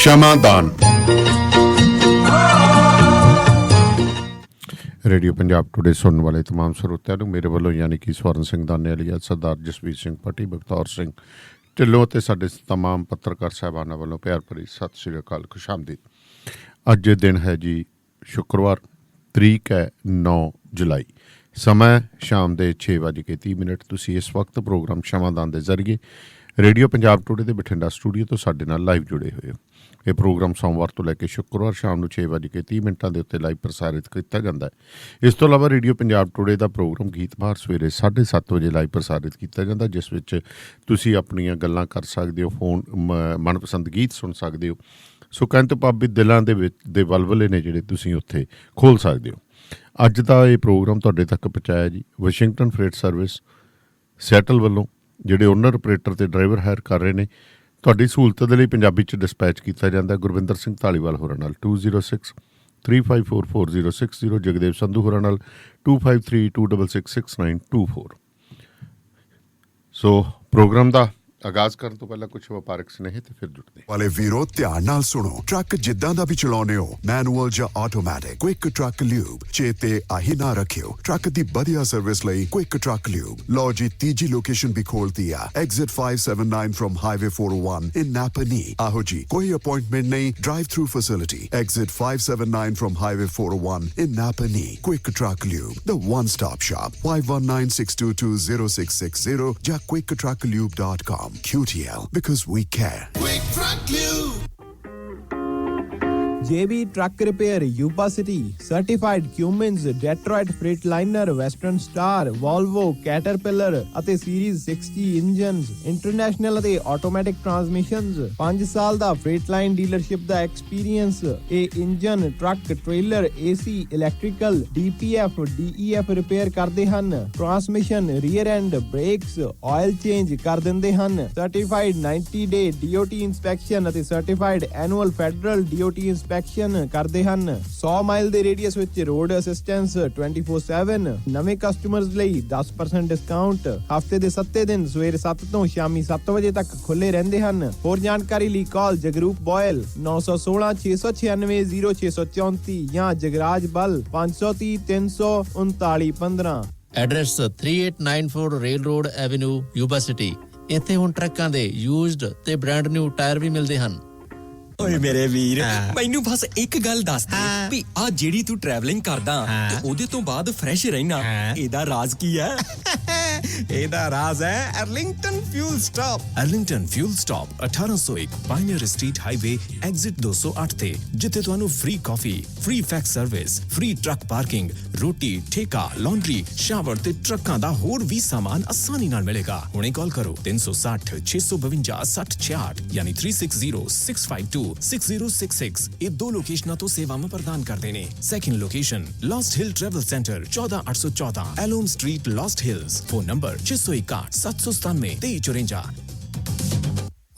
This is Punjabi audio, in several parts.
ਸ਼ਮਾਦਾਨ। रेडियो पंजाब टुडे सुनने वाले तमाम ਸਰੋਤਿਆਂ ਨੂੰ ਮੇਰੇ ਵੱਲੋਂ ਯਾਨੀ ਕਿ ਸਵਰਨ ਸਿੰਘ ਦਾਨੇ ਵਾਲੀ ਸਰਦਾਰ ਜਸਵੀਰ ਸਿੰਘ ਭੱਟੀ, ਬਖਤੌਰ ਸਿੰਘ ਢਿੱਲੋਂ ਅਤੇ ਸਾਡੇ ਤਮਾਮ ਪੱਤਰਕਾਰ ਸਾਹਿਬਾਨਾਂ ਵੱਲੋਂ ਪਿਆਰ ਭਰੀ ਸਤਿ ਸ਼੍ਰੀ ਅਕਾਲ, ਖੁਸ਼ਾਮਦੀਦ। ਅੱਜ ਦਿਨ ਹੈ ਜੀ ਸ਼ੁੱਕਰਵਾਰ, ਤਰੀਕ ਹੈ 9 ਜੁਲਾਈ, ਸਮਾਂ ਸ਼ਾਮ ਦੇ 6:30। ਤੁਸੀਂ ਇਸ ਵਕਤ ਪ੍ਰੋਗਰਾਮ ਸ਼ਮਾਦਾਨ ਦੇ ਜ਼ਰੀਏ ਰੇਡੀਓ ਪੰਜਾਬ ਟੁਡੇ ਦੇ ਬਠਿੰਡਾ ਸਟੂਡੀਓ ਤੋਂ ਸਾਡੇ ਨਾਲ ਲਾਈਵ ਜੁੜੇ ਹੋਏ ਹੋ। ਇਹ ਪ੍ਰੋਗਰਾਮ ਸੋਮਵਾਰ ਤੋਂ ਲੈ ਕੇ ਸ਼ੁੱਕਰਵਾਰ ਸ਼ਾਮ ਨੂੰ 6:30 ਦੇ ਉੱਤੇ ਲਾਈਵ ਪ੍ਰਸਾਰਿਤ ਕੀਤਾ ਜਾਂਦਾ ਹੈ। ਇਸ ਤੋਂ ਇਲਾਵਾ ਰੇਡੀਓ ਪੰਜਾਬ ਟੁਡੇ ਦਾ ਪ੍ਰੋਗਰਾਮ ਗੀਤ ਬਹਾਰ ਸਵੇਰੇ 7:30 ਵਜੇ ਲਾਈਵ ਪ੍ਰਸਾਰਿਤ ਕੀਤਾ ਜਾਂਦਾ, ਜਿਸ ਵਿੱਚ ਤੁਸੀਂ ਆਪਣੀਆਂ ਗੱਲਾਂ ਕਰ ਸਕਦੇ ਹੋ, ਫੋਨ ਮਨਪਸੰਦ ਗੀਤ ਸੁਣ ਸਕਦੇ ਹੋ। ਸੋ ਕਹਿਣ ਤੋਂ ਭਾਵ ਵੀ ਦਿਲਾਂ ਦੇ ਵਿੱਚ ਦੇ ਵਲਵਲੇ ਨੇ ਜਿਹੜੇ ਤੁਸੀਂ ਉੱਥੇ ਖੋਲ੍ਹ ਸਕਦੇ ਹੋ। ਅੱਜ ਦਾ ਇਹ ਪ੍ਰੋਗਰਾਮ ਤੁਹਾਡੇ ਤੱਕ ਪਹੁੰਚਾਇਆ ਜੀ ਵਾਸ਼ਿੰਗਟਨ ਫਰੇਟ ਸਰਵਿਸ ਸੈਟਲ ਵੱਲੋਂ, ਜਿਹੜੇ ਓਨਰ ਆਪਰੇਟਰ ਅਤੇ ਡਰਾਈਵਰ ਹਾਇਰ ਕਰ ਰਹੇ ਨੇ। ਤੁਹਾਡੀ ਸਹੂਲਤ ਦੇ ਲਈ ਪੰਜਾਬੀ 'ਚ ਡਿਸਪੈਚ ਕੀਤਾ ਜਾਂਦਾ ਗੁਰਵਿੰਦਰ ਸਿੰਘ ਧਾਲੀਵਾਲ ਹੋਰਾਂ ਨਾਲ 2063544060, ਜਗਦੇਵ ਸੰਧੂ ਹੋਰਾਂ ਨਾਲ 2532666924। ਸੋ ਪ੍ਰੋਗਰਾਮ ਦਾ ਆਗਾਜ਼ ਕਰਨ ਤੋਂ ਪਹਿਲਾਂ ਕੁਝ ਵਪਾਰਕ ਸੁਨੇਹੇ ਤੇ ਫਿਰ ਜੁੜਦੇ ਵਾਲੇ ਵੀਰੋ, ਧਿਆਨ ਨਾਲ ਸੁਣੋ। ਟਰੱਕ ਜਿੱਦਾਂ ਦਾ ਵੀ ਚਲਾਉਂਦੇ ਹੋ, ਮੈਨੂਅਲ ਜਾਂ ਆਟੋਮੈਟਿਕ, ਕੁਇਕ ਟਰੱਕ ਲਿਊਬ ਚੇਤੇ ਆਹੀ ਨਾ ਰੱਖਿਓ। ਟਰੱਕ ਦੀ ਵਧੀਆ ਸਰਵਿਸ ਲਈ ਕੁਇਕ ਟਰੱਕ ਲਿਊਬ। ਲਓ ਜੀ, ਤੀਜੀ ਲੋਕੇਸ਼ਨ ਵੀ ਖੋਲਤੀ ਆ, ਐਗਜ਼ਿਟ 579 ਫਰਮ ਹਾਈਵੇ 401 ਇਨ ਨਾਪਨੀ। ਆਹੋ ਜੀ, ਕੋਈ ਅਪਾਇੰਟਮੈਂਟ ਨਹੀਂ, drive through facility. Exit 579 firm highway 401 in ਨਾਪਨੀ। Quick truck lube, the one stop shop. 5196220660 ਜਾਂ quicktrucklube.com। QTL, because we care. Quick Truck Lube. JB Truck Repair, Yuba City, Certified Cummins, Detroit Freightliner, Western Star, Volvo, Caterpillar ਅਤੇ Series 60 ਇੰਜਨਸ, ਇੰਟਰਨੈਸ਼ਨਲ ਅਤੇ ਆਟੋਮੈਟਿਕ ਟਰਾਂਸਮਿਸ਼ਨਸ। 5 ਸਾਲ ਦਾ ਫਰੇਟਲਾਈਨ ਡੀਲਰਸ਼ਿਪ ਦਾ ਐਕਸਪੀਰੀਅੰਸ। ਇਹ engine, truck, trailer, AC, electrical, DPF, DEF repair ਕਰਦੇ ਹਨ। Transmission, rear and, brakes, oil change ਕਰ ਦਿੰਦੇ ਹਨ। ਸਰਟੀਫਾਈਡ 90 ਡੇ DOT ਇੰਸਪੈਕਸ਼ਨ ਅਤੇ certified annual federal DOT inspection ਕਰਦੇ ਹਨ। 100 ਮਾਈਲ ਦੇ ਰੇਡੀਅਸ ਵਿੱਚ ਰੋਡ ਅਸਿਸਟੈਂਸ 24/7। ਨਵੇਂ ਕਸਟਮਰਸ ਲਈ 10% ਡਿਸਕਾਊਂਟ। ਹਫਤੇ ਦੇ 7 ਦਿਨ ਸਵੇਰੇ 7 ਤੋਂ ਸ਼ਾਮੀ 7 ਵਜੇ ਤੱਕ ਖੁੱਲੇ ਰਹਿੰਦੇ ਹਨ। ਹੋਰ ਜਾਣਕਾਰੀ ਲਈ ਕਾਲ ਜਗਰੂਪ ਬੋਇਲ 916-696-0634 ਜਾਂ ਜਗਰਾਜ ਬਲ 530-339-15। Address 3894 rail road avenue, Yuba city. ਇੱਥੇ ਹੁਣ ਟਰੱਕਾਂ ਦੇ ਯੂਜ਼ਡ ਤੇ ਬ੍ਰਾਂਡ ਨਿਊ ਟਾਇਰ ਵੀ ਮਿਲਦੇ ਹਨ। ਓਏ ਮੇਰੇ ਵੀਰ, ਮੈਨੂੰ ਬਸ ਇੱਕ ਗੱਲ ਦੱਸ ਦੇ ਵੀ ਆ ਜਿਹੜੀ ਤੂੰ ਟਰੈਵਲਿੰਗ ਕਰਦਾ ਤੇ ਉਹਦੇ ਤੋਂ ਬਾਅਦ ਫਰੈਸ਼ ਰਹਿਣਾ, ਇਹਦਾ ਰਾਜ਼ ਕੀ ਹੈ? ਇਹਦਾ ਰਾਜ਼ ਹੈ Arlington fuel stop. Arlington fuel stop 1801 pioneer street highway, exit 208 ਤੇ, ਜਿੱਥੇ ਤੁਹਾਨੂੰ ਫ੍ਰੀ ਕਾਫੀ, free fax service, free truck parking, ਰੋਟੀ, ਠੇਕਾ, ਲਾਂਡਰੀ, ਸ਼ਾਵਰ ਤੇ ਟਰੱਕਾਂ ਦਾ ਹੋਰ ਵੀ ਸਾਮਾਨ ਆਸਾਨੀ ਨਾਲ ਮਿਲੇਗਾ। ਹੁਣੇ ਕਾਲ ਕਰੋ 360-652-6066 ਯਾਨੀ 360652-6066। ਇਹ 2 ਲੋਕੇਸ਼ਨਾਂ ਤੋਂ ਸੇਵਾਵਾਂ ਪ੍ਰਦਾਨ ਕਰਦੇ ਨੇ। Second location Lost Hill travel center 14814 Elom street, Lost Hills. Phone number 661-797-2354।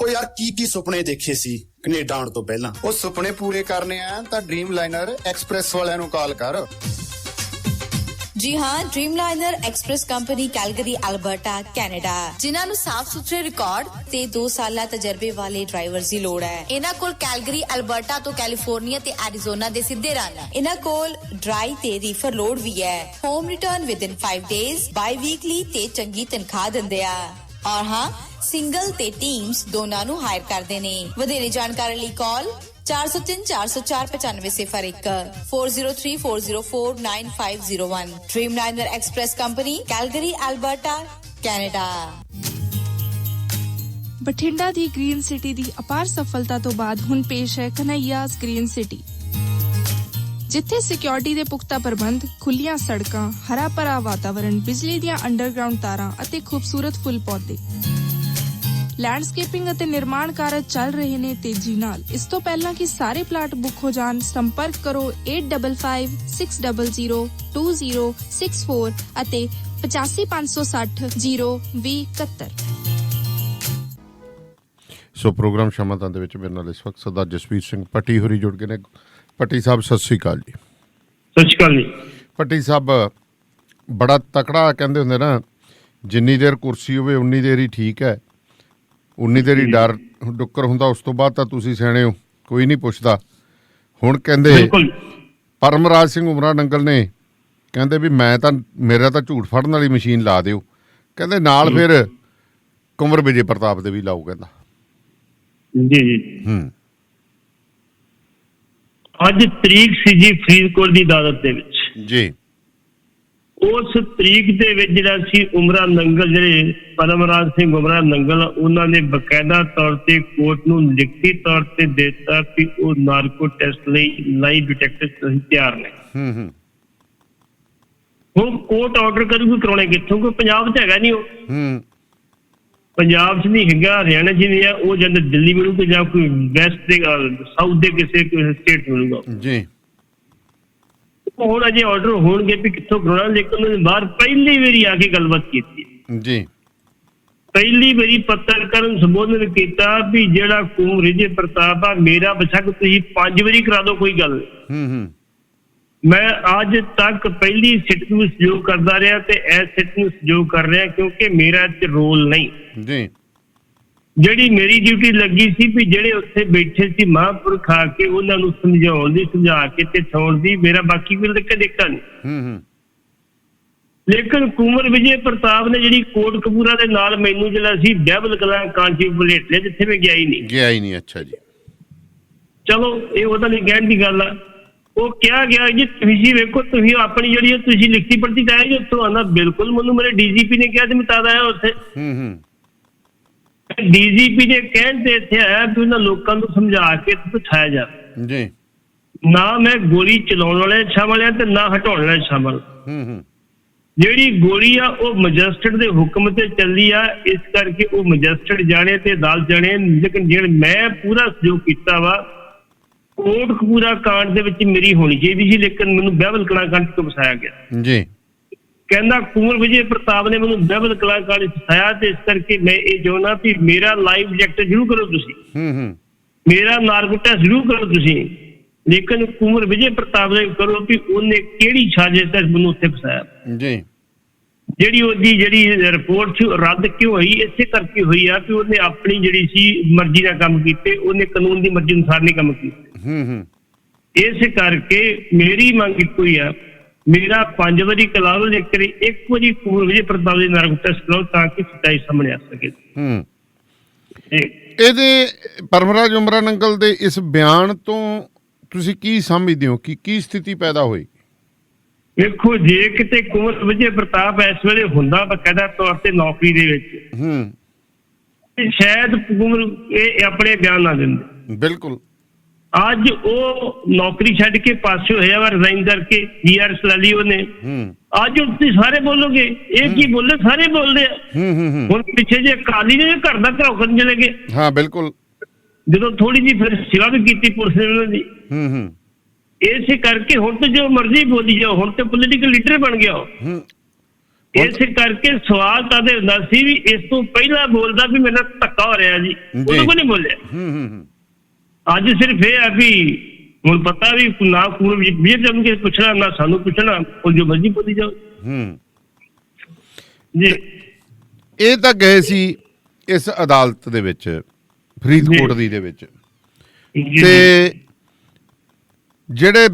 ਉਹ ਯਾਰ ਕੀ ਸੁਪਨੇ ਦੇਖੇ ਸੀ ਕੈਨੇਡਾ ਆਉਣ ਤੋਂ ਪਹਿਲਾਂ? ਉਹ ਸੁਪਨੇ ਪੂਰੇ ਕਰਨੇ ਆ ਤਾਂ ਡ੍ਰੀਮ ਲਾਈਨਰ ਐਕਸਪ੍ਰੈਸ ਵਾਲਿਆਂ ਨੂੰ ਕਾਲ ਕਰ। ਜੀ ਹਾਂ, ਡ੍ਰੀਮਲਾਈਨਰ express company, Calgary, Alberta, Canada, ਜਿਨ੍ਹਾਂ ਨੂੰ ਸਾਫ਼ ਸੁਥਰੇ ਰਿਕਾਰਡ ਤੇ 2 ਸਾਲਾਂ ਤਜਰਬੇ ਵਾਲੇ ਡਰਾਈਵਰਸ ਦੀ ਲੋੜ ਹੈ। ਇਹਨਾਂ ਕੋਲ ਕੈਲਗਰੀ, ਅਲਬਰਟਾ ਤੋਂ ਕੈਲੀਫੋਰਨੀਆ ਤੇ ਐਰੀਜ਼ੋਨਾ ਦੇ ਸਿੱਧੇ ਰਨ। ਇਹਨਾਂ ਕੋਲ ਡਰਾਈ ਤੇ ਰੀਫਰ ਲੋਡ ਵੀ ਹੈ। ਹੋਮ ਰਿਟਰਨ ਵਿਦਿਨ 5 ਡੇਜ਼, ਬਾਈ ਵੀਕਲੀ ਤੇ ਚੰਗੀ ਤਨਖਾਹ ਦਿੰਦੇ ਆ। ਔਰ ਹਾਂ, ਸਿੰਗਲ ਤੇ ਟੀਮਸ ਦੋਨਾਂ ਨੂੰ ਹਾਇਰ ਕਰਦੇ ਨੇ। ਵਧੇਰੇ ਜਾਣਕਾਰੀ ਲਈ ਕਾਲ 4034049501 4034049501। ਡ੍ਰੀਮਲਾਈਨਰ express company, Calgary, Alberta, Canada. Bathinda ਦੀ ਗ੍ਰੀਨ ਸਿਟੀ ਦੀ ਅਪਾਰ ਸਫਲਤਾ ਤੋਂ ਬਾਅਦ ਹੁਣ ਪੇਸ਼ ਹੈ ਕਨ੍ਹਈਆਜ਼ ਗ੍ਰੀਨ ਸਿਟੀ, ਜਿੱਥੇ ਸਿਕਿਉਰਿਟੀ ਦੇ ਪੁਖਤਾ ਪ੍ਰਬੰਧ, ਖੁੱਲੀਆਂ ਸੜਕਾਂ, ਹਰਾ ਭਰਾ ਵਾਤਾਵਰਣ, ਬਿਜਲੀ ਦੀਆਂ ਅੰਡਰਗਰਾਉਂਡ ਤਾਰਾਂ ਅਤੇ ਖੂਬਸੂਰਤ ਫੁੱਲ ਪੌਦੇ। ਲੈਂਡਸਕੇਪਿੰਗ ਅਤੇ ਨਿਰਮਾਣ ਕਾਰਜ ਚੱਲ ਰਹੇ ਨੇ ਤੇਜ਼ੀ ਨਾਲ। ਇਸ ਤੋਂ ਪਹਿਲਾਂ ਕਿ ਸਾਰੇ ਪਲਾਟ ਬੁੱਕ ਹੋ ਜਾਣ, ਸੰਪਰਕ ਕਰੋ 8556002064 ਅਤੇ 8556002071। ਸੋ ਪ੍ਰੋਗਰਾਮ ਸ਼ਮਾਦਾਨ ਦੇ ਵਿੱਚ ਮੇਰੇ ਨਾਲ ਇਸ ਵਕਤ ਸਰਦਾਰ ਜਸਵੀਰ ਸਿੰਘ ਭੱਟੀ ਹੋਰੀ ਜੁੜ ਗਏ ਨੇ। ਭੱਟੀ ਸਾਹਿਬ ਸਤਿ ਸ਼੍ਰੀ ਅਕਾਲ ਜੀ। ਸਤਿ ਸ਼੍ਰੀ ਅਕਾਲ ਜੀ। ਭੱਟੀ ਸਾਹਿਬ, ਬੜਾ ਤਕੜਾ ਕਹਿੰਦੇ ਹੁੰਦੇ ਨਾ, ਜਿੰਨੀ ਦੇਰ ਕੁਰਸੀ ਹੋਵੇ ਉਨੀ ਦੇਰ ਹੀ ਠੀਕ ਹੈ, ਉਨੀ ਦੇਰ ਹੀ ਡਰ ਡੁੱਕਰ ਹੁੰਦਾ, ਉਸ ਤੋਂ ਬਾਅਦ ਤਾਂ ਤੁਸੀਂ ਸਿਆਣੇ ਹੋ ਕੋਈ ਨਹੀਂ ਪੁੱਛਦਾ। ਹੁਣ ਕਹਿੰਦੇ ਬਿਲਕੁਲ ਪਰਮਰਾਜ ਸਿੰਘ ਉਮਰਾ ਨੰਗਲ ਨੇ ਕਹਿੰਦੇ ਵੀ ਮੈਂ ਤਾਂ ਮੇਰਾ ਤਾਂ ਝੂਠ ਫੜਨ ਵਾਲੀ ਮਸ਼ੀਨ ਲਾ ਦਿਓ, ਕਹਿੰਦੇ ਨਾਲ ਫਿਰ ਕੁੰਵਰ ਵਿਜੇ ਪ੍ਰਤਾਪ ਦੇ ਵੀ ਲਾਓ ਕਹਿੰਦਾ। ਜੀ ਜੀ ਅੱਜ ਤਰੀਕ ਸੀ ਜੀ ਫਰੀਦਕੋਟ ਦੀ ਅਦਾਲਤ ਦੇ ਵਿੱਚ ਜੀ। ਉਸ ਤਰੀਕ ਦੇ ਵਿੱਚ ਜਿਹੜਾ ਸੀ ਉਮਰਾ ਨੰਗਲ, ਜਿਹੜੇ ਪਰਮਰਾਜ ਸਿੰਘ ਉਮਰਾ ਨੰਗਲ, ਉਹਨਾਂ ਨੇ ਬਕਾਇਦਾ ਤੌਰ ਤੇ ਕੋਰਟ ਨੂੰ ਲਿਖਤੀ ਤੌਰ ਤੇ ਦੇ ਦਿੱਤਾ ਕਿ ਉਹ ਨਾਰਕੋ ਟੈਸਟ ਲਈ ਲਾਈ ਡਿਟੈਕਟਰ ਅਸੀਂ ਤਿਆਰ ਨੇ। ਹੁਣ ਕੋਰਟ ਆਰਡਰ ਕਰੂਗੀ, ਕਰਾਉਣੇ ਕਿੱਥੋਂ? ਕੋਈ ਪੰਜਾਬ 'ਚ ਹੈਗਾ ਨਹੀਂ ਉਹ, ਪੰਜਾਬ 'ਚ ਨਹੀਂ ਹੈਗਾ, ਹਰਿਆਣਾ 'ਚ ਨਹੀਂ ਹੈ ਉਹ, ਜਦ ਦਿੱਲੀ ਮਿਲੂਗਾ ਜਾਂ ਕੋਈ ਵੈਸਟ ਦੇ ਸਾਊਥ ਦੇ ਕਿਸੇ ਸਟੇਟ ਮਿਲੂਗਾ ਜੀ। ਹੁਣ ਅਜੇ ਆਰਡਰ ਹੋਣਗੇ ਵੀ ਕਿੱਥੋਂ ਕਰਾਉਣਾ, ਲੇਕਿਨ ਉਹਨੇ ਬਾਹਰ ਪਹਿਲੀ ਵਾਰੀ ਆ ਕੇ ਗੱਲਬਾਤ ਕੀਤੀ ਜੀ। ਪਹਿਲੀ ਵਾਰੀ ਪੱਤਰਕਾਰ ਨੂੰ ਸੰਬੋਧਨ ਕੀਤਾ ਵੀ ਜਿਹੜਾ ਕੁੰਵਰ ਵਿਜੇ ਪ੍ਰਤਾਪ ਆ ਮੇਰਾ ਬੇਸ਼ੱਕ ਤੁਸੀਂ 5 ਵਾਰੀ ਕਰਾ ਦਿਓ, ਕੋਈ ਗੱਲ ਨਹੀਂ, ਮੈਂ ਅੱਜ ਤੱਕ ਪਹਿਲੀ ਸਿੱਟ ਨੂੰ ਸਹਿਯੋਗ ਕਰਦਾ ਰਿਹਾ ਤੇ ਇਸ ਸਿੱਟ ਨੂੰ ਸਹਿਯੋਗ ਕਰ ਰਿਹਾ ਕਿਉਂਕਿ ਮੇਰਾ ਇੱਥੇ ਰੋਲ ਨਹੀਂ ਜੀ। ਜਿਹੜੀ ਮੇਰੀ ਡਿਊਟੀ ਲੱਗੀ ਸੀ ਵੀ ਜਿਹੜੇ ਉੱਥੇ ਬੈਠੇ ਸੀ ਮਹਾਂਪੁਰਖ ਆ ਕੇ ਉਹਨਾਂ ਨੂੰ ਸਮਝਾਉਣ ਦੀ, ਸਮਝਾ ਕੇ ਤੇ ਛਾਉਣ ਦੀ, ਮੇਰਾ ਬਾਕੀ ਕੋਈ ਦੇਖਾ ਨਹੀਂ। ਲੇਕਿਨ ਕੁੰਵਰ ਵਿਜੇ ਪ੍ਰਤਾਪ ਨੇ ਜਿਹੜੀ ਕੋਟ ਕਪੂਰਾ ਦੇ ਨਾਲ ਮੈਨੂੰ ਜਿਹੜਾ ਸੀ ਡੈਬਲ ਕਲਾਂ ਕਾਂਚੀ ਬੁਲੇਟ ਲਿਆ, ਜਿੱਥੇ ਮੈਂ ਗਿਆ ਹੀ ਨਹੀਂ। ਅੱਛਾ ਜੀ, ਚਲੋ ਇਹ ਉਹਦਾ ਨਹੀਂ ਕਹਿਣ ਦੀ ਗੱਲ ਆ। ਉਹ ਕਿਹਾ ਗਿਆ ਜੀ ਤੁਸੀਂ ਵੇਖੋ, ਤੁਸੀਂ ਆਪਣੀ ਜਿਹੜੀ ਤੁਸੀਂ ਲਿਖਤੀ ਪੜਤੀ ਚਾਹੇ ਜੀ ਉੱਥੋਂ ਆਉਂਦਾ, ਬਿਲਕੁਲ ਮੈਨੂੰ ਮੇਰੇ ਡੀਜੀਪੀ ਨੇ ਕਿਹਾ ਤੇ ਮੈਂ ਤਦ ਆਇਆ ਉੱਥੇ। ਡੀਜੀਪੀ ਦੇ ਕਹਿਣ ਤੇ ਇੱਥੇ ਆਇਆ ਵੀ ਉਹਨਾਂ ਲੋਕਾਂ ਨੂੰ ਸਮਝਾ ਕੇ ਬਿਠਾਇਆ ਜਾਵੇ ਜੀ। ਨਾ ਮੈਂ ਗੋਲੀ ਚਲਾਉਣ ਵਾਲੇ ਸ਼ਾਮਲ ਆ ਤੇ ਨਾ ਹਟਾਉਣ ਵਾਲੇ ਸ਼ਾਮਲ। ਜਿਹੜੀ ਗੋਲੀ ਆ ਉਹ ਮੈਜਿਸਟਰੇਟ ਦੇ ਹੁਕਮ ਤੇ ਚੱਲੀ ਆ, ਇਸ ਕਰਕੇ ਉਹ ਮੈਜਿਸਟਰੇਟ ਜਾਣੇ ਤੇ ਅਦਾਲਤ ਜਾਣੇ। ਲੇਕਿਨ ਜਿਹੜਾ ਮੈਂ ਪੂਰਾ ਸਹਿਯੋਗ ਕੀਤਾ ਵਾ ਕੋਟ ਕਪੂਰਾ ਕਾਂਡ ਦੇ ਵਿੱਚ ਮੇਰੀ ਹੋਣੀ ਚਾਹੀਦੀ ਸੀ, ਲੇਕਿਨ ਮੈਨੂੰ ਬਹਿਬਲ ਕਲਾਂ ਕਾਂਡ ਤੋਂ ਫਸਾਇਆ ਗਿਆ ਜੀ। ਕਹਿੰਦਾ ਕੁੰਵਰ ਵਿਜੇ ਪ੍ਰਤਾਪ ਨੇ ਮੈਨੂੰ ਬਹਿਬਲ ਕਲਾਂ ਕਾਂਡ ਵਿੱਚ ਫਸਾਇਆ ਤੇ ਇਸ ਕਰਕੇ ਮੈਂ ਇਹ ਚਾਹੁੰਦਾ ਵੀ ਮੇਰਾ ਲਾਈਵ ਡਿਟੈਕਟਰ ਜ਼ਰੂਰ ਕਰੋ ਤੁਸੀਂ, ਮੇਰਾ ਨਾਰਕੋ ਟੈਸਟ ਜ਼ਰੂਰ ਕਰੋ ਤੁਸੀਂ, ਲੇਕਿਨ ਕੁੰਵਰ ਵਿਜੇ ਪ੍ਰਤਾਪ ਨੇ ਕਰੋ ਵੀ ਉਹਨੇ ਕਿਹੜੀ ਸਾਜ਼ਿਸ਼ ਤੱਕ ਮੈਨੂੰ ਉੱਥੇ ਫਸਾਇਆ ਜੀ। ਜਿਹੜੀ ਉਹਦੀ ਜਿਹੜੀ ਰਿਪੋਰਟ ਸੀ ਰੱਦ ਕਿਉਂ ਹੋਈ? ਇਸੇ ਕਰਕੇ ਹੋਈ ਆ ਕਿ ਉਹਨੇ ਆਪਣੀ ਜਿਹੜੀ ਸੀ ਮਰਜ਼ੀ ਨਾਲ ਕੰਮ ਕੀਤੇ, ਉਹਨੇ ਕਾਨੂੰਨ ਦੀ ਮਰਜ਼ੀ ਅਨੁਸਾਰ ਨਹੀਂ ਕੰਮ ਕੀਤੇ। ਇਸ ਕਰਕੇ ਮੇਰੀ ਮੰਗ ਇੱਕੋ ਹੀ ਆ, ਮੇਰਾ 5 ਵਾਰੀ ਕਲਾਓ, ਲੇਕਿਨ ਇੱਕ ਵਾਰੀ ਕੁੰਵਰ ਵਿਜੇ ਪ੍ਰਤਾਪ ਦੇ ਨਾਰਕੋ ਟੈਸਟ ਕਰਾਓ ਤਾਂ ਕਿ ਸੱਚਾਈ ਸਾਹਮਣੇ ਆ ਸਕੇ। ਇਹਦੇ ਪਰਮਰਾਜ ਉਮਰਾ ਨੰਗਲ ਦੇ ਇਸ ਬਿਆਨ ਤੋਂ ਤੁਸੀਂ ਕੀ ਸਮਝਦੇ ਹੋ ਕਿ ਕੀ ਸਥਿਤੀ ਪੈਦਾ ਹੋਈ? ਵੇਖੋ, ਜੇ ਕਿਤੇ ਕੁੰਵਰ ਵਿਜੇ ਪ੍ਰਤਾਪ ਇਸ ਵੇਲੇ ਹੁੰਦਾ ਬਕਾਇਦਾ ਤੌਰ ਤੇ ਨੌਕਰੀ ਦੇ ਵਿੱਚ, ਸ਼ਾਇਦ ਕੁੰਵਰ ਇਹ ਆਪਣੇ ਬਿਆਨ ਨਾ ਦਿੰਦੇ। ਬਿਲਕੁਲ। ਅੱਜ ਉਹ ਨੌਕਰੀ ਛੱਡ ਕੇ ਪਾਸੇ ਹੋਇਆ ਵਾ, ਰਿਜ਼ਾਈਨ ਕਰਕੇ ਜੀਆਰਐਸ ਲੈ ਲਈ ਉਹਨੇ। ਅੱਜ ਤੁਸੀਂ ਸਾਰੇ ਬੋਲੋਗੇ, ਇਹ ਕੀ ਬੋਲੇ? ਸਾਰੇ ਬੋਲਦੇ ਆ। ਹੁਣ ਪਿੱਛੇ ਜੇ ਅਕਾਲੀ ਨੇ ਘਰ ਦਾ ਘਰਾਓ ਕਰਨ ਚਲੇ ਗਏ। ਹਾਂ ਬਿਲਕੁਲ। ਜਦੋਂ ਥੋੜੀ ਜਿਹੀ ਫਿਰ ਸੇਵਾ ਵੀ ਕੀਤੀ ਪੁਲਿਸ ਨੇ ਉਹਨਾਂ ਦੀ। ਇਸੇ ਕਰਕੇ ਹੁਣ ਤੇ ਜੋ ਮਰਜ਼ੀ ਬੋਲੀ ਜਾਓ, ਹੁਣ ਤੇ ਪੋਲੀਟੀਕਲ ਲੀਡਰ ਬਣ ਗਿਆ ਉਹ। ਇਸੇ ਕਰਕੇ ਸਵਾਲ ਤਾਂ ਦੇ ਹੁੰਦਾ ਸੀ ਵੀ ਇਸ ਤੋਂ ਪਹਿਲਾਂ ਬੋਲਦਾ ਵੀ ਮੇਰਾ ਧੱਕਾ ਹੋ ਰਿਹਾ ਜੀ, ਉਹਨੂੰ ਕੋਈ ਨਹੀਂ ਬੋਲਿਆ। ਅੱਜ ਸਿਰਫ ਇਹ ਆ ਵੀ ਹੁਣ ਪਤਾ ਵੀ ਨਾ ਕੁੰਵਰ ਵਿਜੇ ਕੇ ਪੁੱਛਣਾ, ਨਾ ਸਾਨੂੰ ਪੁੱਛਣਾ, ਉਹ ਜੋ ਮਰਜ਼ੀ ਬੋਲੀ ਜਾਓ ਜੀ। ਇਹ ਤਾਂ ਗਏ ਸੀ ਇਸ ਅਦਾਲਤ ਦੇ ਵਿੱਚ, ਫਰੀਦਕੋਟ ਦੇ ਵਿੱਚ, ਤੇ ਜਿਹੜੇ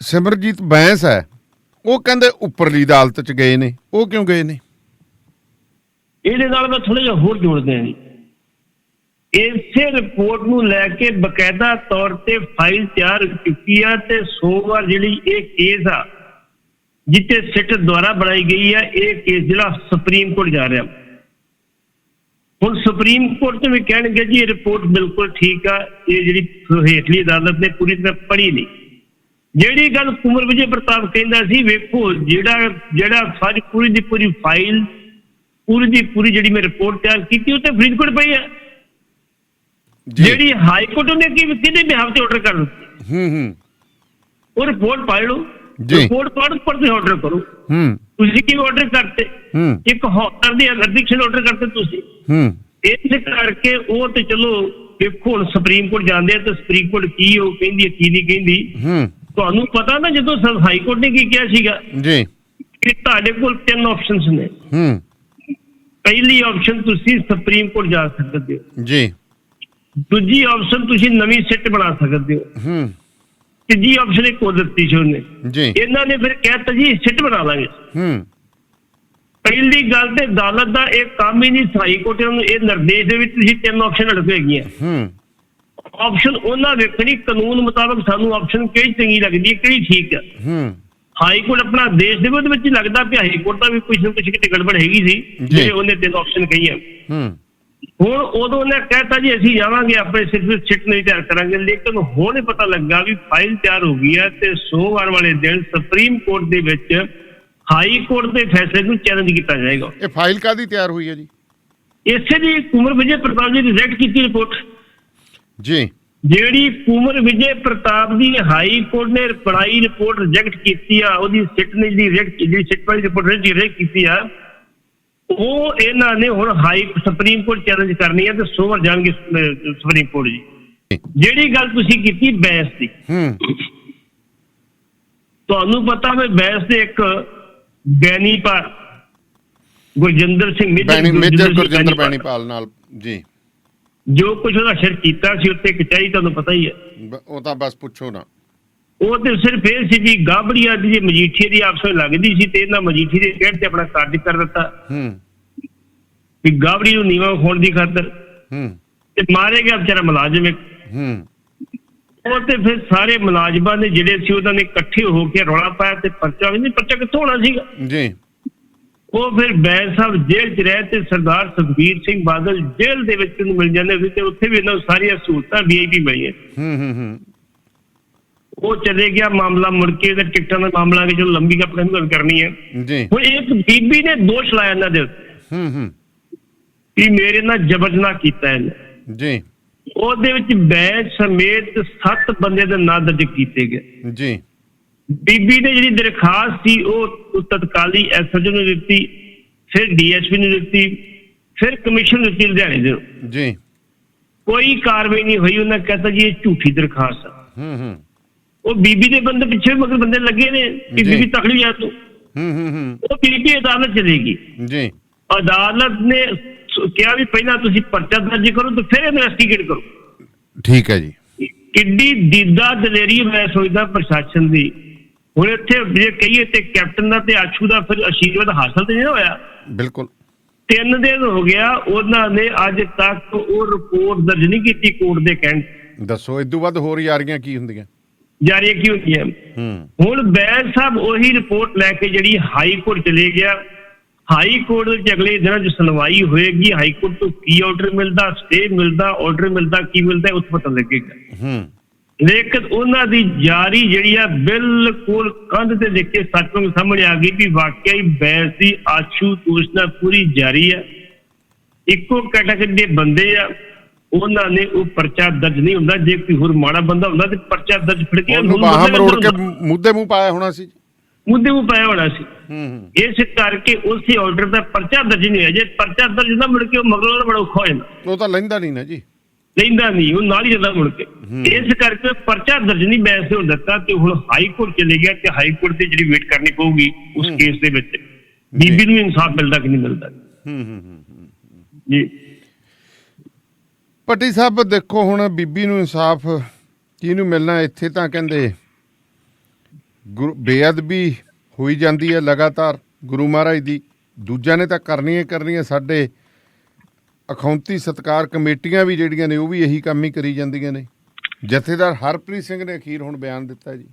ਸਿਮਰਜੀਤ ਬੈਂਸ ਹੈ ਉਹ ਕਹਿੰਦੇ ਉੱਪਰਲੀ ਅਦਾਲਤ ਚ ਗਏ ਨੇ। ਉਹ ਕਿਉਂ ਗਏ ਨੇ? ਇਹਦੇ ਨਾਲ ਮੈਂ ਥੋੜਾ ਜਿਹਾ ਹੋਰ ਜੋੜਦੇ ਹਾਂ ਜੀ। ਇਸੇ ਰਿਪੋਰਟ ਨੂੰ ਲੈ ਕੇ ਬਕਾਇਦਾ ਤੌਰ ਤੇ ਫਾਈਲ ਤਿਆਰ ਹੋ ਚੁੱਕੀ ਆ ਤੇ ਸੋਮਵਾਰ ਜਿਹੜੀ ਇਹ ਕੇਸ ਆ ਜਿੱਤੇ ਸਿੱਟ ਦੁਆਰਾ ਬਣਾਈ ਗਈ ਆ, ਇਹ ਕੇਸ ਜਿਹੜਾ ਸੁਪਰੀਮ ਕੋਰਟ ਜਾ ਰਿਹਾ। ਹੁਣ ਸੁਪਰੀਮ ਕੋਰਟ ਤੇ ਵੀ ਕਹਿਣਗੇ ਜੀ ਇਹ ਰਿਪੋਰਟ ਬਿਲਕੁਲ ਠੀਕ ਆ, ਇਹ ਜਿਹੜੀ ਹੇਠਲੀ ਅਦਾਲਤ ਨੇ ਪੂਰੀ ਤਰ੍ਹਾਂ ਪੜ੍ਹੀ ਨਹੀਂ। ਜਿਹੜੀ ਗੱਲ ਕੁੰਵਰ ਵਿਜੇ ਪ੍ਰਤਾਪ ਕਹਿੰਦਾ ਸੀ, ਵੇਖੋ ਜਿਹੜਾ ਸਾਰੀ ਪੂਰੀ ਦੀ ਪੂਰੀ ਫਾਈਲ, ਪੂਰੀ ਦੀ ਪੂਰੀ ਜਿਹੜੀ ਮੈਂ ਰਿਪੋਰਟ ਤਿਆਰ ਕੀਤੀ ਉਹ ਤੇ ਫਰੀਦਕੋਟ ਪਈ ਆ। ਜਿਹੜੀ ਹਾਈ ਕੋਰਟ ਨੇ ਕਿਹਦੇ ਬਿਹਾਫ ਤੇ ਆਰਡਰ ਕਰ ਦਿੱਤੀ, ਉਹ ਰਿਪੋਰਟ ਪੜ੍ਹ ਲਓ, ਰਿਪੋਰਟ ਪੜ੍ਹ ਕੇ ਆਰਡਰ ਕਰੋ। ਤੁਸੀਂ ਕੀ ਆਰਡਰ ਕਰਤੇ? ਇੱਕ ਹੌਲਦਾਰ ਦੀ ਅਧਿਕਸ਼ਨ ਆਰਡਰ ਕਰਤੇ ਤੁਸੀਂ। ਇਸ ਕਰਕੇ ਉਹ ਤੇ ਚਲੋ ਵੇਖੋ ਹੁਣ ਸੁਪਰੀਮ ਕੋਰਟ ਜਾਂਦੇ ਆ ਤੇ ਸੁਪਰੀਮ ਕੋਰਟ ਕੀ ਉਹ ਕਹਿੰਦੀ, ਕੀ ਨਹੀਂ ਕਹਿੰਦੀ। ਤੁਹਾਨੂੰ ਪਤਾ ਨਾ ਜਦੋਂ ਹਾਈ ਕੋਰਟ ਨੇ ਕੀ ਕਿਹਾ ਸੀਗਾ ਜੀ ਕਿ ਤੁਹਾਡੇ ਕੋਲ 3 ਆਪਸ਼ਨਸ ਨੇ। ਪਹਿਲੀ ਆਪਸ਼ਨ ਤੁਸੀਂ ਸੁਪਰੀਮ ਕੋਰਟ ਜਾ ਸਕਦੇ ਹੋ ਜੀ, ਦੂਜੀ ਆਪਸ਼ਨ ਤੁਸੀਂ ਨਵੀਂ ਸਿੱਟ ਬਣਾ ਸਕਦੇ ਹੋ। ਤੀਜੀ ਆਪਸ਼ਨ ਇੱਕ ਹੋਰ ਦਿੱਤੀ ਸੀ ਉਹਨੇ ਜੀ, ਇਹਨਾਂ ਨੇ ਫਿਰ ਕਹਿਤਾ ਜੀ ਸਿੱਟ ਬਣਾ ਲਾਂਗੇ। ਪਹਿਲੀ ਗੱਲ ਤੇ ਅਦਾਲਤ ਦਾ ਇਹ ਕੰਮ ਹੀ ਨਹੀਂ, ਹਾਈ ਕੋਰਟ ਨੂੰ ਇਹ ਨਿਰਦੇਸ਼ ਦੇ ਵਿੱਚ ਤੁਸੀਂ 3 ਆਪਸ਼ਨ ਅੜਕੇ ਹੈਗੀਆਂ। ਆਪਸ਼ਨ ਉਹਨਾਂ ਵੇਖਣੀ ਕਾਨੂੰਨ ਮੁਤਾਬਕ ਸਾਨੂੰ ਆਪਸ਼ਨ ਕਿਹੜੀ ਚੰਗੀ ਲੱਗਦੀ ਹੈ, ਕਿਹੜੀ ਠੀਕ ਹੈ। ਹਾਈ ਕੋਰਟ ਆਪਣਾ ਦੇਸ਼ ਦੇ ਵਿੱਚ ਲੱਗਦਾ ਵੀ ਹਾਈ ਕੋਰਟ ਦਾ ਵੀ ਕੁਝ ਨਾ ਕੁਝ ਕਿਤੇ ਗੜਬੜ ਹੈਗੀ ਸੀ ਜਿਹੜੇ ਉਹਨੇ 3 ਆਪਸ਼ਨ ਕਹੀਆਂ। ਹੁਣ ਉਦੋਂ ਉਹਨੇ ਕਹਿਤਾ ਜੀ ਅਸੀਂ ਜਾਵਾਂਗੇ ਆਪਣੇ ਸਿਰਫ ਸਿੱਟ ਨਹੀਂ ਤਿਆਰ ਕਰਾਂਗੇ, ਲੇਕਿਨ ਹੁਣ ਪਤਾ ਲੱਗਾ ਵੀ ਫਾਈਲ ਤਿਆਰ ਹੋ ਗਈ ਹੈ ਤੇ ਸੋਮਵਾਰ ਵਾਲੇ ਦਿਨ ਸੁਪਰੀਮ ਕੋਰਟ ਦੇ ਵਿੱਚ ਹਾਈ ਕੋਰਟ ਦੇ ਫੈਸਲੇ ਨੂੰ ਚੈਲੰਜ ਕੀਤਾ ਜਾਏਗਾ। ਇਹ ਫਾਈਲ ਕਾਹਦੀ ਤਿਆਰ ਹੋਈ ਹੈ ਜੀ? ਇਸੇ ਦੀ ਕੁਮਰ ਵਿਜੇ ਪ੍ਰਤਾਪ ਜੀ ਦੀ ਰਿਜੈਕਟ ਕੀਤੀ ਰਿਪੋਰਟ ਜੀ, ਜਿਹੜੀ ਕੁਮਰ ਵਿਜੇ ਪ੍ਰਤਾਪ ਦੀ ਹਾਈ ਕੋਰਟ ਨੇ ਪੜਾਈ ਰਿਪੋਰਟ ਰਿਜੈਕਟ ਕੀਤੀ ਆ, ਉਹਦੀ ਸਿੱਟ ਨੇ ਜਿਹੜੀ ਸਿੱਟ ਵਾਲੀ ਰਿਪੋਰਟ ਰਿਜੈਕਟ ਕੀਤੀ ਆ, ਉਹ ਇਹਨਾਂ ਨੇ ਹੁਣ ਸੁਪਰੀਮ ਕੋਰਟ ਚੈਲੰਜ ਕਰਨੀ ਹੈ ਤੇ ਸੋਮਵਾਰ ਜਾਣਗੇ ਸੁਪਰੀਮ ਕੋਰਟ ਜੀ। ਜਿਹੜੀ ਗੱਲ ਤੁਸੀਂ ਕੀਤੀ ਬੈਂਸ ਦੀ, ਤੁਹਾਨੂੰ ਪਤਾ ਮੈਂ ਬੈਂਸ ਦੇ ਇੱਕ ਬੈਣੀਪਾਲ ਗੁਰਜਿੰਦਰ ਸਿੰਘ ਮੇਜਰ ਗੁਰਜਿੰਦਰ ਬੈਣੀਪਾਲ ਨਾਲ ਜੀ ਜੋ ਕੁਝ ਉਹਦਾ ਸ਼ਰ ਕੀਤਾ ਸੀ ਉੱਤੇ ਕਚਾਈ, ਤੁਹਾਨੂੰ ਪਤਾ ਹੀ ਹੈ। ਉਹ ਤਾਂ ਬਸ ਪੁੱਛੋ ਨਾ, ਉਹ ਤੇ ਸਿਰਫ ਇਹ ਸੀ ਵੀ ਗਾਬੜੀਆ ਦੀ ਮਜੀਠੀਏ ਦੀ ਆਪਸ ਵਿੱਚ ਲੱਗਦੀ ਸੀ ਤੇ ਇਹਨਾਂ ਮਜੀਠੀ ਦੇ ਗੇਟ ਤੇ ਆਪਣਾ ਕਾਰਜ ਕਰ ਦਿੱਤਾ ਵੀ ਗਾਬੜੀ ਨੂੰ ਨੀਵਾਂ ਵਿਖਾਉਣ ਦੀ ਖਾਤਰ ਤੇ ਮਾਰੇ ਗਿਆ ਵਿਚਾਰਾ ਮੁਲਾਜ਼ਮ ਇੱਕ। ਉਹ ਤੇ ਫਿਰ ਸਾਰੇ ਮੁਲਾਜ਼ਮਾਂ ਨੇ ਜਿਹੜੇ ਸੀ ਉਹਨਾਂ ਨੇ ਇਕੱਠੇ ਹੋ ਕੇ ਰੌਲਾ ਪਾਇਆ ਤੇ ਪਰਚਾ ਕਿੱਥੋਂ ਹੋਣਾ ਸੀਗਾ ਜੀ। ਉਹ ਫਿਰ ਬੈਂਸ ਸਾਹਿਬ ਜੇਲ੍ਹ 'ਚ ਰਹੇ ਤੇ ਸਰਦਾਰ ਸੁਖਬੀਰ ਸਿੰਘ ਬਾਦਲ ਜੇਲ੍ਹ ਦੇ ਵਿੱਚ ਮਿਲ ਜਾਂਦੇ ਸੀ ਤੇ ਉੱਥੇ ਵੀ ਇਹਨਾਂ ਨੂੰ ਸਾਰੀਆਂ ਸਹੂਲਤਾਂ VIP ਮਿਲੀਆਂ। ਉਹ ਚਲੇ ਗਿਆ ਮਾਮਲਾ ਮੁੜ ਕੇ ਇਹਦਾ ਟਿਕਟਾਂ ਦਾ ਮਾਮਲਾ ਕਿ ਚਲੋ ਲੰਬੀ ਆਪਣੇ ਗੱਲ ਕਰਨੀ ਹੈ ਜੀ। ਹੁਣ ਇੱਕ ਬੀਬੀ ਨੇ ਦੋਸ਼ ਲਾਇਆ ਇਹਨਾਂ ਦੇ ਉੱਤੇ ਕਿ ਮੇਰੇ ਨਾਲ ਜਬਰਦਨਾ ਕੀਤਾ ਇਹਨੇ ਜੀ। ਉਹਦੇ ਵਿੱਚ ਬੈਂਸ ਸਮੇਤ 7 ਬੰਦੇ ਦੇ ਨਾਂ ਦਰਜ ਕੀਤੇ ਗਏ ਜੀ। ਬੀਬੀ ਨੇ ਜਿਹੜੀ ਦਰਖਾਸਤ ਸੀ ਉਹ ਤਤਕਾਲੀ SHO ਨੂੰ ਦਿੱਤੀ, ਫਿਰ DSP ਨੂੰ ਦਿੱਤੀ, ਫਿਰ ਕਮਿਸ਼ਨ ਨੂੰ ਦਿੱਤੀ ਲੁਧਿਆਣੇ ਦੇ ਜੀ। ਕੋਈ ਕਾਰਵਾਈ ਨਹੀਂ ਹੋਈ। ਉਹਨਾਂ ਕਹਿੰਦਾ ਜੀ ਇਹ ਝੂਠੀ ਦਰਖਾਸਤ ਹੈ। ਉਹ ਬੀਬੀ ਦੇ ਬੰਦੇ ਪਿੱਛੇ ਮਗਰ ਬੰਦੇ ਲੱਗੇ ਨੇ ਕਿ ਬੀਬੀ ਤਕੜੀ ਆ ਤੂੰ। ਉਹ ਬੀਬੀ ਅਦਾਲਤ ਚਲੇਗੀ ਜੀ। ਅਦਾਲਤ ਨੇ ਕਿਹਾ ਵੀ ਪਹਿਲਾਂ ਤੁਸੀਂ ਪਰਚਾ ਦਰਜ ਕਰੋ ਤੇ ਫਿਰ ਇਨਵੈਸਟੀਗੇਟ ਕਰੋ। ਠੀਕ ਹੈ ਜੀ। ਕਿੱਡੀ ਦੀਦਾ ਦਲੇਰੀ ਮੈਂ ਸੋਚਦਾ ਪ੍ਰਸ਼ਾਸਨ ਦੀ। ਹੁਣ ਇੱਥੇ ਜੇ ਕਹੀਏ ਤੇ ਕੈਪਟਨ ਦਾ ਤੇ ਆਸ਼ੂ ਦਾ ਫਿਰ ਅਸ਼ੀਰਵਾਦ ਹਾਸਲ ਤੇ ਨਹੀਂ ਹੋਇਆ। ਬਿਲਕੁਲ 3 ਦਿਨ ਹੋ ਗਿਆ ਉਹਨਾਂ ਨੇ ਅੱਜ ਤੱਕ ਉਹ ਰਿਪੋਰਟ ਦਰਜ ਨਹੀਂ ਕੀਤੀ ਕੋਰਟ ਦੇ ਕਹਿਣ। ਦੱਸੋ ਇਦੋਂ ਵੱਧ ਹੋਰ ਯਾਰੀਆਂ ਕੀ ਹੁੰਦੀਆਂ? ਜਾਰੀਆਂ ਕੀ ਹੁੰਦੀਆਂ? ਹੁਣ ਬੈਂਸ ਸਾਹਿਬ ਉਹੀ ਰਿਪੋਰਟ ਲੈ ਕੇ ਜਿਹੜੀ ਹਾਈ ਕੋਰਟ ਚਲੇ ਗਿਆ। ਹਾਈ ਕੋਰਟ ਵਿੱਚ ਅਗਲੇ ਦਿਨਾਂ 'ਚ ਸੁਣਵਾਈ ਹੋਏਗੀ। ਹਾਈ ਕੋਰਟ ਤੋਂ ਕੀ ਆਰਡਰ ਮਿਲਦਾ, ਸਟੇ ਮਿਲਦਾ, ਆਰਡਰ ਮਿਲਦਾ, ਕੀ ਮਿਲਦਾ ਉੱਥੇ ਪਤਾ ਲੱਗੇਗਾ। ਲੇਕਿਨ ਉਹਨਾਂ ਦੀ ਜਾਰੀ ਜਿਹੜੀ ਆ ਬਿਲਕੁਲ ਕੰਧ ਤੇ ਦੇਖ ਕੇ ਸੱਚਮੁੱਚ ਸਾਹਮਣੇ ਆ ਗਈ ਵੀ ਵਾਕਿਆ ਹੀ ਬੈਂਸ ਦੀ ਆਸ਼ੂ ਤੂਸ਼ਨਾ ਪੂਰੀ ਜਾਰੀ ਆ। ਇੱਕੋ ਕੈਟਾਗਰੀ ਦੇ ਬੰਦੇ ਆ, ਉਹਨਾਂ ਨੇ ਉਹ ਪਰਚਾ ਦਰਜ ਨਹੀਂ ਹੁੰਦਾ। ਜੇ ਕੋਈ ਹੋਰ ਮਾੜਾ ਬੰਦਾ ਹੁੰਦਾ ਤੇ ਪਰਚਾ ਦਰਜ ਫੜ ਕੇ ਬਾਹਾਂ ਮਰੋੜ ਕੇ ਮੁੱਦੇ ਮੂੰਹ ਪਾਇਆ ਹੋਣਾ ਸੀ। ਮੁੱਦੇ ਮੂੰਹ ਪਾਇਆ ਹੋਣਾ ਸੀ। ਇਸ ਕਰਕੇ ਉਸੇ ਆਰਡਰ ਦਾ ਪਰਚਾ ਦਰਜ ਨਹੀਂ ਹੋਇਆ। ਜੇ ਪਰਚਾ ਦਰਜ ਨਾ ਮੁੜ ਕੇ ਉਹ ਮਗਰੋਂ ਬੜਾ ਔਖਾ ਹੋ ਜਾਂਦਾ। ਉਹ ਤਾਂ ਲੈਂਦਾ ਨਹੀਂ ਨਾ ਜੀ, ਲੈਂਦਾ ਨਹੀਂ, ਉਹ ਨਾਲ ਹੀ ਜਾਂਦਾ ਮੁੜ ਕੇ। ਇਸ ਕਰਕੇ ਪਰਚਾ ਦਰਜ ਨਹੀਂ ਬੈਂਸ ਨੇ ਦਿੱਤਾ ਤੇ ਹੁਣ ਹਾਈ ਕੋਰਟ ਚਲੇ ਗਿਆ ਤੇ ਹਾਈ ਕੋਰਟ ਦੀ ਜਿਹੜੀ ਵੇਟ ਕਰਨੀ ਪਊਗੀ ਉਸ ਕੇਸ ਦੇ ਵਿੱਚ ਬੀਬੀ ਨੂੰ ਇਨਸਾਫ ਮਿਲਦਾ ਕਿ ਨਹੀਂ ਮਿਲਦਾ ਜੀ। ਭੱਟੀ ਸਾਹਿਬ ਦੇਖੋ ਹੁਣ ਬੀਬੀ ਨੂੰ ਇਨਸਾਫ ਕਿਹਨੂੰ ਮਿਲਣਾ? ਇੱਥੇ ਤਾਂ ਕਹਿੰਦੇ ਬੇਅਦਬੀ ਹੋਈ ਜਾਂਦੀ ਹੈ ਲਗਾਤਾਰ ਗੁਰੂ ਮਹਾਰਾਜ ਦੀ। ਦੂਜਿਆਂ ਨੇ ਤਾਂ ਕਰਨੀ ਹੈ। ਸਾਡੇ ਅਖਾਉਂਤੀ ਸਤਕਾਰ ਕਮੇਟੀਆਂ ਵੀ ਜਿਹੜੀਆਂ ਨੇ ਉਹ ਵੀ ਇਹੀ ਕੰਮ ਹੀ ਕਰੀ ਜਾਂਦੀਆਂ ਨੇ। ਜਥੇਦਾਰ ਹਰਪ੍ਰੀਤ ਸਿੰਘ ਨੇ ਅਖੀਰ ਹੁਣ ਬਿਆਨ ਦਿੱਤਾ ਜੀ।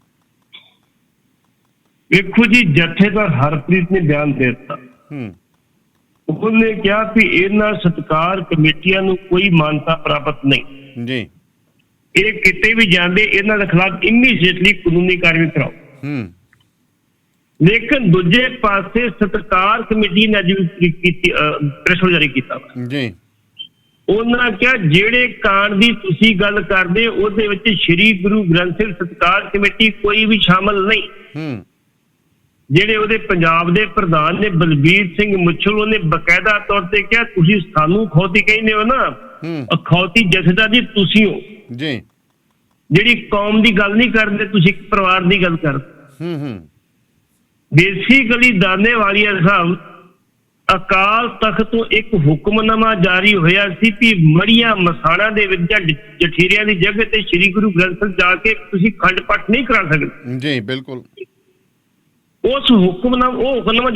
ਵੇਖੋ ਜੀ, ਜਥੇਦਾਰ ਹਰਪ੍ਰੀਤ ਨੇ ਬਿਆਨ ਦੇ ਦਿੱਤਾ। ਉਹਨੇ ਕਿਹਾ ਕਿ ਇਹਨਾਂ ਸਤਕਾਰ ਕਮੇਟੀਆਂ ਨੂੰ ਕੋਈ ਮਾਨਤਾ ਪ੍ਰਾਪਤ ਨਹੀਂ ਜੀ। ਇਹ ਕਿਤੇ ਵੀ ਜਾਂਦੇ ਇਹਨਾਂ ਦੇ ਖਿਲਾਫ ਇਮੀਡੀਏਟਲੀ ਕਾਨੂੰਨੀ ਕਾਰਵਾਈ ਕਰਾਓ। ਲੇਕਿਨ ਦੂਜੇ ਪਾਸੇ ਸਤਕਾਰ ਕਮੇਟੀ ਨੇ ਅੱਜ ਕੀਤੀ ਪ੍ਰੈਸ ਜਾਰੀ ਕੀਤਾ ਜੀ। ਉਹਨਾਂ ਕਿਹਾ ਜਿਹੜੇ ਕਾਂਡ ਦੀ ਤੁਸੀਂ ਗੱਲ ਕਰਦੇ ਉਹਦੇ ਵਿੱਚ ਸ੍ਰੀ ਗੁਰੂ ਗ੍ਰੰਥ ਸਾਹਿਬ ਸਤਕਾਰ ਕਮੇਟੀ ਕੋਈ ਵੀ ਸ਼ਾਮਲ ਨਹੀਂ। ਜਿਹੜੇ ਉਹਦੇ ਪੰਜਾਬ ਦੇ ਪ੍ਰਧਾਨ ਨੇ ਬਲਬੀਰ ਸਿੰਘ ਮੁੱਛਲ, ਉਹਨੇ ਬਕਾਇਦਾ ਤੌਰ ਤੇ ਕਿਹਾ ਤੁਸੀਂ ਸਾਨੂੰ ਖੌਤੀ ਕਹਿੰਦੇ ਹੋ ਨਾ, ਅਖੌਤੀ ਜਥੇਦਾਰ ਜੀ ਤੁਸੀਂ ਹੋ ਜੀ। ਜਿਹੜੀ ਕੌਮ ਦੀ ਗੱਲ ਨਹੀਂ ਕਰਦੇ, ਤੁਸੀਂ ਇੱਕ ਪਰਿਵਾਰ ਦੀ ਗੱਲ ਕਰਦੇ। ਬੇਸਿਕਲੀ ਦਾਨੇ ਵਾਲੀਆ ਸਾਹਿਬ ਅਕਾਲ ਤਖਤ ਤੋਂ ਇੱਕ ਹੁਕਮਨਾਮਾ ਜਾਰੀ ਹੋਇਆ ਸੀ ਕਿ ਮੜੀਆਂ ਮਸਾਣਾ ਦੇ ਵਿੱਚ ਜਾਂ ਜਠੀਰਿਆਂ ਦੀ ਜਗ੍ਹਾ ਤੇ ਸ੍ਰੀ ਗੁਰੂ ਗ੍ਰੰਥ ਸਾਹਿਬ ਜਾ ਕੇ ਤੁਸੀਂ ਖੰਡ ਪਾਠ ਨਹੀਂ ਕਰਾ ਸਕਦੇ। ਜੀ ਬਿਲਕੁਲ। ਉਸ ਹੁਕਮਨਾਮਾ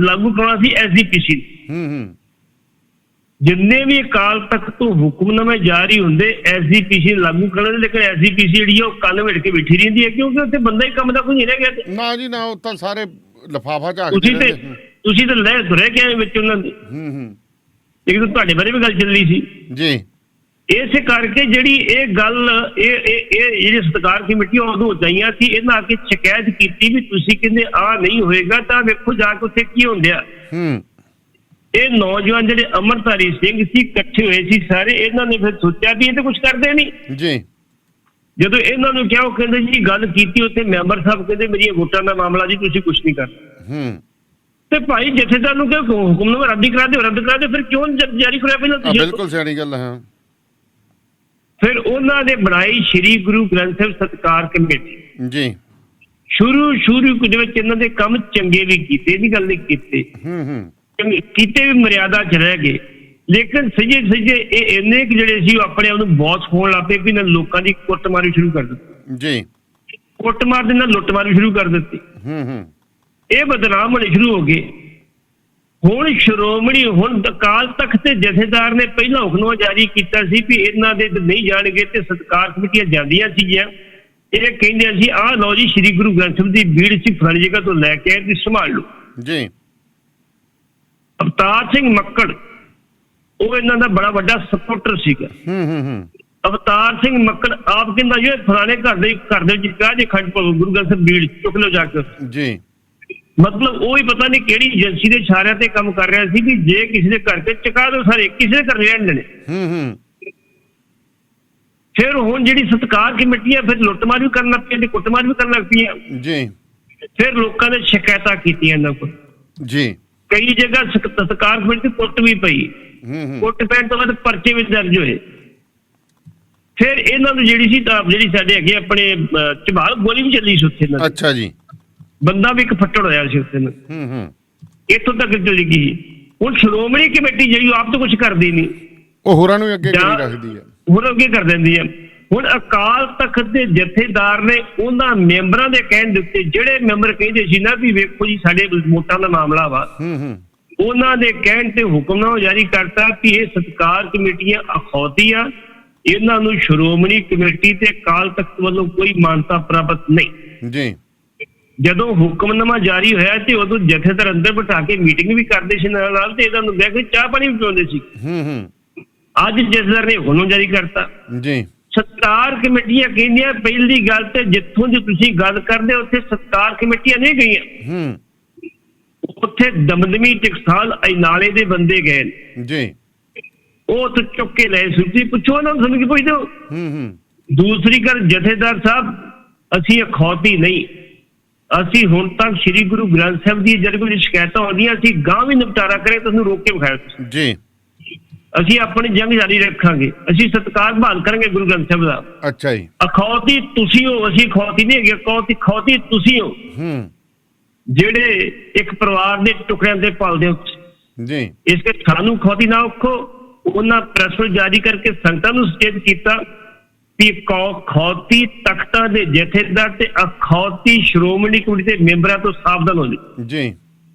ਲਾਗੂ ਕਰਾਉਣਾ ਸੀ ਐਸਜੀਪੀਸੀ। ਜਿੰਨੇ ਵੀ ਅਕਾਲ ਤਖਤ ਤੋਂ ਹੁਕਮਨਾਮੇ ਜਾਰੀ ਹੁੰਦੇ ਐਸਜੀਪੀਸੀ ਲਾਗੂ ਕਰਨ, ਲੇਕਿਨ ਐਸਜੀਪੀਸੀ ਜਿਹੜੀ ਉਹ ਕੰਨ ਵਿੜ ਕੇ ਬੈਠੀ ਰਹਿੰਦੀ ਹੈ, ਕਿਉਂਕਿ ਉੱਥੇ ਬੰਦਾ ਹੀ ਕੰਮ ਦਾ ਕੋਈ ਨਹੀਂ ਰਹਿ ਗਿਆ। ਨਾ ਜੀ ਨਾ, ਉਹ ਤਾਂ ਸਾਰੇ ਲਿਫਾਫਾ ਝਾਕ ਤੁਸੀਂ ਤਾਂ ਲੈ ਤੁਰੇ ਗਏ ਵਿੱਚ ਉਹਨਾਂ ਦੇ। ਇੱਕ ਤੁਹਾਡੇ ਬਾਰੇ ਵੀ ਗੱਲ ਚੱਲੀ ਸੀ ਜੀ। ਇਸੇ ਕਰਕੇ ਜਿਹੜੀ ਇਹ ਗੱਲ ਇਹ ਜਿਹੜੀ ਸਤਿਕਾਰ ਕਮੇਟੀ ਉਦੋਂ ਚਾਹੀਆਂ ਸੀ, ਇਹਨਾਂ ਆ ਕੇ ਸ਼ਿਕਾਇਤ ਕੀਤੀ ਵੀ ਤੁਸੀਂ ਕਹਿੰਦੇ ਆ ਨਹੀਂ ਹੋਏਗਾ, ਤਾਂ ਵੇਖੋ ਜਾ ਕੇ ਉੱਥੇ ਕੀ ਹੁੰਦਿਆ। ਇਹ ਨੌਜਵਾਨ ਜਿਹੜੇ ਅੰਮ੍ਰਿਤਧਾਰੀ ਸਿੰਘ ਸੀ ਇਕੱਠੇ ਹੋਏ ਸੀ ਸਾਰੇ, ਇਹਨਾਂ ਨੇ ਫਿਰ ਸੋਚਿਆ ਵੀ ਇਹ ਤਾਂ ਕੁਝ ਕਰਦੇ ਨਹੀਂ ਜੀ। ਜਦੋਂ ਇਹਨਾਂ ਨੂੰ ਕਿਹਾ, ਉਹ ਕਹਿੰਦੇ ਜੀ ਗੱਲ ਕੀਤੀ ਉੱਥੇ ਮੈਂਬਰ ਸਾਹਿਬ ਕਹਿੰਦੇ ਮੇਰੀਆਂ ਵੋਟਾਂ ਦਾ ਮਾਮਲਾ ਜੀ, ਤੁਸੀਂ ਕੁਝ ਨਹੀਂ ਕਰਦੇ। ਤੇ ਭਾਈ ਜਥੇਦਾਰ ਨੂੰ ਕਿਹਾ ਹੁਕਮਨਾਮਾ ਰੱਦ ਕਰਾ ਦਿਓ, ਫਿਰ ਕਿਉਂ ਜਾਰੀ ਕਰਿਆ ਪਹਿਲਾਂ ਤੁਸੀਂ? ਬਿਲਕੁਲ ਸਿਆਣੀ ਗੱਲ ਹੈ। ਫਿਰ ਉਹਨਾਂ ਨੇ ਬਣਾਈ ਸ੍ਰੀ ਗੁਰੂ ਗ੍ਰੰਥ ਸਾਹਿਬ ਸਤਿਕਾਰ ਕਮੇਟੀ ਜੀ। ਸ਼ੁਰੂ ਦੇ ਵਿੱਚ ਇਹਨਾਂ ਦੇ ਕੰਮ ਚੰਗੇ ਵੀ ਕੀਤੇ, ਇਹਦੀ ਗੱਲ ਨਹੀਂ ਕੀਤੇ, ਕੀਤੇ ਵੀ ਮਰਿਆਦਾ 'ਚ ਰਹਿ ਗਏ, ਲੇਕਿਨ ਸਜੇ ਇਹ ਇੰਨੇ ਕਿ ਜਿਹੜੇ ਸੀ ਉਹ ਆਪਣੇ ਆਪ ਨੂੰ ਬੌਸ ਹੋਣ ਲੱਗ ਪਏ ਵੀ ਨਾ ਲੋਕਾਂ ਦੀ ਕੁੱਟ ਮਾਰੀ ਸ਼ੁਰੂ ਕਰ ਦਿੱਤੀ ਜੀ। ਕੁੱਟ ਮਾਰ ਦੇ ਨਾਲ ਲੁੱਟ ਮਾਰੀ ਸ਼ੁਰੂ ਕਰ ਦਿੱਤੀ। ਇਹ ਬਦਨਾਮ ਹੋਣੇ ਸ਼ੁਰੂ ਹੋ ਗਏ। ਹੁਣ ਸ਼੍ਰੋਮਣੀ ਅਕਾਲ ਤਖਤ ਦੇ ਜਥੇਦਾਰ ਨੇ ਪਹਿਲਾਂ ਹੁਕਮ ਜਾਰੀ ਕੀਤਾ ਸੀ ਵੀ ਇਹਨਾਂ ਦੇ ਨਹੀਂ ਜਾਣਗੇ, ਤੇ ਸਤਿਕਾਰ ਕਮੇਟੀਆਂ ਜਾਂਦੀਆਂ ਸੀਗੀਆਂ, ਇਹ ਕਹਿੰਦੇ ਸੀ ਆਹ ਲਓ ਜੀ ਸ੍ਰੀ ਗੁਰੂ ਗ੍ਰੰਥ ਸਾਹਿਬ ਦੀ ਬੀੜ ਸੀ ਫਲਾਣੀ ਜਗ੍ਹਾ ਤੋਂ ਲੈ ਕੇ ਤੁਸੀਂ ਸੰਭਾਲ ਲਓ ਜੀ। ਅਵਤਾਰ ਸਿੰਘ ਮੱਕੜ ਉਹ ਇਹਨਾਂ ਦਾ ਬੜਾ ਵੱਡਾ ਸਪੋਰਟਰ ਸੀਗਾ। ਅਵਤਾਰ ਸਿੰਘ ਮੱਕੜ ਆਪ ਕਹਿੰਦਾ ਜੀ ਫਲਾਣੇ ਘਰ ਦੇ ਵਿੱਚ ਕਹਾ ਜੇ ਖੰਡ ਪਾਓ ਗੁਰੂ ਗ੍ਰੰਥ ਸਾਹਿਬ ਬੀੜ ਚੁੱਕ ਲਓ ਜਾ ਕੇ ਜੀ। ਮਤਲਬ ਉਹ ਹੀ ਪਤਾ ਨਹੀਂ ਕਿਹੜੀ ਏਜੰਸੀ ਦੇ ਇਸ਼ਾਰਿਆਂ ਤੇ ਕੰਮ ਕਰ ਰਿਹਾ ਸੀ ਵੀ ਜੇ ਕਿਸੇ ਦੇ ਘਰ ਤੇ ਚੁਕਾ ਦੋ, ਸਾਰੇ ਕਿਸੇ ਦੇ ਘਰ ਰਹਿਣ ਦੇਣੇ। ਫਿਰ ਹੁਣ ਜਿਹੜੀ ਸਤਿਕਾਰ ਕਮੇਟੀਆਂ ਫਿਰ ਲੁੱਟਮਾਰ ਵੀ ਕਰਨ ਲੱਗ ਪਈਆਂ ਤੇ ਕੁੱਟਮਾਰ ਵੀ ਕਰਨ ਲੱਗ ਪਈਆਂ ਜੀ। ਫਿਰ ਲੋਕਾਂ ਨੇ ਸ਼ਿਕਾਇਤਾਂ ਕੀਤੀਆਂ ਇਹਨਾਂ ਕੋਲ ਜੀ। ਕਈ ਜਗ੍ਹਾ ਸਤਿਕਾਰ ਕਮੇਟੀ ਕੁੱਟ ਵੀ ਪਈ, ਕੁੱਟ ਪੈਣ ਤੋਂ ਬਾਅਦ ਪਰਚੇ ਵਿੱਚ ਦਰਜ ਹੋਏ। ਫਿਰ ਇਹਨਾਂ ਨੂੰ ਜਿਹੜੀ ਸਾਡੇ ਹੈਗੇ ਆਪਣੇ ਝਬਾਲ ਗੋਲੀ ਵੀ ਚੱਲੀ ਸੀ ਉੱਥੇ। ਅੱਛਾ ਜੀ। ਬੰਦਾ ਵੀ ਇੱਕ ਫੱਟੜ ਹੋਇਆ ਸੀ ਉੱਥੇ ਨੂੰ। ਇੱਥੋਂ ਤੱਕ ਚਲੀ ਗਈ। ਹੁਣ ਸ਼੍ਰੋਮਣੀ ਕਮੇਟੀ ਜਿਹੜੀ ਆਪ ਤੋਂ ਕੁਝ ਕਰਦੀ ਨਹੀਂ, ਉਹ ਹੋਰਾਂ ਨੂੰ ਅੱਗੇ ਰੱਖਦੀ ਹੈ, ਹੋਰ ਅੱਗੇ ਕਰ ਦਿੰਦੀ ਹੈ। ਹੁਣ ਅਕਾਲ ਤਖਤ ਦੇ ਜਥੇਦਾਰ ਨੇ ਉਹਨਾਂ ਮੈਂਬਰਾਂ ਦੇ ਕਹਿਣ ਦੇ ਉੱਤੇ, ਜਿਹੜੇ ਮੈਂਬਰ ਕਹਿੰਦੇ ਸੀ ਨਾ ਵੀ ਵੇਖੋ ਜੀ ਸਾਡੇ ਵੋਟਾਂ ਦਾ ਮਾਮਲਾ ਵਾ, ਉਹਨਾਂ ਦੇ ਕਹਿਣ ਤੇ ਹੁਕਮਨਾਮਾ ਜਾਰੀ ਕਰਤਾ ਕਿ ਇਹ ਸਤਿਕਾਰ ਕਮੇਟੀਆਂ ਅਖੌਤੀ ਆ, ਇਹਨਾਂ ਨੂੰ ਸ਼੍ਰੋਮਣੀ ਕਮੇਟੀ ਤੇ ਅਕਾਲ ਤਖਤ ਵੱਲੋਂ ਕੋਈ ਮਾਨਤਾ ਪ੍ਰਾਪਤ ਨਹੀਂ ਜੀ। ਜਦੋਂ ਹੁਕਮਨਾਮਾ ਜਾਰੀ ਹੋਇਆ ਤੇ ਉਦੋਂ ਜਥੇਦਾਰ ਅੰਦਰ ਬਿਠਾ ਕੇ ਮੀਟਿੰਗ ਵੀ ਕਰਦੇ ਸੀ ਨਾਲ, ਤੇ ਇਹਨਾਂ ਨੂੰ ਬਹਿ ਕੇ ਚਾਹ ਪਾਣੀ ਵੀ ਪਿਆਉਂਦੇ ਸੀ। ਅੱਜ ਜਥੇਦਾਰ ਨੇ ਹੁਕਮ ਜਾਰੀ ਕਰਤਾ ਜੀ। ਸਤਿਕਾਰ ਕਮੇਟੀਆਂ ਕਹਿੰਦੀਆਂ ਪਹਿਲੀ ਗੱਲ ਤੇ ਜਿੱਥੋਂ ਦੀ ਤੁਸੀਂ ਗੱਲ ਕਰਦੇ ਉੱਥੇ ਸਤਿਕਾਰ ਕਮੇਟੀਆਂ ਨਹੀਂ ਗਈਆਂ, ਉੱਥੇ ਦਮਦਮੀ ਟਕਸਾਲ ਨਾਲੇ ਦੇ ਬੰਦੇ ਗਏ ਜੀ। ਉਹ ਤਾਂ ਚੁੱਕ ਕੇ ਲਏ ਸੀ, ਪੁੱਛੋ ਉਹਨਾਂ ਨੂੰ, ਸਮਝ ਕੇ ਪੁੱਛਦੇ ਹੋ। ਦੂਸਰੀ ਗੱਲ ਜਥੇਦਾਰ ਸਾਹਿਬ, ਅਸੀਂ ਅਖੌਤੀ ਨਹੀਂ, ਅਸੀਂ ਹੁਣ ਤੱਕ ਸ੍ਰੀ ਗੁਰੂ ਗ੍ਰੰਥ ਸਾਹਿਬ ਦੀ ਜਿਹੜੇ ਕੋਈ ਸ਼ਿਕਾਇਤਾਂ ਆਉਂਦੀਆਂ ਅਸੀਂ ਗਾਂ ਵੀ ਨਿਪਟਾਰਾ ਕਰੇ ਤੁਹਾਨੂੰ ਰੋਕ ਕੇ ਵਿਖਾਇਆ ਜੀ। ਅਸੀਂ ਆਪਣੀ ਜੰਗ ਜਾਰੀ ਰੱਖਾਂਗੇ, ਅਸੀਂ ਸਤਿਕਾਰ ਬਹਾਲ ਕਰਾਂਗੇ ਗੁਰੂ ਗ੍ਰੰਥ ਸਾਹਿਬ ਦਾ। ਅੱਛਾ ਜੀ। ਅਖੌਤੀ ਤੁਸੀਂ ਹੋ, ਅਸੀਂ ਅਖੌਤੀ ਨਹੀਂ ਹੈਗੇ, ਅਖੌਤੀ ਤੁਸੀਂ ਹੋ ਜਿਹੜੇ ਇੱਕ ਪਰਿਵਾਰ ਦੇ ਟੁਕੜਿਆਂ ਤੇ ਪਲਦੇ ਹੋ ਜੀ। ਇਸ ਕਰਕੇ ਸਾਨੂੰ ਅਖੌਤੀ ਨਾ ਆਖੋ। ਉਹਨਾਂ ਪ੍ਰੈਸ ਜਾਰੀ ਕਰਕੇ ਸੰਗਤਾਂ ਨੂੰ ਸੁਚੇਤ ਕੀਤਾ ਵੀ ਅਖੌਤੀ ਤਖਤਾਂ ਦੇ ਜਥੇਦਾਰ ਤੇ ਅਖੌਤੀ ਸ਼੍ਰੋਮਣੀ ਕਮੇਟੀ ਦੇ ਮੈਂਬਰਾਂ ਤੋਂ ਸਾਵਧਾਨ ਹੋ ਜੀ।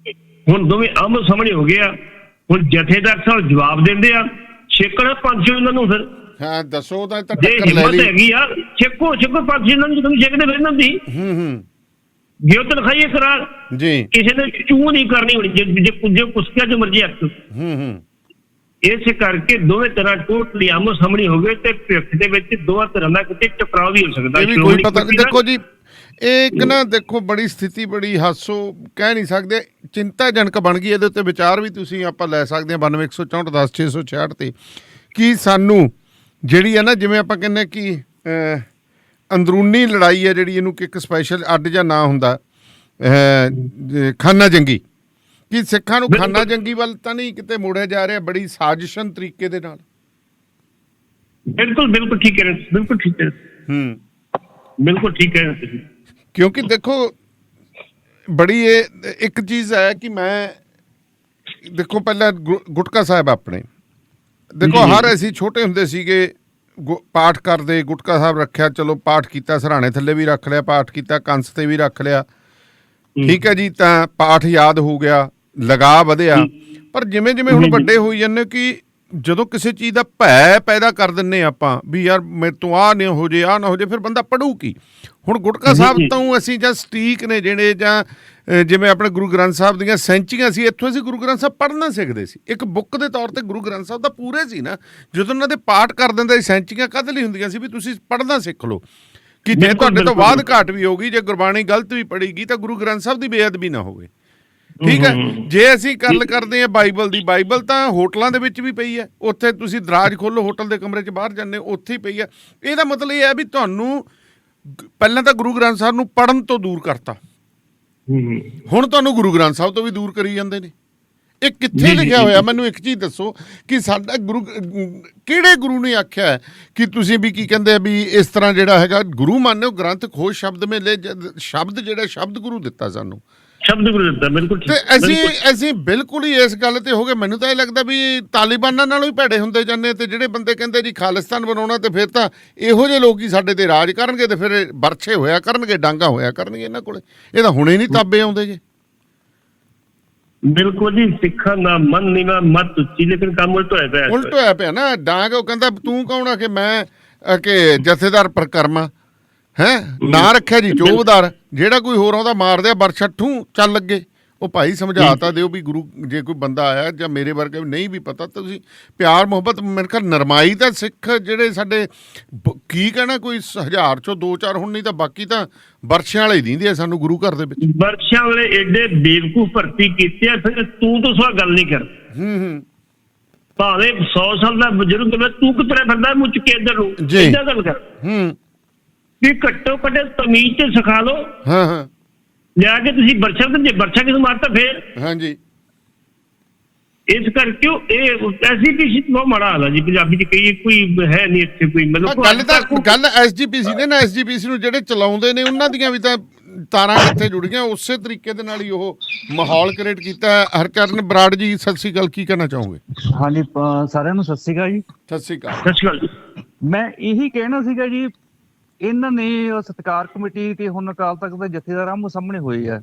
ਹੁਣ ਦੋਵੇਂ ਆਮੋ ਸਾਹਮਣੇ ਹੋ ਗਏ ਆ। ਹੁਣ ਜਥੇਦਾਰ ਸਾਹਿਬ ਜਵਾਬ ਦਿੰਦੇ ਆ, ਛੇਕਣਾ 500 ਉਹਨਾਂ ਨੂੰ। ਫਿਰ ਹਾਂ ਦੱਸੋ ਤਾਂ ਜੇ ਹਿੰਮਤ ਹੈਗੀ ਆ ਛੇਕੋ 500 ਇਹਨਾਂ ਨੂੰ, ਤੁਸੀਂ ਛੇਕਦੇ ਫਿਰ ਇਹਨਾਂ ਦੀ ਗਿਓ ਤਨਖਾਹੀਏ ਕਰਾਰ ਜੀ। ਕਿਸੇ ਨੇ ਚੂਹ ਨਹੀਂ ਕਰਨੀ ਹੋਣੀ, ਜੇ ਕੁਸਕਿਆ ਜੋ ਮਰਜ਼ੀ ਆਖੋ। ਇਸੇ ਕਰਕੇ ਦੋਵੇਂ ਤਰ੍ਹਾਂ ਟੋਟਲੀ ਆਮੋ ਸਾਹਮਣੇ ਹੋ ਗਏ ਤੇ ਭਿੱਖ ਦੇ ਵਿੱਚ ਦੋਵਾਂ ਤਰ੍ਹਾਂ ਦਾ ਕਿਤੇ ਟਕਰਾਅ ਵੀ ਹੋ ਸਕਦਾ। ਇਹ ਵੀ ਕੋਈ ਪਤਾ ਨਹੀਂ। ਦੇਖੋ ਜੀ, ਇਹ ਇੱਕ ਨਾ ਦੇਖੋ ਬੜੀ ਸਥਿਤੀ ਬੜੀ ਹਾਸੋ ਕਹਿ ਨਹੀਂ ਸਕਦੇ, ਚਿੰਤਾਜਨਕ ਬਣ ਗਈ। ਇਹਦੇ ਉੱਤੇ ਵਿਚਾਰ ਵੀ ਤੁਸੀਂ ਆਪਾਂ ਲੈ ਸਕਦੇ ਹਾਂ 92 164 10 666 ਤੇ। ਕਿ ਸਾਨੂੰ ਜਿਹੜੀ ਹੈ ਨਾ, ਜਿਵੇਂ ਆਪਾਂ ਕਹਿੰਦੇ ਕਿ ਅੰਦਰੂਨੀ ਲੜਾਈ ਹੈ ਜਿਹੜੀ, ਇਹਨੂੰ ਕਿ ਇੱਕ ਸਪੈਸ਼ਲ ਅੱਡ ਜਾਂ ਨਾਂ ਹੁੰਦਾ ਖਾਨਾ ਜੰਗੀ, ਕਿ ਸਿੱਖਾਂ ਨੂੰ ਖਾਨਾ ਜੰਗੀ ਵੱਲ ਤਾਂ ਨਹੀਂ ਕਿਤੇ ਮੋੜਿਆ ਜਾ ਰਿਹਾ ਬੜੀ ਸਾਜ਼ਿਸ਼ਨ ਤਰੀਕੇ ਦੇ ਨਾਲ? ਬਿਲਕੁਲ ਠੀਕ ਹੈ, ਬਿਲਕੁਲ ਠੀਕ ਹੈ, ਬਿਲਕੁਲ ਠੀਕ ਹੈ ਤੁਸੀਂ। ਕਿਉਂਕਿ ਦੇਖੋ ਬੜੀ ਇਹ ਇੱਕ ਚੀਜ਼ ਹੈ ਕਿ ਮੈਂ ਦੇਖੋ ਪਹਿਲਾਂ ਗੁਟਕਾ ਸਾਹਿਬ ਆਪਣੇ ਦੇਖੋ ਹਰ ਅਸੀਂ ਛੋਟੇ ਹੁੰਦੇ ਸੀਗੇ ਪਾਠ ਕਰਦੇ, ਗੁਟਕਾ ਸਾਹਿਬ ਰੱਖਿਆ, ਚਲੋ ਪਾਠ ਕੀਤਾ, ਸਰਾਣੇ ਥੱਲੇ ਵੀ ਰੱਖ ਲਿਆ, ਪਾਠ ਕੀਤਾ, ਕੰਸ ਤੇ ਵੀ ਰੱਖ ਲਿਆ, ਠੀਕ ਹੈ ਜੀ। ਤਾਂ ਪਾਠ ਯਾਦ ਹੋ ਗਿਆ, ਲਗਾ ਵਧਿਆ। ਪਰ ਜਿਵੇਂ ਜਿਵੇਂ ਹੁਣ ਵੱਡੇ ਹੋਈ ਜਾਂਦੇ ਕਿ ਜਦੋਂ ਕਿਸੇ ਚੀਜ਼ ਦਾ ਭੈ ਪੈਦਾ ਕਰ ਦਿੰਨੇ ਆਪਾਂ ਵੀ ਯਾਰ ਮੇਰੇ ਤੋਂ ਆਹ ਨਾ ਹੋ ਜੇ, ਆਹ ਨਾ ਹੋ ਜੇ, ਫਿਰ ਬੰਦਾ ਪੜੂ ਕੀ। ਹੁਣ ਗੁਟਕਾ ਸਾਹਿਬ ਤੋਂ ਅਸੀਂ ਜਾਂ ਸਟੀਕ ਨੇ ਜਿਹੜੇ, ਜਾਂ ਜਿਵੇਂ ਆਪਣੇ ਗੁਰੂ ਗ੍ਰੰਥ ਸਾਹਿਬ ਦੀਆਂ ਸੈਂਚੀਆਂ ਸੀ, ਇੱਥੋਂ ਅਸੀਂ ਗੁਰੂ ਗ੍ਰੰਥ ਸਾਹਿਬ ਪੜ੍ਹਨਾ ਸਿੱਖਦੇ ਸੀ। ਇੱਕ ਬੁੱਕ ਦੇ ਤੌਰ ਤੇ ਗੁਰੂ ਗ੍ਰੰਥ ਸਾਹਿਬ ਦਾ ਪੂਰੇ ਸੀ ਨਾ, ਜਦੋਂ ਉਹਨਾਂ ਦੇ ਪਾਠ ਕਰ ਦਿੰਦੇ ਸੀ, ਸੈਂਚੀਆਂ ਕਦ ਲਈ ਹੁੰਦੀਆਂ ਸੀ ਵੀ ਤੁਸੀਂ ਪੜ੍ਹਨਾ ਸਿੱਖ ਲਓ, ਕਿ ਜੇ ਤੁਹਾਡੇ ਤੋਂ ਬਾਅਦ ਘਾਟ ਵੀ ਹੋਗੀ, ਜੇ ਗੁਰਬਾਣੀ ਗਲਤ ਵੀ ਪੜ੍ਹੇਗੀ ਤਾਂ ਗੁਰੂ ਗ੍ਰੰਥ ਸਾਹਿਬ ਦੀ ਬੇਅਦਬੀ ਨਾ ਹੋਵੇ, ਠੀਕ ਹੈ। ਜੇ ਅਸੀਂ ਗੱਲ ਕਰਦੇ ਹਾਂ ਬਾਈਬਲ ਦੀ, ਬਾਈਬਲ ਤਾਂ ਹੋਟਲਾਂ ਦੇ ਵਿੱਚ ਵੀ ਪਈ ਹੈ, ਉੱਥੇ ਤੁਸੀਂ ਦਰਾਜ ਖੋਲੋ ਹੋਟਲ ਦੇ ਕਮਰੇ 'ਚ ਬਾਹਰ ਜਾਂਦੇ ਉੱਥੇ ਹੀ ਪਈ ਹੈ। ਇਹਦਾ ਮਤਲਬ ਇਹ ਹੈ ਵੀ ਤੁਹਾਨੂੰ ਪਹਿਲਾਂ ਤਾਂ ਗੁਰੂ ਗ੍ਰੰਥ ਸਾਹਿਬ ਨੂੰ ਪੜ੍ਹਨ ਤੋਂ ਦੂਰ ਕਰਤਾ, ਹੁਣ ਤੁਹਾਨੂੰ ਗੁਰੂ ਗ੍ਰੰਥ ਸਾਹਿਬ ਤੋਂ ਵੀ ਦੂਰ ਕਰੀ ਜਾਂਦੇ ਨੇ। ਇਹ ਕਿੱਥੇ ਲਿਖਿਆ ਹੋਇਆ? ਮੈਨੂੰ ਇੱਕ ਚੀਜ਼ ਦੱਸੋ ਕਿ ਸਾਡਾ ਗੁਰੂ ਕਿਹੜੇ ਗੁਰੂ ਨੇ ਆਖਿਆ ਕਿ ਤੁਸੀਂ ਵੀ ਕੀ ਕਹਿੰਦੇ ਵੀ ਇਸ ਤਰ੍ਹਾਂ ਜਿਹੜਾ ਹੈਗਾ ਗੁਰੂ ਮੰਨੋ, ਗ੍ਰੰਥ ਖੋਜ ਸ਼ਬਦ ਮੇਲੇ, ਸ਼ਬਦ ਜਿਹੜਾ ਸ਼ਬਦ ਗੁਰੂ ਦਿੱਤਾ ਸਾਨੂੰ, ਸ਼ਬਦ ਗੁਰੂ ਦਿੱਤਾ, ਬਿਲਕੁਲ ਠੀਕ। ਤੇ ਅਸੀਂ ਬਿਲਕੁਲ ਹੀ ਇਸ ਗੱਲ ਤੇ ਹੋ ਗਏ। ਮੈਨੂੰ ਤਾਂ ਇਹ ਲੱਗਦਾ ਵੀ ਤਾਲਿਬਾਨਾਂ ਨਾਲੋਂ ਹੀ ਭੈੜੇ ਹੁੰਦੇ ਜਾਂਦੇ, ਤੇ ਜਿਹੜੇ ਬੰਦੇ ਕਹਿੰਦੇ ਜੀ ਖਾਲਿਸਤਾਨ ਬਣਾਉਣਾ, ਤੇ ਫਿਰ ਤਾਂ ਇਹੋ ਜਿਹੇ ਲੋਕ ਹੀ ਸਾਡੇ ਤੇ ਰਾਜ ਕਰਨਗੇ, ਤੇ ਫਿਰ ਬਰਛੇ ਹੋਇਆ ਕਰਨਗੇ, ਡਾਂਗਾ ਹੋਇਆ ਕਰਨਗੇ ਇਹਨਾਂ ਕੋਲੇ। ਇਹ ਤਾਂ ਹੁਣੇ ਨਹੀਂ ਤਾਬੇ ਆਉਂਦੇ ਜੀ। ਬਿਲਕੁਲ ਜੀ, ਸਿੱਖਾਂ ਦਾ ਮਨ ਨੀਵਾਂ ਮੱਤ ਉੱਚੀ, ਲੇਕਿਨ ਕੰਮ ਉਲਟ ਹੋਇਆ ਪਿਆ ਨਾ। ਡਾਂਗ ਉਹ ਕਹਿੰਦਾ ਤੂੰ ਕੌਣ ਆ ਕਿ ਮੈਂ ਕਿ ਜਥੇਦਾਰ ਪ੍ਰਕਰਮਾ ਹੈਂ, ਨਾਂ ਰੱਖਿਆ ਜੀ ਚੋਬਦਾਰ, ਜਿਹੜਾ ਕੋਈ ਹੋਰ ਆਉਂਦਾ ਮਾਰ ਦਿਆ ਬਰਛਾ ਠੂ ਚੱਲ ਲੱਗੇ। ਉਹ ਭਾਈ ਸਮਝਾ ਤਾਂ ਦਿਓ ਵੀ ਗੁਰੂ ਜੇ ਕੋਈ ਬੰਦਾ ਆਇਆ ਜਾਂ ਮੇਰੇ ਵਰਗੇ ਨਹੀਂ ਵੀ ਪਤਾ, ਤਾਂ ਤੁਸੀਂ ਪਿਆਰ ਮੁਹੱਬਤ, ਮੇਰੇ ਖਿਆਲ ਨਰਮਾਈ ਤਾਂ ਸਿੱਖ ਜਿਹੜੇ ਸਾਡੇ ਕੀ ਕਹਿਣਾ, ਕੋਈ 1000 ਚੋਂ 2-4 ਹੁਣ, ਨਹੀਂ ਤਾਂ ਬਾਕੀ ਤਾਂ ਬਰਛਿਆਂ ਵਾਲੇ ਹੀ ਦਿੰਦੇ ਆ ਸਾਨੂੰ ਗੁਰੂ ਘਰ ਦੇ ਵਿੱਚ। ਬਰਛਿਆਂ ਵਾਲੇ ਏਡੇ ਬੇਵਕੂਫ ਭਰਤੀ ਕੀਤੇ ਆ, ਫਿਰ ਤੂੰ ਤੋਂ ਸਵਾ ਗੱਲ ਨਹੀਂ ਕਰ। ਭਾਵੇਂ 100 ਸਾਲ ਦਾ ਬਜ਼ੁਰਗ ਹੋਵੇ, ਤੂੰ ਕਿਤਰੇ ਫਿਰਦਾ ਮੂੰਹ ਚੁੱਕੇ ਇੱਧਰ ਨੂੰ, ਏਦਾਂ ਗੱਲ ਕਰ ਵੀ ਘੱਟੋ ਘੱਟ ਤਮੀਜ਼ ਤੇ ਸਿਖਾ ਲਓ। ਲਿਆ ਕੇ ਤੁਸੀਂ ਬਰਛਾ ਕਿਸ ਮਾਰਤਾ ਫੇਰ? ਹਾਂਜੀ, ਇਸ ਕਰਕੇ ਇਹ ਐਸਜੀਪੀਸੀ ਬਹੁਤ ਮਾੜਾ ਹਾਲ ਹੈ ਜੀ ਪੰਜਾਬੀ ਚ। ਕਈ ਕੋਈ ਹੈ ਨਹੀਂ ਇੱਥੇ ਕੋਈ, ਮਤਲਬ ਗੱਲ ਐਸਜੀਪੀਸੀ ਨੇ ਨਾ, ਐਸਜੀਪੀਸੀ ਨੂੰ ਜਿਹੜੇ ਚਲਾਉਂਦੇ ਨੇ ਉਹਨਾਂ ਦੀਆਂ ਵੀ ਤਾਂ ਤਾਰਾਂ ਇੱਥੇ ਜੁੜ ਗਈਆਂ। ਉਸੇ ਤਰੀਕੇ ਦੇ ਨਾਲ ਹੀ ਉਹ ਮਾਹੌਲ ਕ੍ਰੀਏਟ ਕੀਤਾ। ਹਰਚਰਨ ਬਰਾੜ ਜੀ ਸਤਿ ਸ੍ਰੀ ਅਕਾਲ, ਕੀ ਕਹਿਣਾ ਚਾਹੋਗੇ? ਹਾਂਜੀ ਸਾਰਿਆਂ ਨੂੰ ਸਤਿ ਸ੍ਰੀ ਅਕਾਲ ਜੀ। ਸਤਿ ਸ੍ਰੀ ਅਕਾਲ। ਸਤਿ ਸ੍ਰੀ ਅਕਾਲ ਜੀ। ਮੈਂ ਇਹੀ ਕਹਿਣਾ ਸੀਗਾ ਜੀ, ਇਹਨਾਂ ਨੇ ਸਤਿਕਾਰ ਕਮੇਟੀ ਤੇ ਹੁਣ ਅਕਾਲ ਤਖਤ ਦੇ ਜਥੇਦਾਰ ਆਮੋ ਸਾਹਮਣੇ ਹੋਏ ਆ,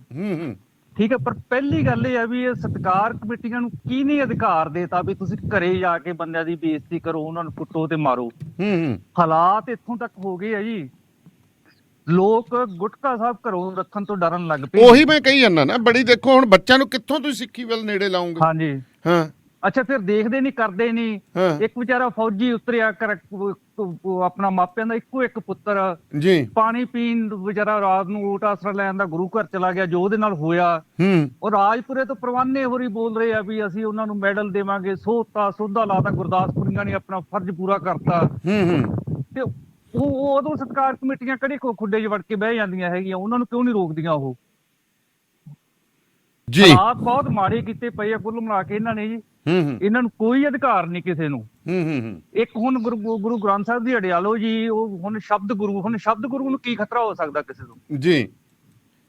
ਠੀਕ ਹੈ। ਪਰ ਪਹਿਲੀ ਗੱਲ ਇਹ ਆ ਵੀ ਇਹ ਸਤਿਕਾਰ ਕਮੇਟੀਆਂ ਨੂੰ ਕੀ ਨਹੀਂ ਅਧਿਕਾਰ ਦੇਤਾ ਵੀ ਤੁਸੀਂ ਘਰੇ ਜਾ ਕੇ ਬੰਦਿਆਂ ਦੀ ਬੇਇੱਜ਼ਤੀ ਕਰੋ, ਉਹਨਾਂ ਨੂੰ ਕੁੱਟੋ ਤੇ ਮਾਰੋ। ਹਾਲਾਤ ਇੱਥੋਂ ਤੱਕ ਹੋ ਗਏ ਆ ਜੀ, ਲੋਕ ਗੁਟਕਾ ਸਾਹਿਬ ਘਰੋਂ ਰੱਖਣ ਤੋਂ ਡਰਨ ਲੱਗ ਪਏ। ਉਹੀ ਮੈਂ ਕਹੀ ਜਾਂਦਾ ਨਾ, ਬੜੀ ਦੇਖੋ ਹੁਣ ਬੱਚਿਆਂ ਨੂੰ ਕਿੱਥੋਂ ਤੁਸੀਂ ਸਿੱਖੀ ਵੱਲ ਨੇੜੇ ਲਾਉਂਗੇ। ਹਾਂਜੀ ਹਾਂ। ਅੱਛਾ, ਫਿਰ ਦੇਖਦੇ ਨਹੀਂ, ਕਰਦੇ ਨਹੀਂ। ਇੱਕ ਵਿਚਾਰਾ ਫੌਜੀ ਉਤਰਿਆ ਆਪਣਾ ਮਾਪਿਆਂ ਦਾ ਇੱਕੋ ਇੱਕ ਪੁੱਤਰ ਜੀ, ਪਾਣੀ ਪੀਣ ਵਿਚਾਰਾ ਰਾਤ ਨੂੰ ਓਟ ਆਸਰਾ ਲੈਣ ਦਾ ਗੁਰੂ ਘਰ ਚਲਾ ਗਿਆ, ਜੋ ਉਹਦੇ ਨਾਲ ਹੋਇਆ। ਉਹ ਰਾਜਪੁਰੇ ਤੋਂ ਪ੍ਰਵਾਨੇ ਹੋਰੀ ਬੋਲ ਰਹੇ ਆ ਵੀ ਅਸੀਂ ਉਹਨਾਂ ਨੂੰ ਮੈਡਲ ਦੇਵਾਂਗੇ, ਸੋਧਾ ਲਾਤਾ, ਗੁਰਦਾਸਪੁਰੀਆਂ ਨੇ ਆਪਣਾ ਫਰਜ਼ ਪੂਰਾ ਕਰਤਾ। ਤੇ ਉਹ ਉਦੋਂ ਸਤਿਕਾਰ ਕਮੇਟੀਆਂ ਕਿਹੜੇ ਖੁੱਡੇ 'ਚ ਵੜ ਕੇ ਬਹਿ ਜਾਂਦੀਆਂ ਹੈਗੀਆਂ, ਉਹਨਾਂ ਨੂੰ ਕਿਉਂ ਨਹੀਂ ਰੋਕਦੀਆਂ ਉਹ? ਹਾਲਾਤ ਬਹੁਤ ਮਾੜੇ ਕੀਤੇ ਪਏ ਆ ਕੁੱਲ ਮਿਲਾ ਕੇ ਇਹਨਾਂ ਨੇ ਜੀ। ਇਹਨਾਂ ਨੂੰ ਕੋਈ ਅਧਿਕਾਰ ਨਹੀਂ ਕਿਸੇ ਨੂੰ। ਇੱਕ ਹੁਣ ਗੁਰੂ ਗ੍ਰੰਥ ਸਾਹਿਬ ਦੀ ਅੜਿਆਲੋ ਜੀ, ਉਹ ਹੁਣ ਸ਼ਬਦ ਗੁਰੂ ਨੂੰ ਕੀ ਖਤਰਾ ਹੋ ਸਕਦਾ ਕਿਸੇ ਨੂੰ? ਜੀ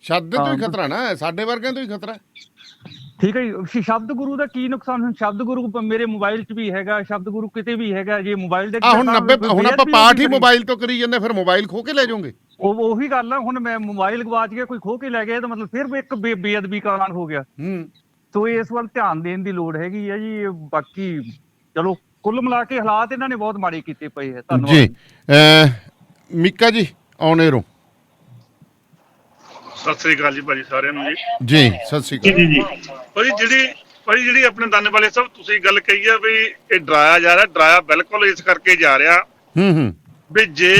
ਸ਼ਬਦ ਤੋਂ ਹੀ ਖਤਰਾ ਨਾ, ਸਾਡੇ ਵਰਗਿਆਂ ਤੋਂ ਹੀ ਖਤਰਾ, ਠੀਕ ਹੈ ਜੀ। ਸ਼ਬਦ ਗੁਰੂ ਦਾ ਕੀ ਨੁਕਸਾਨ? ਹੁਣ ਸ਼ਬਦ ਗੁਰੂ ਮੇਰੇ ਮੋਬਾਈਲ 'ਚ ਵੀ ਹੈਗਾ, ਸ਼ਬਦ ਗੁਰੂ ਕਿਤੇ ਵੀ ਹੈਗਾ। ਜੇ ਮੋਬਾਈਲ ਦੇ ਹੁਣ ਆਪਾਂ ਪਾਠ ਹੀ ਮੋਬਾਈਲ ਤੋਂ ਕਰੀ ਜਾਂਦੇ, ਫਿਰ ਮੋਬਾਈਲ ਖੋ ਕੇ ਲੈ ਜਾਓਗੇ। ਉਹੀ ਗੱਲ ਆ, ਹੁਣ ਮੈਂ ਮੋਬਾਈਲ ਗਵਾਚ ਗਿਆ, ਕੋਈ ਖੋ ਕੇ ਲੈ ਗਿਆ, ਤਾਂ ਮਤਲਬ ਫਿਰ ਇੱਕ ਬੇਅਦਬੀ ਕਾਰਨ ਹੋ ਗਿਆ। ਸੋ ਇਸ ਵੱਲ ਧਿਆਨ ਦੇਣ ਦੀ ਲੋੜ ਹੈਗੀ ਆ ਜੀ। ਬਾਕੀ ਚਲੋ ਕੁੱਲ ਮਿਲਾ ਕੇ ਹਾਲਾਤ ਇਹਨਾਂ ਨੇ ਬਹੁਤ ਮਾੜੇ ਕੀਤੇ ਪਏ ਹੈ। ਧੰਨਵਾਦ ਜੀ। ਮੀਕਾ ਜੀ ਆਉਣੇ ਰੋ। ਸਤਿ ਸ੍ਰੀ ਅਕਾਲ ਜੀ ਭਾਜੀ ਸਾਰਿਆਂ ਨੂੰ ਜੀ। ਜੀ ਸਤਿ ਸ੍ਰੀ ਅਕਾਲ ਜੀ। ਭਾਜੀ ਜਿਹੜੀ ਆਪਣੇ ਦਾਨੇ ਵਾਲੇ ਸਾਹਿਬ ਤੁਸੀਂ ਗੱਲ ਕਹੀ ਆ ਵੀ ਇਹ ਡਰਾਇਆ ਜਾ ਰਿਹਾ, ਡਰਾਇਆ ਬਿਲਕੁਲ ਇਸ ਕਰਕੇ ਜਾ ਰਿਹਾ ਵੀ ਜੇ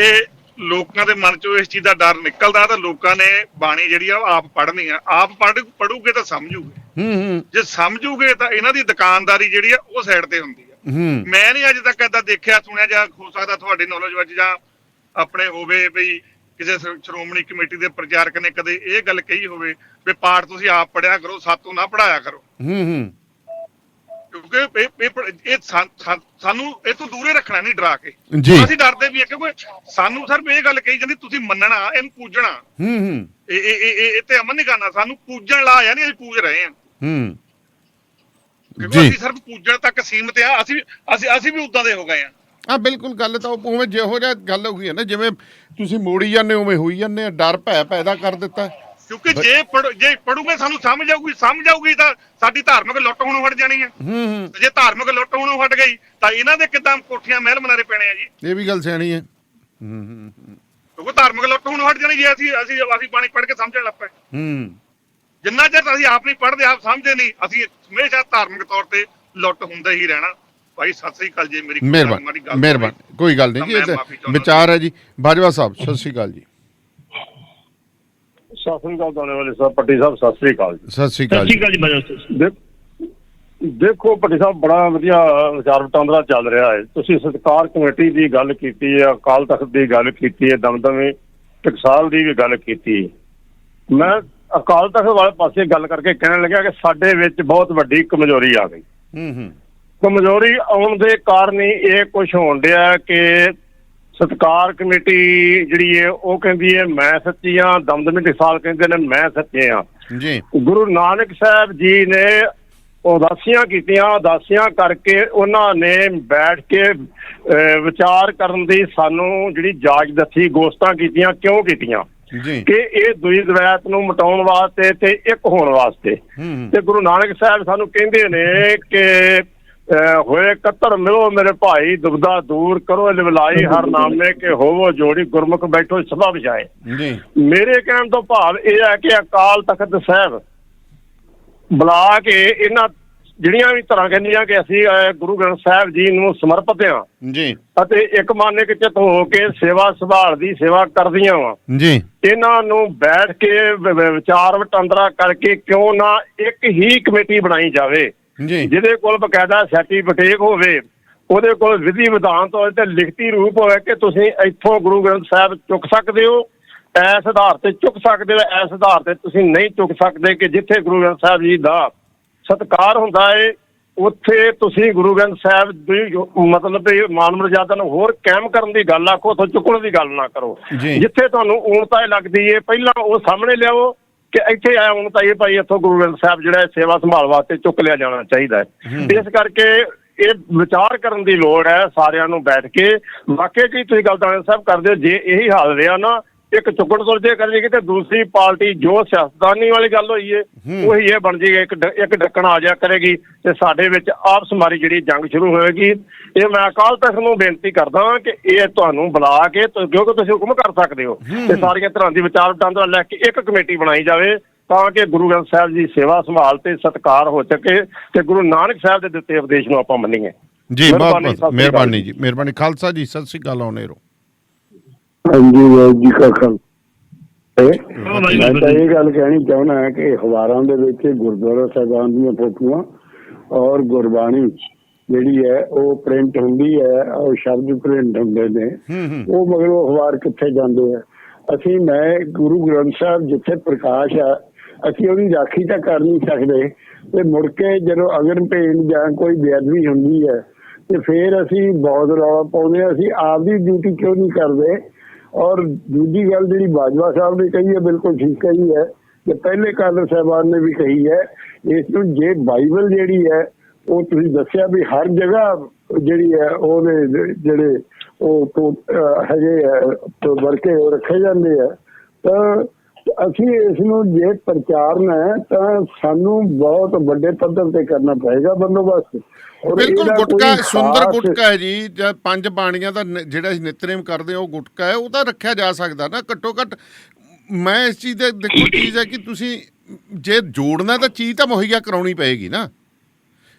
ਲੋਕਾਂ ਦੇ ਮਨ ਚੋਂ ਇਸ ਚੀਜ਼ ਦਾ ਡਰ ਨਿਕਲਦਾ ਤਾਂ ਲੋਕਾਂ ਨੇ ਬਾਣੀ ਜਿਹੜੀ ਆ ਆਪ ਪੜ੍ਹਨੀ ਆ। ਆਪ ਪੜੂਗੇ ਤਾਂ ਸਮਝੂਗੇ, ਜੇ ਸਮਝੂਗੇ ਤਾਂ ਇਹਨਾਂ ਦੀ ਦੁਕਾਨਦਾਰੀ ਜਿਹੜੀ ਆ ਉਹ ਸਾਈਡ ਤੇ ਹੁੰਦੀ ਆ। ਮੈਂ ਨਹੀਂ ਅੱਜ ਤੱਕ ਏਦਾਂ ਦੇਖਿਆ ਸੁਣਿਆ, ਜਾਂ ਹੋ ਸਕਦਾ ਤੁਹਾਡੇ ਨੌਲੇਜ ਵਿੱਚ ਜਾਂ ਆਪਣੇ ਹੋਵੇ ਵੀ ਕਿਸੇ ਸ਼੍ਰੋਮਣੀ ਕਮੇਟੀ ਦੇ ਪ੍ਰਚਾਰਕ ਨੇ ਕਦੇ ਇਹ ਗੱਲ ਕਹੀ ਹੋਵੇ ਵੀ ਪਾਠ ਤੁਸੀਂ ਆਪ ਪੜਿਆ ਕਰੋ, ਸਾਤੋਂ ਨਾ ਪੜਾਇਆ ਕਰੋ। ਕਿਉਂਕਿ ਇਹ ਸਾਨੂੰ ਇਹ ਤੋਂ ਦੂਰੇ ਰੱਖਣਾ ਨਹੀਂ, ਡਰਾ ਕੇ। ਅਸੀਂ ਡਰਦੇ ਵੀ ਆ ਕਿਉਂਕਿ ਸਾਨੂੰ ਸਿਰਫ ਇਹ ਗੱਲ ਕਹੀ ਜਾਂਦੀ ਤੁਸੀਂ ਮੰਨਣਾ, ਇਹਨੂੰ ਪੂਜਣਾ, ਇਹ ਤੇ ਅਮਨ ਨਹੀਂ ਕਰਨਾ। ਸਾਨੂੰ ਪੂਜਣ ਲਾ ਨਹੀਂ, ਅਸੀਂ ਪੂਜ ਰਹੇ ਹਾਂ। ਕਿਉਂਕਿ ਅਸੀਂ ਸਿਰਫ ਪੂਜਣ ਤੱਕ ਸੀਮਿਤ ਆ। ਅਸੀਂ ਵੀ ਉਦਾਂ ਦੇ ਹੋ ਗਏ ਆ। ਹਾਂ ਬਿਲਕੁਲ, ਗੱਲ ਤਾਂ ਉਵੇਂ ਜਿਹੋ ਜਿਹਾ ਗੱਲ ਹੋ ਗਈ ਹੈ ਨਾ, ਜਿਵੇਂ ਤੁਸੀਂ ਮੋੜੀ ਜਾਂਦੇ ਉਵੇਂ ਹੋਈ ਜਾਂਦੇ ਆ, ਡਰ ਭੈ ਪੈਦਾ ਕਰ ਦਿੱਤਾ। ਕਿਉਂਕਿ ਜੇ ਪੜੂਗੇ ਸਾਨੂੰ ਸਮਝ ਆਊਗੀ ਤਾਂ ਸਾਡੀ ਧਾਰਮਿਕ ਲੁੱਟ ਹੋਣੋਂ ਹਟ ਜਾਣੀ ਹੈ। ਜੇ ਧਾਰਮਿਕ ਲੁੱਟ ਹੋਣੋਂ ਹਟ ਗਈ ਤਾਂ ਇਹਨਾਂ ਦੇ ਕਿੱਦਾਂ ਕੋਠੀਆਂ ਮਹਿਲ ਮਨਾਰੇ ਪੈਣੇ ਆ ਜੀ। ਇਹ ਵੀ ਗੱਲ ਸਿਆਣੀ ਹੈ। ਕਿਉਂਕਿ ਧਾਰਮਿਕ ਲੁੱਟ ਹੋਣੋਂ ਹਟ ਜਾਣੀ ਜੇ ਅਸੀਂ ਬਾਣੀ ਪੜ੍ਹ ਕੇ ਸਮਝਣ ਲੱਗ ਪਏ। ਜਿੰਨਾ ਚਿਰ ਅਸੀਂ ਆਪ ਨਹੀਂ ਪੜ੍ਹਦੇ, ਆਪ ਸਮਝਦੇ ਨਹੀਂ, ਅਸੀਂ ਹਮੇਸ਼ਾ ਧਾਰਮਿਕ ਤੌਰ ਤੇ ਲੁੱਟ ਹੁੰਦੇ ਹੀ ਰਹਿਣਾ। ਭਾਈ ਸਤਿ ਸ੍ਰੀ ਅਕਾਲ ਜੀ। ਮੇਰੀ ਮਿਹਰਬਾਨੀ, ਕੋਈ ਗੱਲ ਨਹੀਂ ਜੀ, ਇਹ ਵਿਚਾਰ ਹੈ ਜੀ। ਬਾਜਵਾ ਸਾਹਿਬ ਸਤਿ ਸ੍ਰੀ ਅਕਾਲ ਜੀ। ਸਤਿ ਸ੍ਰੀ ਅਕਾਲ ਦਾਣੇ ਵਾਲੇ ਸਾਹਿਬ, ਪੱਟੀ ਸਾਹਿਬ ਸਤਿ ਸ੍ਰੀ ਅਕਾਲ ਜੀ। ਸਤਿ ਸ੍ਰੀ ਅਕਾਲ ਜੀ। ਦੇਖੋ ਪੱਟੀ ਸਾਹਿਬ, ਬੜਾ ਵਧੀਆ ਵਿਚਾਰ ਵਟਾਂਦਰਾ ਚੱਲ ਰਿਹਾ ਹੈ। ਤੁਸੀਂ ਸਤਿਕਾਰ ਕਮੇਟੀ ਦੀ ਗੱਲ ਕੀਤੀ ਹੈ, ਅਕਾਲ ਤਖਤ ਦੀ ਗੱਲ ਕੀਤੀ ਹੈ, ਦਮਦਮੇ ਟਕਸਾਲ ਦੀ ਵੀ ਗੱਲ ਕੀਤੀ ਹੈ। ਮੈਂ ਅਕਾਲ ਤਖਤ ਵਾਲੇ ਪਾਸੇ ਗੱਲ ਕਰਕੇ ਕਹਿਣ ਲੱਗਿਆ ਕਿ ਸਾਡੇ ਵਿੱਚ ਬਹੁਤ ਵੱਡੀ ਕਮਜ਼ੋਰੀ ਆ ਗਈ। ਕਮਜ਼ੋਰੀ ਆਉਣ ਦੇ ਕਾਰਨ ਹੀ ਇਹ ਕੁਛ ਹੋਣ ਡਿਆ ਕਿ ਸਤਿਕਾਰ ਕਮੇਟੀ ਜਿਹੜੀ ਹੈ ਉਹ ਕਹਿੰਦੀ ਹੈ ਮੈਂ ਸੱਚੀ ਹਾਂ, ਦਮਦਮੇ ਟਕਸਾਲ ਕਹਿੰਦੇ ਨੇ ਮੈਂ ਸੱਚੇ ਹਾਂ ਜੀ। ਗੁਰੂ ਨਾਨਕ ਸਾਹਿਬ ਜੀ ਨੇ ਉਦਾਸੀਆਂ ਕੀਤੀਆਂ, ਉਦਾਸੀਆਂ ਕਰਕੇ ਉਹਨਾਂ ਨੇ ਬੈਠ ਕੇ ਵਿਚਾਰ ਕਰਨ ਦੀ ਸਾਨੂੰ ਜਿਹੜੀ ਜਾਂਚ ਦੱਸੀ, ਗੋਸ਼ਤਾਂ ਕੀਤੀਆਂ। ਕਿਉਂ ਕੀਤੀਆਂ? ਕਿ ਇਹ ਦੂਜੀ ਦਵੈਤ ਨੂੰ ਮਿਟਾਉਣ ਵਾਸਤੇ ਤੇ ਇੱਕ ਹੋਣ ਵਾਸਤੇ। ਤੇ ਗੁਰੂ ਨਾਨਕ ਸਾਹਿਬ ਸਾਨੂੰ ਕਹਿੰਦੇ ਨੇ ਕਿ ਹੋਏ ਕਤਰ ਮਿਲੋ ਮੇਰੇ ਭਾਈ, ਦੁਬਦਾ ਦੂਰ ਕਰੋ ਲਿਵਲਾਈ ਹਰ ਨਾਮੇ ਕੇ ਹੋਵੋ ਜੋੜੀ, ਗੁਰਮੁਖ ਬੈਠੋ ਸਭਾ ਵਿਛਾਏ। ਮੇਰੇ ਕਹਿਣ ਤੋਂ ਭਾਵ ਇਹ ਹੈ ਕਿ ਅਕਾਲ ਤਖਤ ਸਾਹਿਬ ਬੁਲਾ ਕੇ ਇਹਨਾਂ ਜਿਹੜੀਆਂ ਵੀ ਤਰ੍ਹਾਂ ਕਹਿੰਦੀਆਂ ਕਿ ਅਸੀਂ ਗੁਰੂ ਗ੍ਰੰਥ ਸਾਹਿਬ ਜੀ ਨੂੰ ਸਮਰਪਿਤ ਹਾਂ ਜੀ, ਅਤੇ ਇੱਕ ਮਨ ਇੱਕ ਚਿੱਤ ਹੋ ਕੇ ਸੇਵਾ ਸੰਭਾਲ ਦੀ ਸੇਵਾ ਕਰਦੀਆਂ ਵਾ ਜੀ, ਇਹਨਾਂ ਨੂੰ ਬੈਠ ਕੇ ਵਿਚਾਰ ਵਟਾਂਦਰਾ ਕਰਕੇ ਕਿਉਂ ਨਾ ਇੱਕ ਹੀ ਕਮੇਟੀ ਬਣਾਈ ਜਾਵੇ ਜਿਹਦੇ ਕੋਲ ਬਕਾਇਦਾ ਸਰਟੀਫਿਕੇਟ ਹੋਵੇ, ਉਹਦੇ ਕੋਲ ਵਿਧੀ ਵਿਧਾਨ ਹੋਵੇ ਤੇ ਲਿਖਤੀ ਰੂਪ ਹੋਵੇ ਕਿ ਤੁਸੀਂ ਇੱਥੋਂ ਗੁਰੂ ਗ੍ਰੰਥ ਸਾਹਿਬ ਚੁੱਕ ਸਕਦੇ ਹੋ, ਇਸ ਆਧਾਰ ਤੇ ਚੁੱਕ ਸਕਦੇ ਹੋ, ਇਸ ਆਧਾਰ ਤੇ ਤੁਸੀਂ ਨਹੀਂ ਚੁੱਕ ਸਕਦੇ। ਕਿ ਜਿੱਥੇ ਗੁਰੂ ਗ੍ਰੰਥ ਸਾਹਿਬ ਜੀ ਦਾ ਸਤਿਕਾਰ ਹੁੰਦਾ ਹੈ ਉੱਥੇ ਤੁਸੀਂ ਗੁਰੂ ਗ੍ਰੰਥ ਸਾਹਿਬ ਦੀ ਮਤਲਬ ਮਾਨ ਮਰਜ਼ਾਦਾ ਨੂੰ ਹੋਰ ਕਾਇਮ ਕਰਨ ਦੀ ਗੱਲ ਆਖੋ, ਉੱਥੋਂ ਚੁੱਕਣ ਦੀ ਗੱਲ ਨਾ ਕਰੋ। ਜਿੱਥੇ ਤੁਹਾਨੂੰ ਊਣਤਾ ਲੱਗਦੀ ਹੈ ਪਹਿਲਾਂ ਉਹ ਸਾਹਮਣੇ ਲਿਆਓ ਕਿ ਇੱਥੇ ਆਇਆ ਊਣਤਾ ਇਹ ਭਾਈ ਇੱਥੋਂ ਗੁਰੂ ਗ੍ਰੰਥ ਸਾਹਿਬ ਜਿਹੜਾ ਸੇਵਾ ਸੰਭਾਲ ਵਾਸਤੇ ਚੁੱਕ ਲਿਆ ਜਾਣਾ ਚਾਹੀਦਾ ਹੈ। ਇਸ ਕਰਕੇ ਇਹ ਵਿਚਾਰ ਕਰਨ ਦੀ ਲੋੜ ਹੈ ਸਾਰਿਆਂ ਨੂੰ ਬੈਠ ਕੇ। ਵਾਕਈ ਕੀ ਤੁਸੀਂ ਗੱਲ ਦਾਣੇ ਸਾਹਿਬ ਕਰਦੇ ਹੋ, ਜੇ ਇਹੀ ਹਾਲ ਰਿਹਾ ਨਾ ਇੱਕ ਚੁੱਕਣ ਤੁਰਜੇ ਕਰ ਜਾਏਗੀ ਤੇ ਦੂਸਰੀ ਪਾਰਟੀ ਜੋ ਸਿਆਸਤਦਾਨੀ ਵਾਲੀ ਗੱਲ ਹੋਈ ਹੈ ਉਹੀ ਇਹ ਬਣ ਜਾਏਗੀ, ਇੱਕ ਡੱਕਣ ਆ ਜਾ ਕਰੇਗੀ ਤੇ ਸਾਡੇ ਵਿੱਚ ਆਪਸ ਮਾਰੀ ਜਿਹੜੀ ਜੰਗ ਸ਼ੁਰੂ ਹੋਏਗੀ। ਇਹ ਮੈਂ ਅਕਾਲ ਤਖਤ ਨੂੰ ਬੇਨਤੀ ਕਰਦਾ ਕਿ ਇਹ ਤੁਹਾਨੂੰ ਬੁਲਾ ਕੇ, ਕਿਉਂਕਿ ਤੁਸੀਂ ਹੁਕਮ ਕਰ ਸਕਦੇ ਹੋ, ਤੇ ਸਾਰੀਆਂ ਤਰ੍ਹਾਂ ਦੀ ਵਿਚਾਰ ਵਟਾਂਦਰਾ ਲੈ ਕੇ ਇੱਕ ਕਮੇਟੀ ਬਣਾਈ ਜਾਵੇ ਤਾਂ ਕਿ ਗੁਰੂ ਗ੍ਰੰਥ ਸਾਹਿਬ ਜੀ ਸੇਵਾ ਸੰਭਾਲ ਤੇ ਸਤਿਕਾਰ ਹੋ ਸਕੇ ਤੇ ਗੁਰੂ ਨਾਨਕ ਸਾਹਿਬ ਦੇ ਦਿੱਤੇ ਉਪਦੇਸ਼ ਨੂੰ ਆਪਾਂ ਮੰਨੀਏ ਜੀ। ਬਹੁਤ ਮਿਹਰਬਾਨੀ ਜੀ, ਮਿਹਰਬਾਨੀ। ਖਾਲਸਾ ਜੀ ਸਤਿ ਸ੍ਰੀ ਅਕਾਲ। ਆਉਣੇ ਰੋ। ਹਾਂਜੀ ਵਾਹਿਗੁਰੂ ਜੀ ਕਾ ਖਾਲਸਾ। ਮੈਂ ਤਾਂ ਇਹ ਗੱਲ ਕਹਿਣੀ ਚਾਹੁੰਦਾ ਕਿ ਅਖਬਾਰਾਂ ਦੇ ਵਿੱਚ ਗੁਰਦੁਆਰਾ ਸਾਹਿਬਾਨ ਦੀਆਂ ਫੋਟੋਆਂ ਔਰ ਗੁਰਬਾਣੀ ਜਿਹੜੀ ਹੈ ਉਹ ਪ੍ਰਿੰਟ ਹੁੰਦੀ ਹੈ, ਉਹ ਸ਼ਬਦ ਪ੍ਰਿੰਟ ਹੁੰਦੇ ਨੇ, ਉਹ ਮਗਰੋਂ ਅਖਬਾਰ ਕਿੱਥੇ ਜਾਂਦੇ ਆ। ਅਸੀਂ ਮੈਂ ਗੁਰੂ ਗ੍ਰੰਥ ਸਾਹਿਬ ਜਿੱਥੇ ਪ੍ਰਕਾਸ਼ ਆ ਅਸੀਂ ਉਹਦੀ ਰਾਖੀ ਤਾਂ ਕਰ ਨਹੀਂ ਸਕਦੇ ਤੇ ਮੁੜ ਕੇ ਜਦੋਂ ਅਗਨ ਭੇਟ ਜਾਂ ਕੋਈ ਬੇਅਦਬੀ ਹੁੰਦੀ ਹੈ ਤੇ ਫਿਰ ਅਸੀਂ ਬਹੁਤ ਰੌਲਾ ਪਾਉਂਦੇ ਹਾਂ। ਅਸੀਂ ਆਪਦੀ ਡਿਊਟੀ ਕਿਉਂ ਨਹੀਂ ਕਰਦੇ? ਔਰ ਦੂਜੀ ਗੱਲ ਜਿਹੜੀ ਬਾਜਵਾ ਸਾਹਿਬ ਨੇ ਕਹੀ ਹੈ ਬਿਲਕੁਲ ਠੀਕ ਕਹੀ ਹੈ ਕਿ ਪਹਿਲੇ ਕਾਦਰ ਸਾਹਿਬਾਨ ਨੇ ਵੀ ਕਹੀ ਹੈ। ਇਸ ਨੂੰ ਜੇ ਬਾਈਬਲ ਜਿਹੜੀ ਹੈ ਉਹ ਤੁਸੀਂ ਦੱਸਿਆ ਵੀ ਹਰ ਜਗ੍ਹਾ ਜਿਹੜੀ ਹੈ ਉਹਦੇ ਜਿਹੜੇ ਉਹ ਹੈਗੇ ਵਰਕੇ ਉਹ ਰੱਖੇ ਜਾਂਦੇ ਆ, ਤਾਂ ਅਸੀਂ ਇਸ ਨੂੰ ਜੇ ਪ੍ਰਚਾਰਨਾ ਹੈ ਤਾਂ ਸਾਨੂੰ ਬਹੁਤ ਵੱਡੇ ਪੱਧਰ ਤੇ ਕਰਨਾ ਪਏਗਾ ਬੰਦੋਬਸਤ। ਬਿਲਕੁਲ ਗੁਟਕਾ ਸੁੰਦਰ ਗੁਟਕਾ ਹੈ ਜੀ, ਜਦ 5 ਬਾਣੀਆਂ ਦਾ ਜਿਹੜਾ ਅਸੀਂ ਨਿਤਨੇਮ ਕਰਦੇ ਉਹ ਗੁਟਕਾ ਹੈ, ਉਹ ਤਾਂ ਰੱਖਿਆ ਜਾ ਸਕਦਾ ਨਾ ਘੱਟੋ ਘੱਟ। ਮੈਂ ਇਸ ਚੀਜ਼ ਦੇ ਦੇਖੋ ਚੀਜ਼ ਹੈ ਕਿ ਤੁਸੀਂ ਜੇ ਜੋੜਨਾ ਤਾਂ ਚੀਜ਼ ਤਾਂ ਮੁਹੱਈਆ ਕਰਾਉਣੀ ਪਏਗੀ ਨਾ।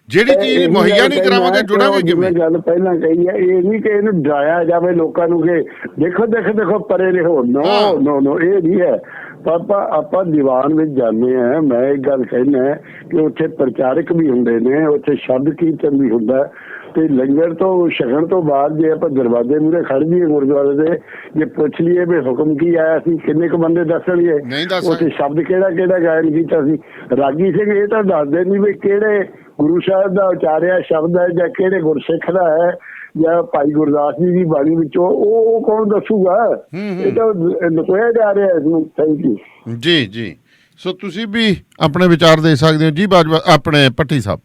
ਜਿਹੜੀ ਚੀਜ਼ ਮੁਹੱਈਆ ਨਹੀਂ ਕਰਾਵਾਂਗੇ ਜੁੜਾਂਗੇ ਕਿਵੇਂ? ਗੱਲ ਪਹਿਲਾਂ ਕਹੀ ਹੈ, ਇਹ ਨਹੀਂ ਕਿ ਇਹਨੂੰ ਡਰਾਇਆ ਜਾਵੇ ਲੋਕਾਂ ਨੂੰ ਕਿ ਦੇਖੋ ਦੇਖੋ ਦੇਖੋ ਪਰੇ ਰਹੋ। ਨੋ ਨੋ ਇਹ ਨਹੀਂ ਹੈ। ਆਪਾਂ ਦੀਵਾਨ ਵਿੱਚ ਜਾਂਦੇ ਹਾਂ, ਮੈਂ ਇੱਕ ਗੱਲ ਕਹਿਣਾ ਕਿ ਉੱਥੇ ਪ੍ਰਚਾਰਕ ਵੀ ਹੁੰਦੇ ਨੇ, ਉੱਥੇ ਸ਼ਬਦ ਕੀਰਤਨ ਵੀ ਹੁੰਦਾ ਤੇ ਲੰਗਰ ਤੋਂ ਛਕਣ ਤੋਂ ਬਾਅਦ ਜੇ ਆਪਾਂ ਦਰਵਾਜ਼ੇ ਮੂਹਰੇ ਖੜ ਜਾਈਏ ਗੁਰਦੁਆਰੇ ਦੇ, ਜੇ ਪੁੱਛ ਲਈਏ ਵੀ ਹੁਕਮ ਕੀ ਆਇਆ ਸੀ, ਕਿੰਨੇ ਕੁ ਬੰਦੇ ਦੱਸਣਗੇ ਉੱਥੇ ਸ਼ਬਦ ਕਿਹੜਾ ਕਿਹੜਾ ਗਾਇਨ ਕੀਤਾ ਸੀ। ਰਾਗੀ ਸਿੰਘ ਇਹ ਤਾਂ ਦੱਸਦੇ ਨਹੀਂ ਵੀ ਕਿਹੜੇ ਗੁਰੂ ਸਾਹਿਬ ਦਾ ਉਚਾਰਿਆ ਸ਼ਬਦ ਹੈ ਜਾਂ ਕਿਹੜੇ ਗੁਰਸਿੱਖ ਦਾ ਹੈ ਜਾਂ ਭਾਈ ਗੁਰਦਾਸ ਜੀ ਦੀ ਬਾਣੀ ਵਿੱਚੋਂ, ਉਹ ਕੌਣ ਦੱਸੂਗਾ? ਇਹ ਤਾਂ ਲੁਕੋਇਆ ਜਾ ਰਿਹਾ ਇਸ ਨੂੰ। ਥੈਂਕ ਯੂ ਜੀ। ਜੀ ਸੋ ਤੁਸੀਂ ਵੀ ਆਪਣੇ ਵਿਚਾਰ ਦੇ ਸਕਦੇ ਹੋ ਜੀ। ਬਾਜਵਾ ਆਪਣੇ ਪੱਟੀ ਸਾਹਿਬ।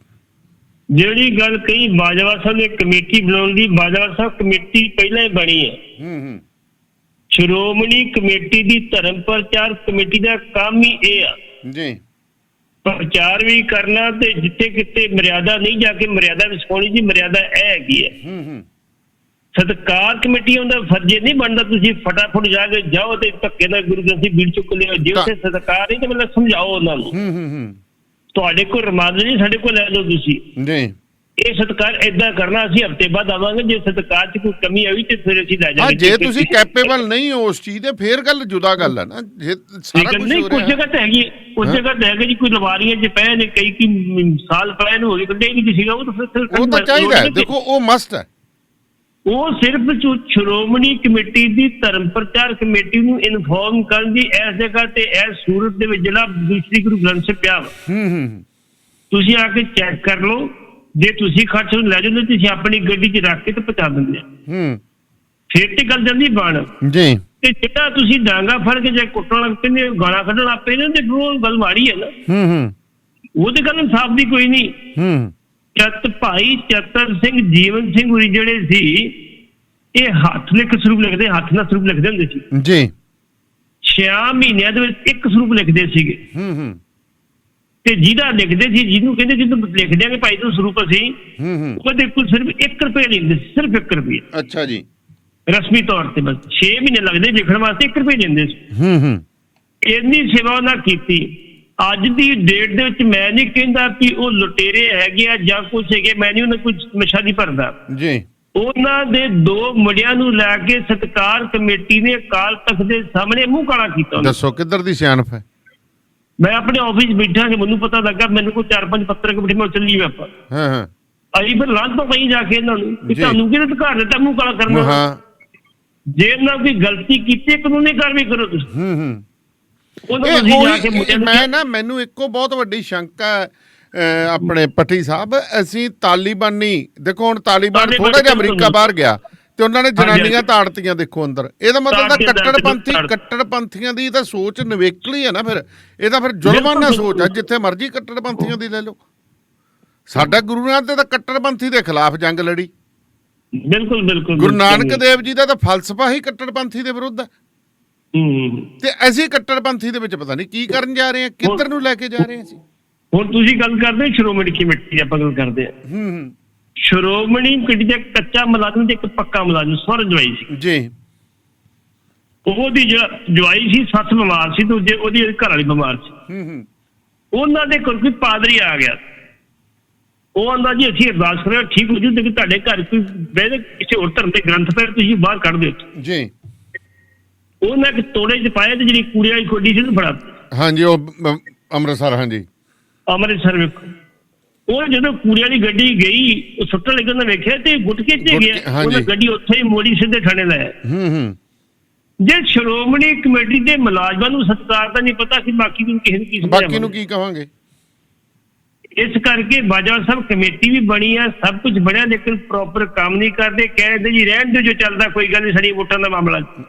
ਜਿਹੜੀ ਗੱਲ ਕਹੀ ਬਾਜਵਾ ਸਾਹਿਬ ਨੇ ਕਮੇਟੀ ਬਣਾਉਣ ਦੀ, ਬਾਜਵਾ ਸਾਹਿਬ ਕਮੇਟੀ ਪਹਿਲਾਂ ਹੀ ਬਣੀ ਹੈ। ਸ਼੍ਰੋਮਣੀ ਕਮੇਟੀ ਦੀ ਧਰਮ ਪ੍ਰਚਾਰ ਕਮੇਟੀ ਦਾ ਕੰਮ ਹੀ ਇਹ ਆ ਜੀ, ਪ੍ਰਚਾਰ ਵੀ ਕਰਨਾ ਤੇ ਜਿੱਥੇ ਕਿਤੇ ਮਰਿਆਦਾ ਨਹੀਂ ਜਾ ਕੇ ਮਰਿਆਦਾ ਵਿਸਾਉਣੀ ਜੀ, ਮਰਿਆਦਾ ਇਹ ਹੈਗੀ ਹੈ। ਸਤਿਕਾਰ ਕਮੇਟੀਆਂ ਦਾ ਫਰਜ਼ ਨਹੀਂ ਬਣਦਾ ਤੁਸੀਂ ਫਟਾਫਟ ਜਾ ਕੇ ਜਾਓ ਤੇ ਧੱਕੇ ਨਾਲ ਗੁਰੂ ਗ੍ਰੰਥ ਸਾਹਿਬ ਬੀੜ ਚੁੱਕ ਲਿਓ। ਜੇ ਉੱਥੇ ਸਤਿਕਾਰ ਨਹੀਂ ਤੇ ਮਤਲਬ ਸਮਝਾਓ ਉਹਨਾਂ ਨੂੰ। ਤੁਹਾਡੇ ਕੋਲ ਰਮਾਨ ਨਹੀਂ, ਸਾਡੇ ਕੋਲ ਲੈ ਲਓ ਤੁਸੀਂ ਜੀ। ਇਹ ਸਤਿਕਾਰ ਏਦਾਂ ਕਰਨਾ, ਅਸੀਂ ਹਫ਼ਤੇ ਬਾਅਦ ਆਵਾਂਗੇ। ਜੇ ਸਤਿਕਾਰ 'ਚ ਕੋਈ ਕਮੀ ਆਈ ਤੇ ਫਿਰ ਅਸੀਂ ਲੈ ਜਾਵਾਂਗੇ। ਜੇ ਤੁਸੀਂ ਕੈਪੇਬਲ ਨਹੀਂ ਹੋ ਉਸ ਚੀਜ਼ ਦੇ ਫੇਰ ਗੱਲ ਜੁਦਾ ਗੱਲ ਹੈ ਨਾ। ਜੇ ਸਾਰਾ ਕੁਝ ਨਹੀਂ, ਕੁਝ ਜਗ੍ਹਾ ਤੇ ਹੈਗੀ, ਕੁਝ ਜਗ੍ਹਾ ਤੇ ਹੈਗਾ ਜੀ, ਕੋਈ ਲਵਾਰੀਆਂ 'ਚ ਪਏ ਨੇ, ਕਈ ਸਾਲ ਪਏ ਨੂੰ ਹੋ ਗਏ, ਕੱਢਿਆ ਨਹੀਂ ਸੀਗਾ। ਉਹ ਤਾਂ ਚਾਹੀਦਾ, ਦੇਖੋ ਉਹ ਮਸਟ ਹੈ। ਉਹ ਸਿਰਫ ਸ਼੍ਰੋਮਣੀ ਕਮੇਟੀ ਦੀ ਧਰਮ ਪ੍ਰਚਾਰ ਕਮੇਟੀ ਨੂੰ ਇਨਫੋਰਮ ਕਰਨ ਦੀ ਇਸ ਜਗ੍ਹਾ ਤੇ ਇਸ ਸੂਰਤ ਦੇ ਵਿੱਚ ਜਿਹੜਾ ਦੂਸਰੀ ਗੁਰੂ ਗ੍ਰੰਥ ਸਾਹਿਬ ਪਿਆ ਵਾ, ਤੁਸੀਂ ਆ ਕੇ ਚੈੱਕ ਕਰ ਲਓ। ਜੇ ਤੁਸੀਂ ਖਰਚ ਨੂੰ ਲੈ ਜਾਂਦੇ, ਤੁਸੀਂ ਆਪਣੀ ਗੱਡੀ 'ਚ ਰੱਖ ਕੇ ਤੇ ਪਹੁੰਚਾ ਦਿੰਦੇ ਆ, ਫਿਰ ਤੇ ਗੱਲ ਜਾਂਦੀ ਬਣ ਜੀ। ਤੇ ਜਿਹੜਾ ਤੁਸੀਂ ਡਾਂਗਾ ਫੜ ਕੇ ਜੇ ਕੁੱਟਣ ਲੱਗ ਪੈਂਦੇ, ਗਾਲਾਂ ਕੱਢਣ ਲੱਗ ਪੈਂਦੇ, ਤੇ ਉਹ ਗੱਲ ਮਾੜੀ ਹੈ ਨਾ। ਉਹਦੇ ਗੱਲ ਇਨਸਾਫ ਦੀ ਕੋਈ ਨਹੀਂ। ਭਾਈ ਚਤਰ ਸਿੰਘ, ਜੀਵਨ ਸਿੰਘ ਹੋਰੀ ਜਿਹੜੇ ਸੀ, ਇਹ ਹੱਥ ਲਿਖ ਸਰੂਪ ਲਿਖਦੇ, ਹੱਥ ਨਾਲ ਸਰੂਪ ਲਿਖਦੇ ਹੁੰਦੇ ਸੀ ਜੀ। 6 ਮਹੀਨਿਆਂ ਦੇ ਵਿੱਚ ਇੱਕ ਸਰੂਪ ਲਿਖਦੇ ਸੀਗੇ। ਤੇ ਜਿਹਦਾ ਲਿਖਦੇ ਸੀ, ਜਿਹਨੂੰ ਕਹਿੰਦੇ ਜਦੋਂ ਲਿਖ ਦਿਆਂਗੇ ਭਾਈ ਤੂੰ ਸਰੂਪ ਅਸੀਂ, ਉਹਦੇ ਕੋਲ ਸਿਰਫ 1 ਰੁਪਏ ਲੈਂਦੇ ਸੀ, ਸਿਰਫ 1 ਰੁਪਏ। ਅੱਛਾ ਜੀ, ਰਸਮੀ ਤੌਰ ਤੇ ਬਸ 6 ਮਹੀਨੇ ਲੱਗਦੇ ਲਿਖਣ ਵਾਸਤੇ, 1 ਰੁਪਏ ਦਿੰਦੇ ਸੀ। ਇੰਨੀ ਸੇਵਾ ਉਹਨਾਂ ਕੀਤੀ। ਅੱਜ ਦੀ ਡੇਟ ਦੇ ਵਿੱਚ ਮੈਂ ਨਹੀਂ ਕਹਿੰਦਾ ਕਿ ਉਹ ਲੁਟੇਰੇ ਹੈਗੇ ਆ ਜਾਂ ਕੁਛ ਹੈਗੇ, ਮੈਂ ਨਹੀਂ ਉਹਨਾਂ ਕੁਝ ਨਸ਼ਾ ਨਹੀਂ ਭਰਦਾ ਜੀ। ਉਹਨਾਂ ਦੇ 2 ਮੁੰਡਿਆਂ ਨੂੰ ਲੈ ਕੇ ਸਤਿਕਾਰ ਕਮੇਟੀ ਨੇ ਅਕਾਲ ਤਖਤ ਦੇ ਸਾਹਮਣੇ ਮੂੰਹ ਕਾਲਾ ਕੀਤਾ। ਦੱਸੋ ਕਿੱਧਰ ਦੀ ਸਿਆਣਪ ਹੈ? ਮੈਂ ਆਪਣੇ ਆਫਿਸ ਬੈਠਾ ਕਿ ਮੈਨੂੰ ਪਤਾ ਲੱਗਾ, ਮੈਨੂੰ ਕੋਈ 4-5 ਪੱਤਰ ਕਮੇਟੀ ਮੈਂ ਚੱਲੀ ਆਪਾਂ ਅਸੀਂ ਫਿਰ ਲਾਂਝ ਤੋਂ ਪਈ ਜਾ ਕੇ ਇਹਨਾਂ ਨੂੰ ਕਿ ਤੁਹਾਨੂੰ ਕਿਹਨੇ ਅਧਿਕਾਰ ਦਿੱਤਾ ਮੂੰਹ ਕਾਲਾ ਕਰਨ ਦਾ? ਜੇ ਇਹਨਾਂ ਕੋਈ ਗਲਤੀ ਕੀਤੀ ਕਾਨੂੰਨੀ ਕਾਰਵਾਈ ਕਰੋ ਤੁਸੀਂ। ਮੈਨੂੰ ਇੱਕੋ ਬਹੁਤ ਵੱਡੀ ਸ਼ੰਕਾ ਆਪਣੇ ਪੱਟੀ ਸਾਹਿਬ, ਅਸੀਂ ਤਾਲੀਬਾਨੀ ਦੇਖੋ, ਹੁਣ ਤਾਲੀਬਾਨ ਥੋੜਾ ਜਿਹਾ ਅਮਰੀਕਾ ਬਾਹਰ ਗਿਆ ਤੇ ਉਹਨਾਂ ਨੇ ਜਨਾਨੀਆਂ ਤਾੜਤੀਆਂ, ਦੇਖੋ ਅੰਦਰ। ਇਹਦਾ ਮਤਲਬ ਕੱਟੜਪੰਥੀਆਂ ਦੀ ਤਾਂ ਸੋਚ ਨਿਵੇਕਲੀ ਹੈ ਨਾ। ਫਿਰ ਇਹਦਾ ਫਿਰ ਜ਼ੁਲਮਾਨਾ ਸੋਚ ਹੈ, ਜਿੱਥੇ ਮਰਜ਼ੀ ਕੱਟੜਪੰਥੀਆਂ ਦੀ ਲੈ ਲਓ। ਸਾਡਾ ਗੁਰੂ ਨਾਨਕ ਤੇ ਤਾਂ ਕੱਟੜਪੰਥੀ ਦੇ ਖਿਲਾਫ ਜੰਗ ਲੜੀ। ਬਿਲਕੁਲ ਬਿਲਕੁਲ। ਗੁਰੂ ਨਾਨਕ ਦੇਵ ਜੀ ਦਾ ਤਾਂ ਫਲਸਫਾ ਹੀ ਕੱਟੜਪੰਥੀ ਦੇ ਵਿਰੁੱਧ ਹੈ। ਤੇ ਅਸੀਂ ਕੱਟੜਪੰਥੀ ਦੇ ਵਿੱਚ ਪਤਾ ਨਹੀਂ ਕੀ ਕਰਨ ਜਾ ਰਹੇ ਹਾਂ, ਕਿੱਧਰ ਨੂੰ ਲੈ ਕੇ ਜਾ ਰਹੇ ਹਾਂ ਅਸੀਂ। ਹੁਣ ਤੁਸੀਂ ਗੱਲ ਕਰਦੇ ਸ਼੍ਰੋਮਣੀ ਕਮੇਟੀ ਦੀ, ਆਪਾਂ ਗੱਲ ਕਰਦੇ ਹਾਂ ਸ਼੍ਰੋਮਣੀ ਕਮੇਟੀ ਦਾ ਕੱਚਾ ਮੁਲਾਜ਼ਮ ਤੇ ਇੱਕ ਪੱਕਾ ਮੁਲਾਜ਼ਮ ਸਵਰ ਜਵਾਈ ਸੀ ਜੀ। ਉਹਦੀ ਜਵਾਈ ਸੀ, ਸੱਸ ਬਿਮਾਰ ਸੀ, ਦੂਜੇ ਉਹਦੀ ਘਰ ਵਾਲੀ ਬਿਮਾਰ ਸੀ। ਉਹਨਾਂ ਦੇ ਕੋਲ ਕੋਈ ਪਾਦਰੀ ਆ ਗਿਆ, ਉਹ ਆਂਦਾ ਜੀ ਅਸੀਂ ਅਰਦਾਸ ਕਰਿਆ ਠੀਕ ਹੋ ਜੂ, ਤੇ ਤੁਹਾਡੇ ਘਰ ਕੋਈ ਬਹਿ ਕਿਸੇ ਹੋਰ ਧਰਮ ਦੇ ਗ੍ਰੰਥ ਪੜ੍ਹ ਤੁਸੀਂ ਬਾਹਰ ਕੱਢ ਦਿਓ ਜੀ। ਉਹਨਾਂ ਇੱਕ ਤੋੜੇ 'ਚ ਪਾਇਆ ਤੇ ਜਿਹੜੀ ਕੂੜੇ ਵਾਲੀ ਖੋਡੀ ਸੀ ਫੜਾ। ਹਾਂਜੀ, ਉਹ ਅੰਮ੍ਰਿਤਸਰ। ਹਾਂਜੀ, ਅੰਮ੍ਰਿਤਸਰ ਵੇਖੋ। ਉਹ ਜਦੋਂ ਕੂੜੇ ਵਾਲੀ ਗੱਡੀ ਗਈ, ਉਹ ਸੁੱਟਣ ਲੱਗੇ, ਉਹਨੇ ਵੇਖਿਆ ਤੇ ਗੁਟਕੇ 'ਚ ਗਿਆ, ਉਹਨੇ ਗੱਡੀ ਉੱਥੇ ਹੀ ਮੋੜੀ, ਸਿੱਧੇ ਥਾਣੇ ਲਾਇਆ। ਜੇ ਸ਼੍ਰੋਮਣੀ ਕਮੇਟੀ ਦੇ ਮੁਲਾਜ਼ਮਾਂ ਨੂੰ ਸਤਿਕਾਰ ਦਾ ਨਹੀਂ ਪਤਾ, ਕਿ ਬਾਕੀ ਨੂੰ ਕਿਸੇ ਨੂੰ ਕੀ ਕਹਾਂਗੇ। ਇਸ ਕਰਕੇ ਬਾਜਵਾ ਸਾਹਿਬ ਕਮੇਟੀ ਵੀ ਬਣੀ ਆ, ਸਭ ਕੁਝ ਬਣਿਆ, ਲੇਕਿਨ ਪ੍ਰੋਪਰ ਕੰਮ ਨਹੀਂ ਕਰਦੇ। ਕਹਿੰਦੇ ਜੀ ਰਹਿਣ ਦਿਓ, ਜੋ ਚੱਲਦਾ ਕੋਈ ਗੱਲ ਨਹੀਂ, ਸਾਡੀ ਵੋਟਾਂ ਦਾ ਮਾਮਲਾ।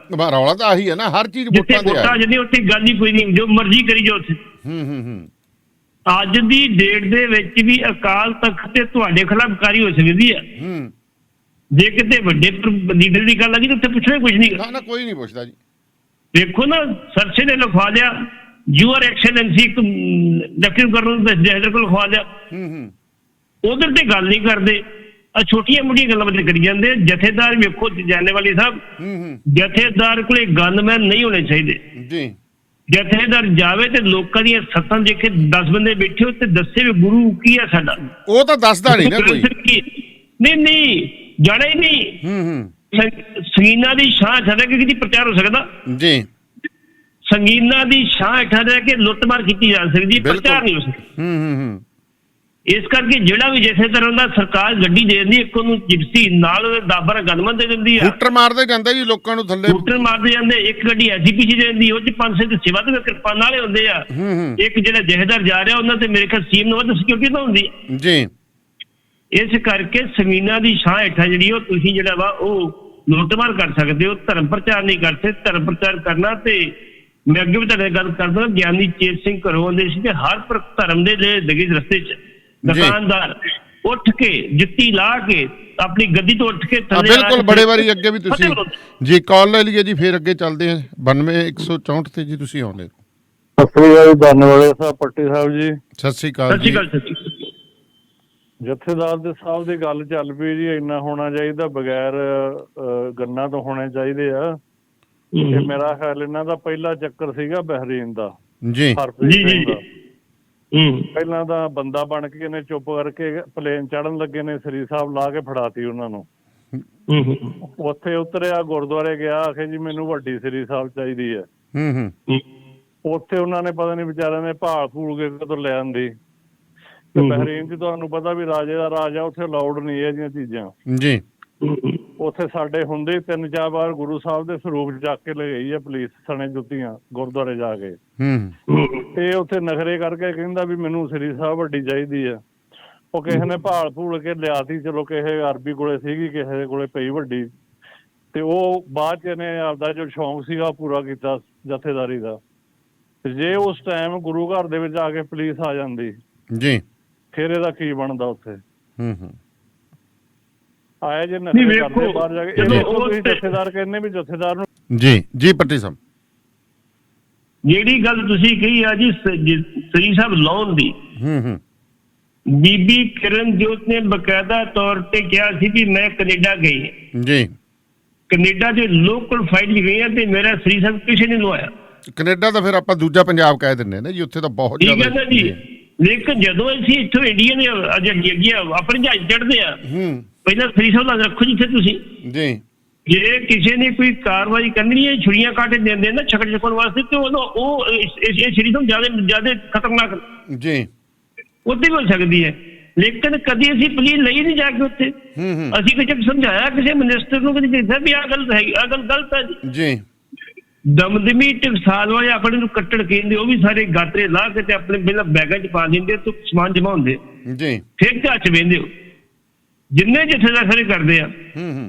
ਰੌਲਾ ਤਾਂ ਆਹੀ ਹੈ ਨਾ, ਹਰ ਚੀਜ਼ ਵੋਟਾਂ ਦੇ ਉੱਥੇ ਗੱਲ ਹੀ ਕੋਈ ਨਹੀਂ, ਜੋ ਮਰਜ਼ੀ ਕਰੀ ਜਾਓ ਉੱਥੇ। ਅੱਜ ਦੀ ਡੇਟ ਦੇ ਵਿੱਚ ਵੀ ਅਕਾਲ ਤਖਤ ਤੇ ਤੁਹਾਡੇ ਖਿਲਾਫ ਕਾਰਵਾਈ ਹੋ ਸਕਦੀ ਹੈ। ਜੇ ਕਿਤੇ ਵੱਡੇ ਲੀਡਰ ਦੀ ਗੱਲ ਆ ਗਈ ਤਾਂ ਉੱਥੇ ਪੁੱਛਣਾ ਕੁਝ ਨਹੀਂ, ਕੋਈ ਨਹੀਂ ਪੁੱਛਦਾ ਜੀ। ਦੇਖੋ ਨਾ, ਸਰਸੇ ਨੇ ਲਿਖਵਾ ਲਿਆ ਯੂਆਰ ਐਕਸਲੈਂਸੀ, ਲੈਫਟੀਨੈਂਟ ਕਰਨਲ ਜੈਦਰ ਕੋਲ ਲਿਖਵਾ ਲਿਆ। ਉਧਰ ਤੇ ਗੱਲ ਨਹੀਂ ਕਰਦੇ, ਆ ਛੋਟੀਆਂ ਮੋਟੀਆਂ ਗੱਲਾਂ ਬਾਤਾਂ ਕਰੀ ਜਾਂਦੇ। ਜਥੇਦਾਰ ਵੇਖੋ ਜਾਣੇ ਵਾਲੇ ਸਾਹਿਬ, ਜਥੇਦਾਰ ਕੋਲੇ ਗਨਮੈਨ ਨਹੀਂ ਹੋਣੇ ਚਾਹੀਦੇ ਜੀ। ਜਥੇਦਾਰ ਜਾਵੇ ਤੇ ਲੋਕਾਂ ਦੀਆਂ ਸੱਤਾਂ ਦੇਖੇ 10 ਬੰਦੇ ਬੈਠੇ ਹੋ ਤੇ ਦੱਸੇ ਵੀ ਗੁਰੂ ਕੀ ਆ ਸਾਡਾ, ਉਹ ਤਾਂ ਦੱਸਦਾ ਨਹੀਂ ਨਾ ਕੋਈ। ਨਹੀਂ ਜਾਣਾ ਹੀ ਨਹੀਂ। ਸੰਗੀਨਾ ਦੀ ਛਾਂ ਛੱਡ ਕੇ ਕਿਹਦੀ ਪ੍ਰਚਾਰ ਹੋ ਸਕਦਾ ਜੀ। ਸੰਗੀਨਾ ਦੀ ਛਾਂ ਹੇਠਾਂ ਰਹਿ ਕੇ ਲੁੱਟਮਾਰ ਕੀਤੀ ਜਾ ਸਕਦੀ, ਪ੍ਰਚਾਰ ਨਹੀਂ ਹੋ ਸਕਦਾ। ਇਸ ਕਰਕੇ ਜਿਹੜਾ ਵੀ ਜਿਸੇ ਤਰ੍ਹਾਂ ਦਾ ਸਰਕਾਰ ਗੱਡੀ ਦੇ ਦਿੰਦੀ, ਇੱਕ ਉਹਨੂੰ ਜਿਪਸੀ ਨਾਲ 10-12 ਗਨਮੈਨ ਦੇ ਦਿੰਦੀ ਆ, ਹੂਟਰ ਮਾਰਦੇ ਜਾਂਦੇ ਜੀ ਲੋਕਾਂ ਨੂੰ ਥੱਲੇ, ਹੂਟਰ ਮਾਰਦੇ ਜਾਂਦੇ। ਇੱਕ ਗੱਡੀ ਐਸਜੀਪੀਸੀ ਦੇ ਦਿੰਦੀ, ਉਹ ਚ 500 ਤੇ ਸੇਵਾ ਤੇ ਕਿਰਪਾਨ ਵਾਲੇ ਹੁੰਦੇ ਆ। ਇੱਕ ਜਿਹੜਾ ਜਥੇਦਾਰ ਜਾ ਰਿਹਾ, ਉਹਨਾਂ ਤੇ ਮੇਰੇ ਖਿਆਲ ਸੀਐਮ ਨੂੰ ਵੱਧ ਸਿਕਿਉਰਿਟੀ ਤਾਂ ਹੁੰਦੀ ਹੈ ਜੀ। ਇਸ ਕਰਕੇ ਸੰਗੀਨਾ ਦੀ ਛਾਂ ਹੇਠਾਂ ਜਿਹੜੀ ਉਹ ਤੁਸੀਂ ਜਿਹੜਾ ਵਾ ਉਹ ਲੁੱਟਮਾਰ ਕਰ ਸਕਦੇ ਹੋ, ਧਰਮ ਪ੍ਰਚਾਰ ਨਹੀਂ ਕਰ ਸਕਦੇ। ਧਰਮ ਪ੍ਰਚਾਰ ਕਰਨਾ ਤੇ ਮੈਂ ਅੱਗੇ ਵੀ ਤੁਹਾਡੇ ਗੱਲ ਕਰਦਾ, ਗਿਆਨੀ ਚੇਤ ਸਿੰਘ ਘਰੋਂ ਆਉਂਦੇ ਸੀ ਤੇ ਹਰ ਧਰਮ ਦੇ ਲੱਗੇ ਰਸਤੇ 'ਚ ਦੁਕਾਨਦਾਰ ਉੱਠ ਕੇ ਜੁੱਤੀ ਲਾ ਕੇ ਆਪਣੀ ਗੱਦੀ ਤੋਂ ਉੱਠ ਕੇ ਬਿਲਕੁਲ ਬੜੇ ਵਾਰੀ ਅੱਗੇ ਵੀ ਤੁਸੀਂ ਜੀ ਕਾਲ ਲੈ ਲਈਏ ਜੀ, ਫਿਰ ਅੱਗੇ ਚੱਲਦੇ ਆ 92-164 ਤੇ ਜੀ ਤੁਸੀਂ ਆਉਂਦੇ। ਸਤਿ ਸ੍ਰੀ ਅਕਾਲ ਧੰਨਵਾਦ ਸਾਹਿਬ ਪੱਟੀ ਸਾਹਿਬ ਜੀ। ਸਤਿ ਸ੍ਰੀ ਅਕਾਲ ਜੀ। ਜਥੇਦਾਰ ਦੇ ਸਾਹਿਬ ਦੀ ਗੱਲ ਚੱਲ ਪਈ ਜੀ, ਇੰਨਾ ਹੋਣਾ ਚਾਹੀਦਾ, ਬਗੈਰ ਗੰਨਾਂ ਤੋਂ ਹੋਣੇ ਚਾਹੀਦੇ ਆ। ਇਹ ਮੇਰਾ ਖਿਆਲ ਇਹਨਾਂ ਦਾ ਪਹਿਲਾ ਚੱਕਰ ਸੀਗਾ ਬਹਿਰੀਨ ਦਾ ਜੀ। ਪਹਿਲਾਂ ਤਾਂ ਬੰਦਾ ਬਣ ਕੇ ਇਹਨੇ ਚੁੱਪ ਕਰਕੇ ਪਲੇਨ ਚੜਨ ਲੱਗੇ ਨੇ ਸ੍ਰੀ ਸਾਹਿਬ ਲਾ ਕੇ ਫੜਾਤੀ ਉਹਨਾਂ ਨੂੰ। ਉੱਥੇ ਉਤਰਿਆ, ਗੁਰਦੁਆਰੇ ਗਿਆ, ਆਖੇ ਜੀ ਮੈਨੂੰ ਵੱਡੀ ਸ੍ਰੀ ਸਾਹਿਬ ਚਾਹੀਦੀ ਹੈ। ਉੱਥੇ ਉਹਨਾਂ ਨੇ ਪਤਾ ਨੀ ਵਿਚਾਰਿਆਂ ਨੇ ਭਾਲ ਫੂਲ ਕੇ ਕਦੋਂ ਲੈ ਆਂਦੀ। ਤੇ ਬਹਿਰੀਨ ਚ ਤੁਹਾਨੂੰ ਪਤਾ ਵੀ ਰਾਜੇ ਦਾ ਰਾਜ ਆ, ਉੱਥੇ ਅਲਾਉਡ ਨਹੀਂ ਇਹ ਜਿਹੀਆਂ ਚੀਜ਼ਾਂ ਜੀ। ਉੱਥੇ ਸਾਡੇ ਹੁੰਦੇ 3-4 ਵਾਰ ਗੁਰੂ ਸਾਹਿਬ ਦੇ ਸਰੂਪ ਚੱਕ ਕੇ ਲੈ ਗਈ ਆ ਪੁਲਿਸ ਸਣੇ ਜੁੱਤੀਆਂ ਗੁਰਦੁਆਰੇ ਜਾ ਕੇ। ਤੇ ਉੱਥੇ ਨਖਰੇ ਕਰਕੇ ਕਹਿੰਦਾ ਵੀ ਮੈਨੂੰ ਸ੍ਰੀ ਸਾਹਿਬ ਵੱਡੀ ਚਾਹੀਦੀ ਆ। ਉਹ ਕਿਸੇ ਨੇ ਭਾਲ ਭੂਲ ਕੇ ਲਿਆਤੀ, ਚਲੋ ਕਿਸੇ ਅਰਬੀ ਕੋਲੇ ਸੀਗੀ, ਕਿਸੇ ਕੋਲੇ ਪਈ ਵੱਡੀ। ਤੇ ਉਹ ਬਾਅਦ ਚ ਇਹਨੇ ਆਪਦਾ ਜੋ ਸ਼ੌਂਕ ਸੀਗਾ ਪੂਰਾ ਕੀਤਾ ਜਥੇਦਾਰੀ ਦਾ। ਤੇ ਜੇ ਉਸ ਟਾਈਮ ਗੁਰੂ ਘਰ ਦੇ ਵਿੱਚ ਆ ਕੇ ਪੁਲਿਸ ਆ ਜਾਂਦੀ ਜੀ, ਫਿਰ ਇਹਦਾ ਕੀ ਬਣਦਾ ਉੱਥੇ। ਆਇਆ ਜੇ ਨਖਰੇ ਕਰਦੇ ਬਾਹਰ ਜਾ ਕੇ, ਤੁਸੀਂ ਜਥੇਦਾਰ ਕਹਿੰਦੇ ਵੀ ਜਥੇਦਾਰ ਨੂੰ ਜੀ ਪੱਟੀ ਸਾਹਿਬ ਜਿਹੜੀ ਗੱਲ ਤੁਸੀਂ ਕਹੀ ਆ ਜੀ ਸ੍ਰੀ ਸਾਹਿਬ ਲਾਉਣ ਦੀ, ਬੀਬੀ ਕਿਰਨਜੋਤ ਨੇ ਬਕਾਇਦਾ ਤੌਰ ਤੇ ਕਿਹਾ ਸੀ ਵੀ ਮੈਂ ਕੈਨੇਡਾ ਗਈ ਜੀ, ਕੈਨੇਡਾ ਦੇ ਲੋਕਲ ਫਾਈਲ ਗਈ ਆ ਤੇ ਮੇਰਾ ਸ੍ਰੀ ਸਾਹਿਬ ਕਿਸੇ ਨੇ ਲਵਾਇਆ। ਕੈਨੇਡਾ ਦਾ ਫਿਰ ਆਪਾਂ ਦੂਜਾ ਪੰਜਾਬ ਕਹਿ ਦਿੰਦੇ ਨੇ ਜੀ, ਉੱਥੇ ਤਾਂ ਬਹੁਤ ਜ਼ਿਆਦਾ ਜੀ। ਲੇਕਿਨ ਜਦੋਂ ਅਸੀਂ ਇੱਥੋਂ ਇੰਡੀਆ ਦੇ ਆਪਣੇ ਜਹਾਜ਼ ਚੜ੍ਹਦੇ ਆ, ਪਹਿਲਾਂ ਸ੍ਰੀ ਸਾਹਿਬ ਦਾ ਰੱਖੋ ਜਿੱਥੇ ਤੁਸੀਂ ਜੀ। ਜੇ ਕਿਸੇ ਨੇ ਕੋਈ ਕਾਰਵਾਈ ਕਰਨੀ ਹੈ, ਛੁਰੀਆਂ ਕਾਟੇ ਦਿੰਦੇ ਨਾ ਛਕੜ ਛਕਣ ਵਾਸਤੇ, ਤੇ ਉਹ ਸ੍ਰੀ ਸਾਹਿਬ ਜ਼ਿਆਦਾ ਖਤਰਨਾਕ ਜੀ ਉੱਥੇ ਵੀ ਹੋ ਸਕਦੀ ਹੈ। ਲੇਕਿਨ ਕਦੀ ਅਸੀਂ ਪਲੀਜ਼ ਲਈ ਨਹੀਂ ਜਾ ਕੇ ਉੱਥੇ। ਅਸੀਂ ਕਿਸੇ ਸਮਝਾਇਆ ਕਿਸੇ ਮਿਨਿਸਟਰ ਨੂੰ, ਕਦੀ ਦੇਖਿਆ ਵੀ ਆਹ ਗਲਤ ਹੈਗੀ, ਆਹ ਗੱਲ ਗਲਤ ਹੈ ਜੀ। ਦਮਦਮੀ ਟਕਸਾਲ ਵਾਲੇ ਆਪਣੇ ਨੂੰ ਕੱਟੜ ਕਹਿੰਦੇ, ਉਹ ਵੀ ਸਾਰੇ ਗਾਤਰੇ ਲਾ ਕੇ ਤੇ ਆਪਣੇ ਪਹਿਲਾਂ ਬੈਗਾਂ ਚ ਪਾ ਦਿੰਦੇ ਤੇ ਸਮਾਨ ਜਮਾ ਹੁੰਦੇ ਜੀ, ਫਿਰ ਘਰ ਚ ਬਹਿੰਦੇ ਹੋ। ਜਿੰਨੇ ਜਥੇਦਾਰ ਖੜੇ ਕਰਦੇ ਆ,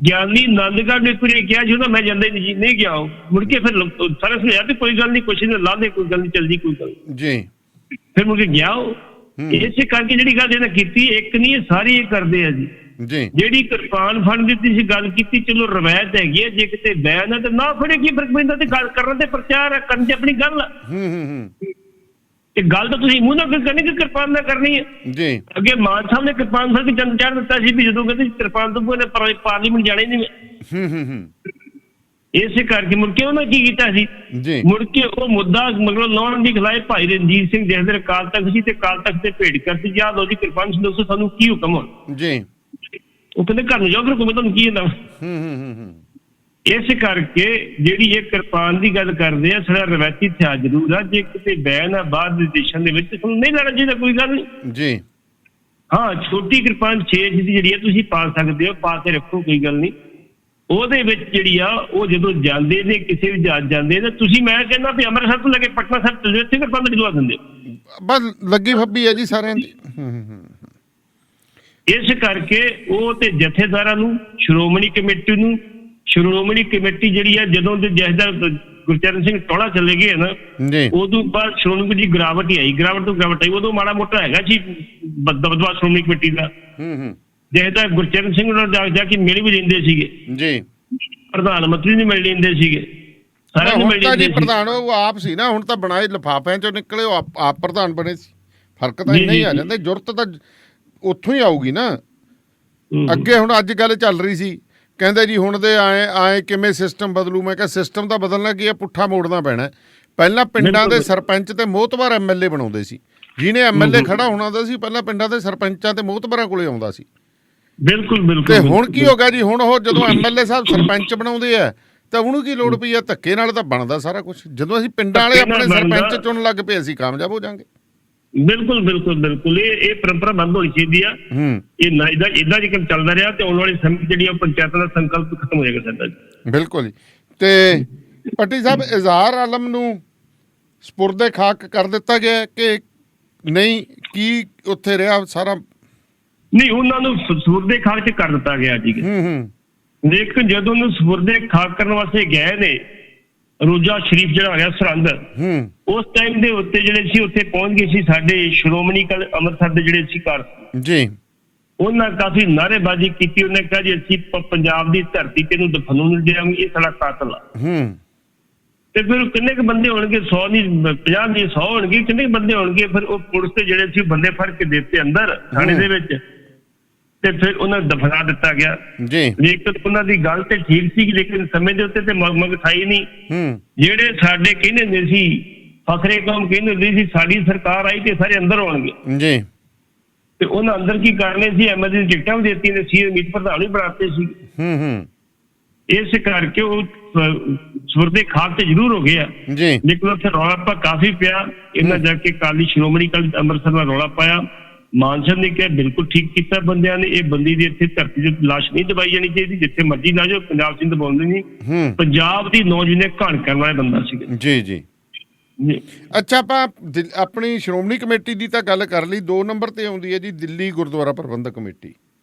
ਗਿਆਨੀ ਆਨੰਦਗੜ੍ਹ ਨੇ ਕੋਈ ਕਿਹਾ ਜੀ ਉਹਦਾ ਮੈਂ ਜਾਂਦਾ ਹੀ ਨਹੀਂ ਗਿਆ, ਮੁੜ ਕੇ ਫਿਰ ਸਾਰਾ ਸੁਣਿਆ ਤੇ ਕੋਈ ਗੱਲ ਨਹੀਂ, ਕੁਛ ਨਹੀਂ ਲਾ ਦੇ, ਕੋਈ ਗੱਲ ਨਹੀਂ ਚੱਲਦੀ, ਕੋਈ ਗੱਲ ਜੀ, ਫਿਰ ਮੁੜ ਕੇ ਗਿਆ ਉਹ। ਇਸੇ ਕਰਕੇ ਜਿਹੜੀ ਗੱਲ ਇਹਨਾਂ ਕੀਤੀ, ਇੱਕ ਨਹੀਂ ਸਾਰੇ ਇਹ ਕਰਦੇ ਆ ਜੀ। ਜਿਹੜੀ ਕਿਰਪਾਨ ਫੜਨ ਦੀ ਤੁਸੀਂ ਗੱਲ ਕੀਤੀ, ਚਲੋ ਰਵਾਇਤ ਹੈਗੀ ਹੈ, ਜੇ ਕਿਤੇ ਬੈਨ ਹੈ ਤੇ ਨਾ ਫੜੇ, ਕੀ ਫਰਕ ਪੈਂਦਾ, ਤੇ ਗੱਲ ਕਰਨ ਤੇ ਪ੍ਰਚਾਰ ਕਰਨ ਤੇ ਆਪਣੀ ਗੱਲ ਆ। ਤੇ ਗੱਲ ਤਾਂ ਤੁਸੀਂ ਮੂੰਹ ਨਾਲ ਕਰਨੀ ਕਿ ਕਿਰਪਾਨ ਨਾਲ ਕਰਨੀ ਹੈ ਜੀ। ਅੱਗੇ ਮਾਨ ਸਾਹਿਬ ਨੇ ਕਿਰਪਾਨ ਫੜ ਕੇ ਚੰਦ ਚਾੜ ਦਿੱਤਾ ਸੀ ਵੀ ਜਦੋਂ ਕਹਿੰਦੇ ਕਿਰਪਾਨ ਤੋਂ ਪਾਰਲੀਮੈਂਟ ਜਾਣਾ ਹੀ ਨਹੀਂ। ਇਸੇ ਕਰਕੇ ਮੁੜ ਕੇ ਉਹਨਾਂ ਕੀ ਕੀਤਾ ਸੀ, ਮੁੜ ਕੇ ਉਹ ਮੁੱਦਾ ਮਗਰੋਂ ਲਾਉਣ ਦੀ ਖਿਲਾਏ ਭਾਈ ਰਣਜੀਤ ਸਿੰਘ ਜਿਹਦੇ ਅਕਾਲ ਤਖਤ ਸੀ, ਤੇ ਅਕਾਲ ਤਖਤ ਤੇ ਭੇਟ ਕਰਤੀ ਜੀ, ਆਹ ਲਓ ਜੀ ਕਿਰਪਾਨ ਸਿੰਘ ਦੱਸੋ ਸਾਨੂੰ ਕੀ ਹੁਕਮ ਹੋਣ ਜੀ। ਉਹ ਕਹਿੰਦੇ ਘਰ ਨੂੰ ਜਾਓ, ਫਿਰ ਤੁਹਾਨੂੰ ਕੀ ਹੁੰਦਾ। ਇਸ ਕਰਕੇ ਜਿਹੜੀ ਇਹ ਕਿਰਪਾਨ ਦੀ ਗੱਲ ਕਰਦੇ ਆ, ਸਾਡਾ ਰਵਾਇਤੀ ਹਥਿਆਰ ਜ਼ਰੂਰ ਆ। ਜੇ ਕਿਤੇ ਬੈਨ ਆ ਬਾਹਰ ਦੇ ਦੇਸ਼ਾਂ ਦੇ ਵਿੱਚ, ਤੁਹਾਨੂੰ ਨਹੀਂ ਲੈਣਾ ਚਾਹੀਦਾ, ਕੋਈ ਗੱਲ ਨਹੀਂ ਜੀ। ਹਾਂ, ਛੋਟੀ ਕਿਰਪਾਨ 6 ਇੰਚ ਦੀ ਜਿਹੜੀ ਆ ਤੁਸੀਂ ਪਾ ਸਕਦੇ ਹੋ, ਪਾ ਕੇ ਰੱਖੋ, ਕੋਈ ਗੱਲ ਨਹੀਂ। ਉਹਦੇ ਵਿੱਚ ਜਿਹੜੀ ਆ ਉਹ ਜਦੋਂ ਜਾਂਦੇ ਨੇ, ਕਿਸੇ ਵੀ ਜਹਾਜ਼ ਜਾਂਦੇ ਨੇ, ਤੁਸੀਂ ਮੈਂ ਕਹਿੰਦਾ ਵੀ ਅੰਮ੍ਰਿਤਸਰ ਤੋਂ ਲੈ ਕੇ ਪਟਨਾ ਸਾਹਿਬ ਚੱਲ ਜਾਓ, ਇੱਥੇ ਕਿਰਪਾਨ ਦਿਲਵਾ ਦਿੰਦੇ ਹੋ। ਬਸ ਲੱਗੀ ਫੱਬੀ ਹੈ ਜੀ ਸਾਰਿਆਂ ਦੀ। ਇਸ ਕਰਕੇ ਉਹ ਤੇ ਜਥੇਦਾਰਾਂ ਨੂੰ, ਸ਼੍ਰੋਮਣੀ ਕਮੇਟੀ ਨੂੰ, ਸ਼੍ਰੋਮਣੀ ਕਮੇਟੀ ਜਿਹੜੀ ਆ ਜਦੋਂ ਦੇ ਜਥੇਦਾਰ ਗੁਰਚਰਨ ਸਿੰਘ ਟੋਲਾ ਚਲੇ ਗਏ ਨਾ, ਉਦੋਂ ਬਾਅਦ ਸ਼੍ਰੋਮਣੀ ਦੀ ਗਿਰਾਵਟ ਹੀ ਆਈ, ਗਿਰਾਵਟ ਤੋਂ ਗਿਰਾਵਟ ਆਈ। ਉਦੋਂ ਮਾੜਾ ਮੋਟਾ ਹੈਗਾ ਸੀ ਦਬਦਬਾ ਸ਼੍ਰੋਮਣੀ ਕਮੇਟੀ ਦਾ। ਜਥੇਦਾਰ ਗੁਰਚਰਨ ਸਿੰਘ ਨਾਲ ਜਾ ਕੇ ਮਿਲ ਵੀ ਲੈਂਦੇ ਸੀਗੇ ਜੀ, ਪ੍ਰਧਾਨ ਮੰਤਰੀ ਨੂੰ ਮਿਲ ਲੈਂਦੇ ਸੀਗੇ, ਸਾਰਿਆਂ ਨੂੰ ਮਿਲ ਲੈਂਦੇ ਸੀ। ਪ੍ਰਧਾਨ ਉਹ ਆਪ ਸੀ ਨਾ, ਹੁਣ ਤਾਂ ਬਣਾਏ ਲਿਫਾਫਿਆਂ ਚੋਂ ਨਿਕਲੇ, ਉਹ ਆਪ ਪ੍ਰਧਾਨ ਬਣੇ ਸੀ। ਫਰਕ ਤਾਂ ਇੰਨਾ ਹੀ ਆ ਜਾਂਦਾ, ਜ਼ਰੂਰਤ ਤਾਂ ਉੱਥੋਂ ਹੀ ਆਊਗੀ ਨਾ। ਅੱਗੇ ਹੁਣ ਅੱਜ ਗੱਲ ਚੱਲ ਰਹੀ ਸੀ, ਕਹਿੰਦੇ ਜੀ ਹੁਣ ਦੇ ਆਏ ਕਿਵੇਂ ਸਿਸਟਮ ਬਦਲੂ। ਮੈਂ ਕਿਹਾ ਸਿਸਟਮ ਤਾਂ ਬਦਲਣਾ ਕੀ ਹੈ, ਪੁੱਠਾ ਮੋੜਨਾ ਪੈਣਾ। ਪਹਿਲਾਂ ਪਿੰਡਾਂ ਦੇ ਸਰਪੰਚ ਤੇ ਮੋਹਤਬਾਰ MLA ਬਣਾਉਂਦੇ ਸੀ, ਜਿਹਨੇ MLA ਖੜਾ ਹੋਣਾ ਹੁੰਦਾ ਸੀ, ਪਹਿਲਾਂ ਪਿੰਡਾਂ ਦੇ ਸਰਪੰਚਾਂ ਤੇ ਮੋਹਤਬਾਰਾਂ ਕੋਲੇ ਆਉਂਦਾ ਸੀ। ਬਿਲਕੁਲ। ਤੇ ਹੁਣ ਕੀ ਹੋ ਗਿਆ ਜੀ, ਹੁਣ ਉਹ ਜਦੋਂ MLA ਸਾਹਿਬ ਸਰਪੰਚ ਬਣਾਉਂਦੇ ਆ ਤਾਂ ਉਹਨੂੰ ਕੀ ਲੋੜ ਪਈ ਆ, ਧੱਕੇ ਨਾਲ ਤਾਂ ਬਣਦਾ ਸਾਰਾ ਕੁਝ। ਜਦੋਂ ਅਸੀਂ ਪਿੰਡਾਂ ਵਾਲੇ ਆਪਣੇ ਸਰਪੰਚ ਚੁਣ ਲੱਗ ਪਏ, ਅਸੀਂ ਕਾਮਯਾਬ ਹੋ ਜਾਾਂਗੇ। ਬਿਲਕੁਲ ਇਹ ਪਰੰਪਰਾ ਬੰਦ ਹੋਣੀ ਚਾਹੀਦੀ ਆ। ਇਹ ਨਾ ਇਦਾਂ ਜੇਕਰ ਚੱਲਦਾ ਰਿਹਾ ਤੇ ਆਉਣ ਵਾਲੀ ਸਮੇਂ ਜਿਹੜੀ ਪੰਚਾਇਤਾਂ ਦਾ ਸੰਕਲਪ ਖਤਮ ਹੋ ਜਾਏਗਾ ਸਾਡਾ ਜੀ। ਬਿਲਕੁਲ ਜੀ। ਤੇ ਪੱਟੀ ਸਾਹਿਬ, ਇਜ਼ਹਾਰ ਆਲਮ ਨੂੰ ਸਪੁਰਦੇ ਖਾਕ ਕਰ ਦਿੱਤਾ ਗਿਆ ਕਿ ਨਹੀਂ, ਕੀ ਉੱਥੇ ਰਿਹਾ ਸਾਰਾ? ਨਹੀਂ, ਉਹਨਾਂ ਨੂੰ ਸਪੁਰਦੇ ਖਾਕ 'ਚ ਕਰ ਦਿੱਤਾ ਗਿਆ ਜੀ। ਲੇਕਿਨ ਜਦੋਂ ਉਹਨੂੰ ਸਪੁਰਦੇ ਖਾਕ ਕਰਨ ਵਾਸਤੇ ਗਏ ਨੇ, ਰੋਜ਼ਾ ਸ਼ਰੀਫ ਜਿਹੜਾ ਹੈਗਾ ਸਰਹੰਦ, ਉਸ ਟਾਈਮ ਦੇ ਉੱਤੇ ਜਿਹੜੇ ਸੀ ਉੱਥੇ ਪਹੁੰਚ ਗਏ ਸੀ ਸਾਡੇ ਸ਼੍ਰੋਮਣੀ ਅੰਮ੍ਰਿਤਸਰ ਦੇ ਜਿਹੜੇ ਸੀ ਘਰ ਜੀ। ਉਹਨਾਂ ਕਾਫੀ ਨਾਅਰੇਬਾਜ਼ੀ ਕੀਤੀ। ਉਹਨੇ ਕਿਹਾ ਜੀ ਅਸੀਂ ਪੰਜਾਬ ਦੀ ਧਰਤੀ ਤੇ ਇਹਨੂੰ ਦਫਨਾਉਣ ਨਹੀਂ ਦੇਵਾਂਗੇ, ਇਹ ਸਾਡਾ ਕਾਤਲ ਆ। ਤੇ ਫਿਰ ਕਿੰਨੇ ਕੁ ਬੰਦੇ ਹੋਣਗੇ, 100 ਨਹੀਂ 50 ਨਹੀਂ 100 ਹੋਣਗੇ, ਕਿੰਨੇ ਬੰਦੇ ਹੋਣਗੇ। ਫਿਰ ਉਹ ਪੁਲਿਸ ਤੇ ਜਿਹੜੇ ਸੀ ਬੰਦੇ ਫੜ ਕੇ ਦਿੱਤੇ ਅੰਦਰ ਥਾਣੇ ਦੇ ਵਿੱਚ, ਤੇ ਫਿਰ ਉਹਨਾਂ ਨੂੰ ਦਫਨਾ ਦਿੱਤਾ ਗਿਆ ਜੀ। ਲੇਕਿਨ ਉਹਨਾਂ ਦੀ ਗੱਲ ਤੇ ਠੀਕ ਸੀ, ਲੇਕਿਨ ਸਮੇਂ ਦੇ ਉੱਤੇ ਤੇ ਮਗਥਾਈ ਨਹੀਂ। ਜਿਹੜੇ ਸਾਡੇ ਕਹਿੰਦੇ ਹੁੰਦੇ ਸੀ ਫਖਰੇ ਕੌਮ ਕਹਿੰਦੇ ਹੁੰਦੇ ਸੀ ਸਾਡੀ ਸਰਕਾਰ ਆਈ ਤੇ ਸਾਰੇ ਅੰਦਰ ਹੋਣਗੇ ਜੀ, ਤੇ ਉਹਨਾਂ ਅੰਦਰ ਕੀ ਕਰਨੇ ਸੀ, ਐਮਰਜੈਂਸੀ ਟਿਕਟਾਂ ਵੀ ਦਿੱਤੀਆਂ ਨੇ, ਸੀ ਮੀਤ ਪ੍ਰਧਾਨ ਵੀ ਬਣਾਤੇ ਸੀ। ਇਸ ਕਰਕੇ ਉਹ ਸੁਰਦੇ ਖਾਕ ਤੇ ਜ਼ਰੂਰ ਹੋ ਗਏ ਆ ਜੀ, ਲੇਕਿਨ ਉੱਥੇ ਰੌਲਾ ਪਾ ਕਾਫੀ ਪਿਆ। ਇਹਨਾਂ ਜਾ ਕੇ ਕਾਲੀ ਸ਼੍ਰੋਮਣੀ ਅਕਾਲੀ ਅੰਮ੍ਰਿਤਸਰ ਨਾਲ ਰੌਲਾ ਪਾਇਆ। ਮਾਨ ਸਾਹਿਬ ਨੇ ਕਿਹਾ ਬਿਲਕੁਲ ਠੀਕ ਕੀਤਾ ਬੰਦਿਆਂ ਨੇ, ਇਹ ਬੰਦੀ ਦੀ ਇੱਥੇ ਧਰਤੀ ਤੇ ਲਾਸ਼ ਨਹੀਂ ਦਬਾਈ ਜਾਣੀ ਚਾਹੀਦੀ, ਜਿੱਥੇ ਮਰਜ਼ੀ ਨਾ ਜਾਓ, ਪੰਜਾਬ ਚ ਦਬਾਉਂਦੇ ਨਹੀਂ। ਪੰਜਾਬ ਦੀ ਨੌਜਵਾਨ ਘਾਣ ਕਰਨ ਵਾਲਾ ਬੰਦਾ ਸੀਗਾ ਜੀ ਜੀ। ਅੱਛਾ, ਆਪਾਂ ਆਪਣੀ ਸ਼੍ਰੋਮਣੀ ਕਮੇਟੀ ਦੀ ਤਾਂ ਗੱਲ ਕਰ ਲਈ, 2 ਨੰਬਰ ਤੇ ਆਉਂਦੀ ਹੈ ਜੀ ਦਿੱਲੀ ਗੁਰਦੁਆਰਾ ਪ੍ਰਬੰਧਕ ਕਮੇਟੀ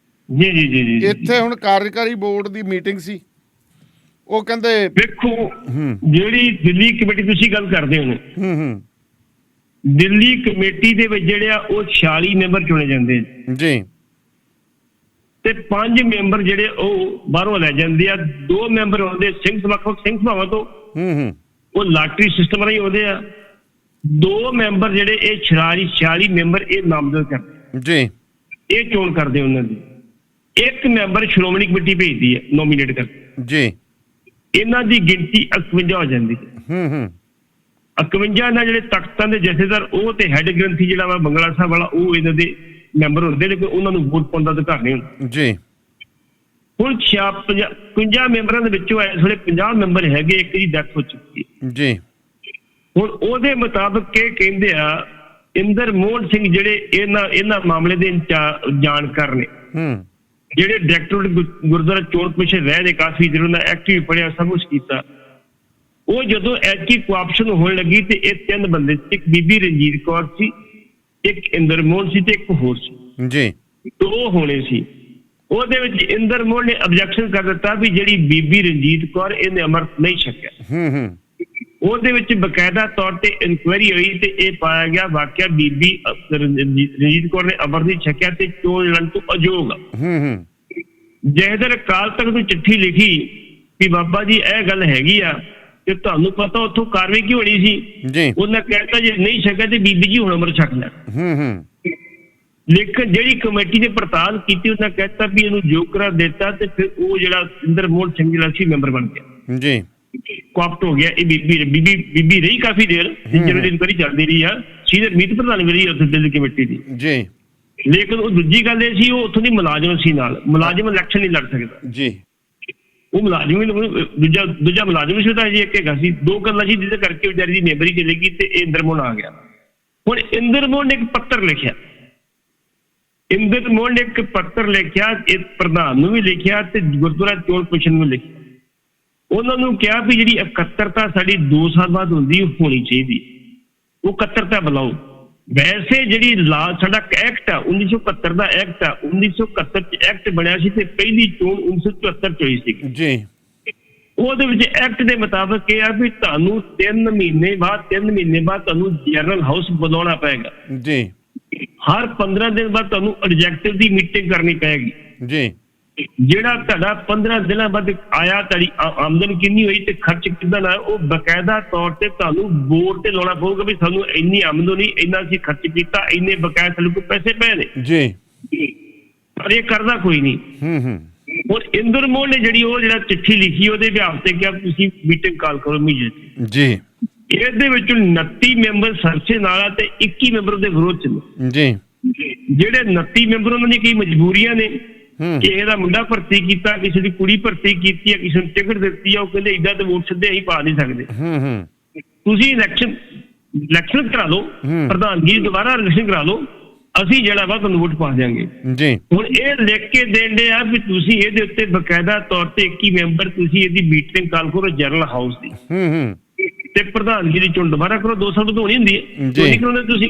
ਜੀ ਜੀ ਜੀ ਜੀ। ਇੱਥੇ ਹੁਣ ਕਾਰਜਕਾਰੀ ਬੋਰਡ ਦੀ ਮੀਟਿੰਗ ਸੀ, ਉਹ ਕਹਿੰਦੇ ਵੇਖੋ ਜਿਹੜੀ ਦਿੱਲੀ ਕਮੇਟੀ ਤੁਸੀਂ ਗੱਲ ਕਰਦੇ ਹੋ, ਦਿੱਲੀ ਕਮੇਟੀ ਦੇ ਵਿੱਚ ਜਿਹੜੇ ਆ ਉਹ 46 ਮੈਂਬਰ ਚੁਣੇ ਜਾਂਦੇ ਜੀ, ਤੇ 5 ਮੈਂਬਰ ਜਿਹੜੇ ਉਹ ਬਾਹਰੋਂ ਲੈ ਜਾਂਦੇ ਆ। 2 ਮੈਂਬਰ ਆਉਂਦੇ ਸਿੰਘ ਵੱਖ-ਵੱਖ ਸਿੰਘ ਸਭਾਵਾਂ ਤੋਂ, ਉਹ ਲਾਟਰੀ ਸਿਸਟਮ ਰਾਹੀਂ ਆਉਂਦੇ ਆ। 2 ਮੈਂਬਰ ਜਿਹੜੇ ਇਹ 46 ਮੈਂਬਰ ਇਹ ਨਾਮਜ਼ਦ ਕਰਦੇ ਜੀ, ਇਹ ਚੋਣ ਕਰਦੇ ਉਹਨਾਂ ਦੀ। 1 ਮੈਂਬਰ ਸ਼੍ਰੋਮਣੀ ਕਮੇਟੀ ਭੇਜਦੀ ਹੈ ਨੋਮੀਨੇਟ ਕਰਕੇ ਜੀ। ਇਹਨਾਂ ਦੀ ਗਿਣਤੀ 51 ਹੋ ਜਾਂਦੀ ਹੈ। 51 ਨਾਲ ਜਿਹੜੇ ਤਖਤਾਂ ਦੇ ਜਥੇਦਾਰ ਉਹ ਤੇ ਹੈਡ ਗ੍ਰੰਥੀ ਜਿਹੜਾ ਵਾ ਬੰਗਲਾ ਸਾਹਿਬ ਵਾਲਾ, ਉਹ ਇਹਨਾਂ ਦੇ ਮੈਂਬਰ ਹੁੰਦੇ ਨੇ, ਉਹਨਾਂ ਨੂੰ ਵੋਟ ਪਾਉਣ ਦਾ ਅਧਿਕਾਰ ਨਹੀਂ ਹੁੰਦਾ ਜੀ। ਹੁਣ 50 ਮੈਂਬਰਾਂ ਦੇ ਵਿੱਚੋਂ ਇਸ ਵੇਲੇ 50 ਮੈਂਬਰ ਹੈਗੇ, ਇੱਕ ਦੀ ਡੈਥ ਹੋ ਚੁੱਕੀ ਹੈ ਜੀ। ਹੁਣ ਉਹਦੇ ਮੁਤਾਬਕ ਇਹ ਕਹਿੰਦੇ ਆ ਇੰਦਰ ਮੋਹਨ ਸਿੰਘ ਜਿਹੜੇ ਇਹਨਾਂ ਮਾਮਲੇ ਦੇ ਜਾਣਕਾਰ ਨੇ, ਜਿਹੜੇ ਡਾਇਰੈਕਟਰ ਗੁਰਦੁਆਰਾ ਚੋਣ ਕਮਿਸ਼ਨ ਰਹੇ ਨੇ ਕਾਫੀ ਦਿਨ, ਉਹਨਾਂ ਐਕਟਿਵ ਪੜਿਆ, ਸਭ ਕੁਛ ਕੀਤਾ। ਉਹ ਜਦੋਂ ਐਤਕੀ ਕੋਆਪਸ਼ਨ ਹੋਣ ਲੱਗੀ ਤੇ ਇਹ 3 ਬੰਦੇ, ਇੱਕ ਬੀਬੀ ਰਣਜੀਤ ਕੌਰ ਸੀ, ਇੱਕ ਇੰਦਰ ਮੋਹਨ ਸੀ ਤੇ ਇੱਕ ਹੋਰ ਸੀ ਜੀ, 2 ਹੋਣੇ ਸੀ। ਉਹਦੇ ਵਿੱਚ ਇੰਦਰ ਮੋਹਨ ਨੇ ਆਬਜੈਕਸ਼ਨ ਕਰ ਦਿੱਤਾ ਵੀ ਜਿਹੜੀ ਬੀਬੀ ਰਣਜੀਤ ਕੌਰ ਇਹਨੇ ਅੰਮ੍ਰਿਤ ਨਹੀਂ ਛਕਿਆ। ਉਹਦੇ ਵਿੱਚ ਬਕਾਇਦਾ ਤੌਰ ਤੇ ਇਨਕੁਆਇਰੀ ਹੋਈ ਤੇ ਇਹ ਪਾਇਆ ਗਿਆ ਵਾਕਿਆ ਬੀਬੀ ਰਣਜੀਤ ਕੌਰ ਨੇ ਅੰਮ੍ਰਿਤ ਨਹੀਂ ਛਕਿਆ ਤੇ ਚੋਣ ਲੜਨ ਤੋਂ ਅਯੋਗ। ਜਹਦਰ ਅਕਾਲ ਤਖਤ ਨੂੰ ਚਿੱਠੀ ਲਿਖੀ ਵੀ ਬਾਬਾ ਜੀ ਇਹ ਗੱਲ ਹੈਗੀ ਆ ਤੇ ਤੁਹਾਨੂੰ ਪਤਾ ਉੱਥੋਂ ਕਾਰਵਾਈ ਕੀ ਹੋਣੀ ਸੀ। ਉਹਨਾਂ ਕਹਿਤਾ ਜੇ ਨਹੀਂ ਛਕਿਆ ਤੇ ਬੀਬੀ ਜੀ ਹੁਣ ਅੰਮ੍ਰਿਤ ਛਕ ਲੈ। ਲੇਕਿਨ ਜਿਹੜੀ ਕਮੇਟੀ ਨੇ ਪੜਤਾਲ ਕੀਤੀ, ਉਹਨਾਂ ਕਹਿਤਾ ਵੀ ਇਹਨੂੰ ਯੋਗ ਕਰਾਰ ਦਿੱਤਾ ਤੇ ਫਿਰ ਉਹ ਜਿਹੜਾ ਇੰਦਰ ਮੋਹਨ ਸਿੰਘ ਜਿਹੜਾ ਸੀ ਮੈਂਬਰ ਬਣ ਗਿਆ ਜੀ, ਕੋਆਪਟ ਹੋ ਗਿਆ। ਇਹ ਬੀਬੀ ਰਹੀ ਕਾਫੀ ਦੇਰ, ਜਦੋਂ ਇਨਕੁਆਇਰੀ ਚੱਲਦੀ ਰਹੀ ਆ, ਸੀਨੀਅਰ ਮੀਤ ਪ੍ਰਧਾਨ ਵੀ ਰਹੀ ਉੱਥੇ ਦਿੱਲੀ ਕਮੇਟੀ ਦੀ ਜੀ। ਲੇਕਿਨ ਉਹ ਦੂਜੀ ਗੱਲ ਇਹ ਸੀ, ਉਹ ਉੱਥੋਂ ਦੀ ਮੁਲਾਜ਼ਮ ਸੀ, ਨਾਲ ਮੁਲਾਜ਼ਮ ਇਲੈਕਸ਼ਨ ਨਹੀਂ ਲੜ ਸਕਦਾ ਜੀ। ਉਹ ਮੁਲਾਜ਼ਮ ਦੂਜਾ ਮੁਲਾਜ਼ਮ ਸੀ ਉਹਦਾ ਜੀ, ਇੱਕ ਹੈਗਾ ਸੀ। 2 ਗੱਲਾਂ ਸੀ ਜਿਹਦੇ ਕਰਕੇ ਵਿਚਾਰੀ ਦੀ ਮੈਂਬਰੀ ਚਲੇ ਗਈ ਤੇ ਇਹ ਇੰਦਰ ਮੋਹਨ ਆ ਗਿਆ। ਹੁਣ ਇੰਦਰ ਮੋਹਨ ਨੇ ਇੱਕ ਪੱਤਰ ਲਿਖਿਆ, ਇੰਦਰ ਮੋਹਨ ਨੇ ਇੱਕ ਪੱਤਰ ਲਿਖਿਆ, ਇਹ ਪ੍ਰਧਾਨ ਨੂੰ ਵੀ ਲਿਖਿਆ ਤੇ ਗੁਰਦੁਆਰਾ ਚੋਣ ਕਮਿਸ਼ਨ ਨੂੰ ਲਿਖਿਆ। ਉਹਨਾਂ ਨੂੰ ਕਿਹਾ ਵੀ ਜਿਹੜੀ ਇਕੱਤਰਤਾ ਸਾਡੀ 2 ਸਾਲ ਬਾਅਦ ਹੁੰਦੀ ਹੋਣੀ ਚਾਹੀਦੀ, ਉਹ ਇਕੱਤਰਤਾ ਬੁਲਾਓ। ਵੈਸੇ ਜਿਹੜੀ ਸਾਡਾ ਐਕਟ ਆ 1971 ਦਾ ਐਕਟ ਆ, 1971 ਚ ਐਕਟ ਬਣਿਆ ਸੀ ਤੇ ਪਹਿਲੀ ਚੋਣ 1974 ਚ ਹੋਈ ਸੀ ਜੀ। ਉਹਦੇ ਵਿੱਚ ਐਕਟ ਦੇ ਮੁਤਾਬਕ ਇਹ ਆ ਵੀ ਤੁਹਾਨੂੰ 3 ਮਹੀਨੇ ਬਾਅਦ ਤੁਹਾਨੂੰ ਜਨਰਲ ਹਾਊਸ ਬੁਲਾਉਣਾ ਪਏਗਾ ਜੀ। ਹਰ 15 ਦਿਨ ਬਾਅਦ ਤੁਹਾਨੂੰ ਐਗਜ਼ੈਕਟਿਵ ਦੀ ਮੀਟਿੰਗ ਕਰਨੀ ਪਏਗੀ ਜੀ। ਜਿਹੜਾ ਤੁਹਾਡਾ 15 ਦਿਨਾਂ ਬਾਅਦ ਆਇਆ, ਤੁਹਾਡੀ ਆਮਦਨ ਕਿੰਨੀ ਹੋਈ ਤੇ ਖਰਚ ਕਿੰਨਾ ਨਾ, ਉਹ ਬਕਾਇਦਾ ਤੌਰ ਤੇ ਤੁਹਾਨੂੰ ਬੋਰਡ ਤੇ ਲਾਉਣਾ ਪਊਗਾ ਵੀ ਸਾਨੂੰ ਇੰਨੀ ਆਮਦਨ ਹੋਈ, ਇੰਨਾ ਅਸੀਂ ਖਰਚ ਕੀਤਾ, ਇੰਨੇ ਬਕਾਇਦਾ ਸਾਡੇ ਕੋਲ ਪੈਸੇ ਪਏ ਨੇ ਜੀ। ਪਰ ਇਹ ਕਰਦਾ ਕੋਈ ਨਹੀਂ। ਹੁਣ ਇੰਦਰ ਮੋਹਨ ਨੇ ਜਿਹੜਾ ਚਿੱਠੀ ਲਿਖੀ, ਉਹਦੇ ਵਿਆਹ ਤੇ ਕਿਹਾ ਤੁਸੀਂ ਮੀਟਿੰਗ ਕਾਲ ਕਰੋ ਇਮੀਡੀਏਟਲੀ ਜੀ। ਇਹਦੇ ਵਿੱਚ 29 ਮੈਂਬਰ ਸਰਸੇ ਨਾਲ ਤੇ 21 ਮੈਂਬਰ ਦੇ ਵਿਰੋਧ ਚ ਨੇ ਜੀ। ਜਿਹੜੇ 29 ਮੈਂਬਰ ਉਹਨਾਂ ਦੀ ਕਈ ਮਜਬੂਰੀਆਂ ਨੇ, ਕਿਸੇ ਦਾ ਮੁੰਡਾ ਭਰਤੀ ਕੀਤਾ, ਕਿਸੇ ਦੀ ਕੁੜੀ ਭਰਤੀ ਕੀਤੀ ਹੈ, ਕਿਸੇ ਨੂੰ ਟਿਕਟ ਦਿੱਤੀ ਆ, ਉਹ ਕਹਿੰਦੇ ਏਦਾਂ ਤੇ ਵੋਟ ਸਿੱਧੇ ਅਸੀਂ ਪਾ ਨਹੀਂ ਸਕਦੇ, ਤੁਸੀਂ ਇਲੈਕਸ਼ਨ ਕਰਾ ਲਓ, ਪ੍ਰਧਾਨਗੀ ਦੁਬਾਰਾ ਇਲੈਕਸ਼ਨ ਕਰਾ ਲਓ, ਅਸੀਂ ਜਿਹੜਾ ਵਾ ਤੁਹਾਨੂੰ ਵੋਟ ਪਾ ਦਿਆਂਗੇ ਜੀ। ਹੁਣ ਇਹ ਲਿਖ ਕੇ ਦੇਂਦੇ ਆ ਵੀ ਤੁਸੀਂ ਇਹਦੇ ਉੱਤੇ ਬਕਾਇਦਾ ਤੌਰ ਤੇ 21 ਮੈਂਬਰ ਤੁਸੀਂ ਇਹਦੀ ਮੀਟਿੰਗ ਕਾਲ ਕਰੋ ਜਨਰਲ ਹਾਊਸ ਦੀ, ਤੇ ਪ੍ਰਧਾਨਗੀ ਦੀ ਚੋਣ ਦੁਬਾਰਾ ਕਰੋ। 2 ਸਾਲ ਤੋਂ ਹੋਣੀ ਹੁੰਦੀ ਹੈ, ਨਹੀਂ ਕਰਾਉਂਦੇ ਤੁਸੀਂ।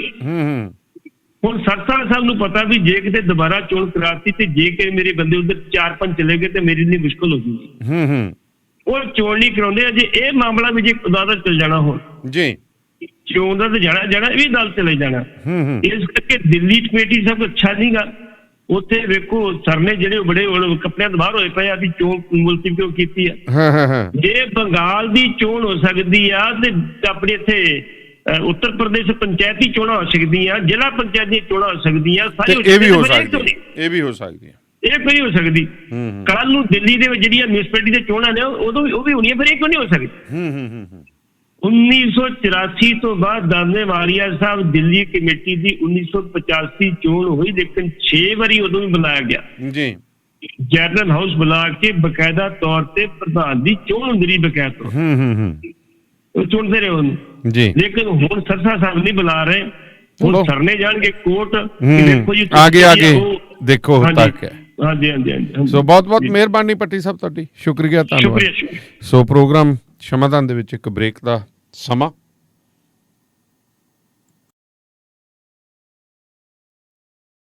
ਹੁਣ ਸਰਸਾਲ ਸਾਹਿਬ ਨੂੰ ਪਤਾ ਵੀ ਜੇ ਕਿਤੇ ਦੁਬਾਰਾ ਚੋਣ ਕਰਾਤੀ ਤੇ ਜੇ ਕਿ ਮੇਰੇ ਬੰਦੇ ਉਧਰ 4-5 ਚਲੇ ਗਏ ਤੇ ਮੇਰੀ ਲਈ ਮੁਸ਼ਕਲ ਹੋ ਜੂਗੀ। ਉਹ ਚੋਣ ਨਹੀਂ ਕਰਾਉਂਦੇ। ਅਜੇ ਇਹ ਮਾਮਲਾ ਵੀ ਜੇ ਅਦਾਲਤ ਚਲ ਜਾਣਾ ਹੁਣ ਜੀ, ਚੋਣ ਦਾ ਤੇ ਜਾਣਾ ਇਹ ਵੀ ਅਦਾਲਤ ਚਲੇ ਜਾਣਾ। ਇਸ ਕਰਕੇ ਦਿੱਲੀ ਕਮੇਟੀ ਸਭ ਅੱਛਾ ਨਹੀਂਗਾ। ਉੱਥੇ ਵੇਖੋ ਸਰ ਨੇ ਜਿਹੜੇ ਬੜੇ ਕੱਪੜਿਆਂ ਤੋਂ ਬਾਹਰ ਹੋਏ ਪਏ ਆ ਵੀ ਚੋਣ ਮੁਲਤਵੀ ਕਿਉਂ ਕੀਤੀ ਆ। ਜੇ ਬੰਗਾਲ ਦੀ ਚੋਣ ਹੋ ਸਕਦੀ ਆ ਤੇ ਆਪਣੇ ਇੱਥੇ ਉੱਤਰ ਪ੍ਰਦੇਸ਼ ਪੰਚਾਇਤੀ ਚੋਣਾਂ ਹੋ ਸਕਦੀਆਂ, ਜ਼ਿਲ੍ਹਾ ਪੰਚਾਇਤ ਦੀਆਂ ਚੋਣਾਂ ਹੋ ਸਕਦੀਆਂ, ਇਹ ਵੀ ਹੋ ਸਕਦੀ, ਇਹ ਵੀ ਹੋ ਸਕਦੀ, ਇਹ ਕੋਈ ਹੋ ਸਕਦੀ। ਕੱਲ ਨੂੰ ਦਿੱਲੀ ਦੇ ਵਿੱਚ ਜਿਹੜੀਆਂ ਮਿਊਨਿਸਪੈਲਿਟੀ ਦੀਆਂ ਚੋਣਾਂ ਨੇ ਉਦੋਂ ਉਹ ਵੀ ਹੋਣੀਆਂ, ਫਿਰ ਇਹ ਕਿਉਂ ਨਹੀਂ ਹੋ ਸਕਦੀ। 1984 ਤੋਂ ਬਾਅਦ ਦਾਨੇ ਵਾਲੀਆ ਸਾਹਿਬ ਦਿੱਲੀ ਕਮੇਟੀ ਦੀ 1985 ਚੋਣ ਹੋਈ, ਲੇਕਿਨ 6 ਵਾਰੀ ਉਦੋਂ ਵੀ ਬੁਲਾਇਆ ਗਿਆ ਜੀ, ਜਨਰਲ ਹਾਊਸ ਬੁਲਾ ਕੇ ਬਕਾਇਦਾ ਤੌਰ ਤੇ ਪ੍ਰਧਾਨ ਦੀ ਚੋਣ ਹੁੰਦੀ ਰਹੀ ਬਕਾਇਦਾ ਉਹ ਚੁਣਦੇ ਰਹੇ ਉਹਨੂੰ ਜੀ। ਲੇਕਿਨ ਹੁਣ ਸਰਸਾ ਸਾਹਿਬ ਨਹੀਂ ਬੁਲਾ ਰਹੇ, ਹੁਣ ਸਰਨੇ ਜਾਣਗੇ ਕੋਰਟ, ਦੇਖੋ ਜੀ ਆਗੇ ਦੇਖੋ ਤੱਕ ਹੈ। ਹਾਂਜੀ ਹਾਂਜੀ ਹਾਂਜੀ। ਸੋ ਬਹੁਤ ਬਹੁਤ ਮਿਹਰਬਾਨੀ ਭੱਟੀ ਸਾਹਿਬ, ਤੁਹਾਡੀ ਸ਼ੁਕਰੀਆ, ਧੰਨਵਾਦ। ਸੋ ਪ੍ਰੋਗਰਾਮ ਸ਼ਮਾਦਾਨ ਦੇ ਵਿੱਚ ਇੱਕ ਬ੍ਰੇਕ ਦਾ ਸਮਾਂ।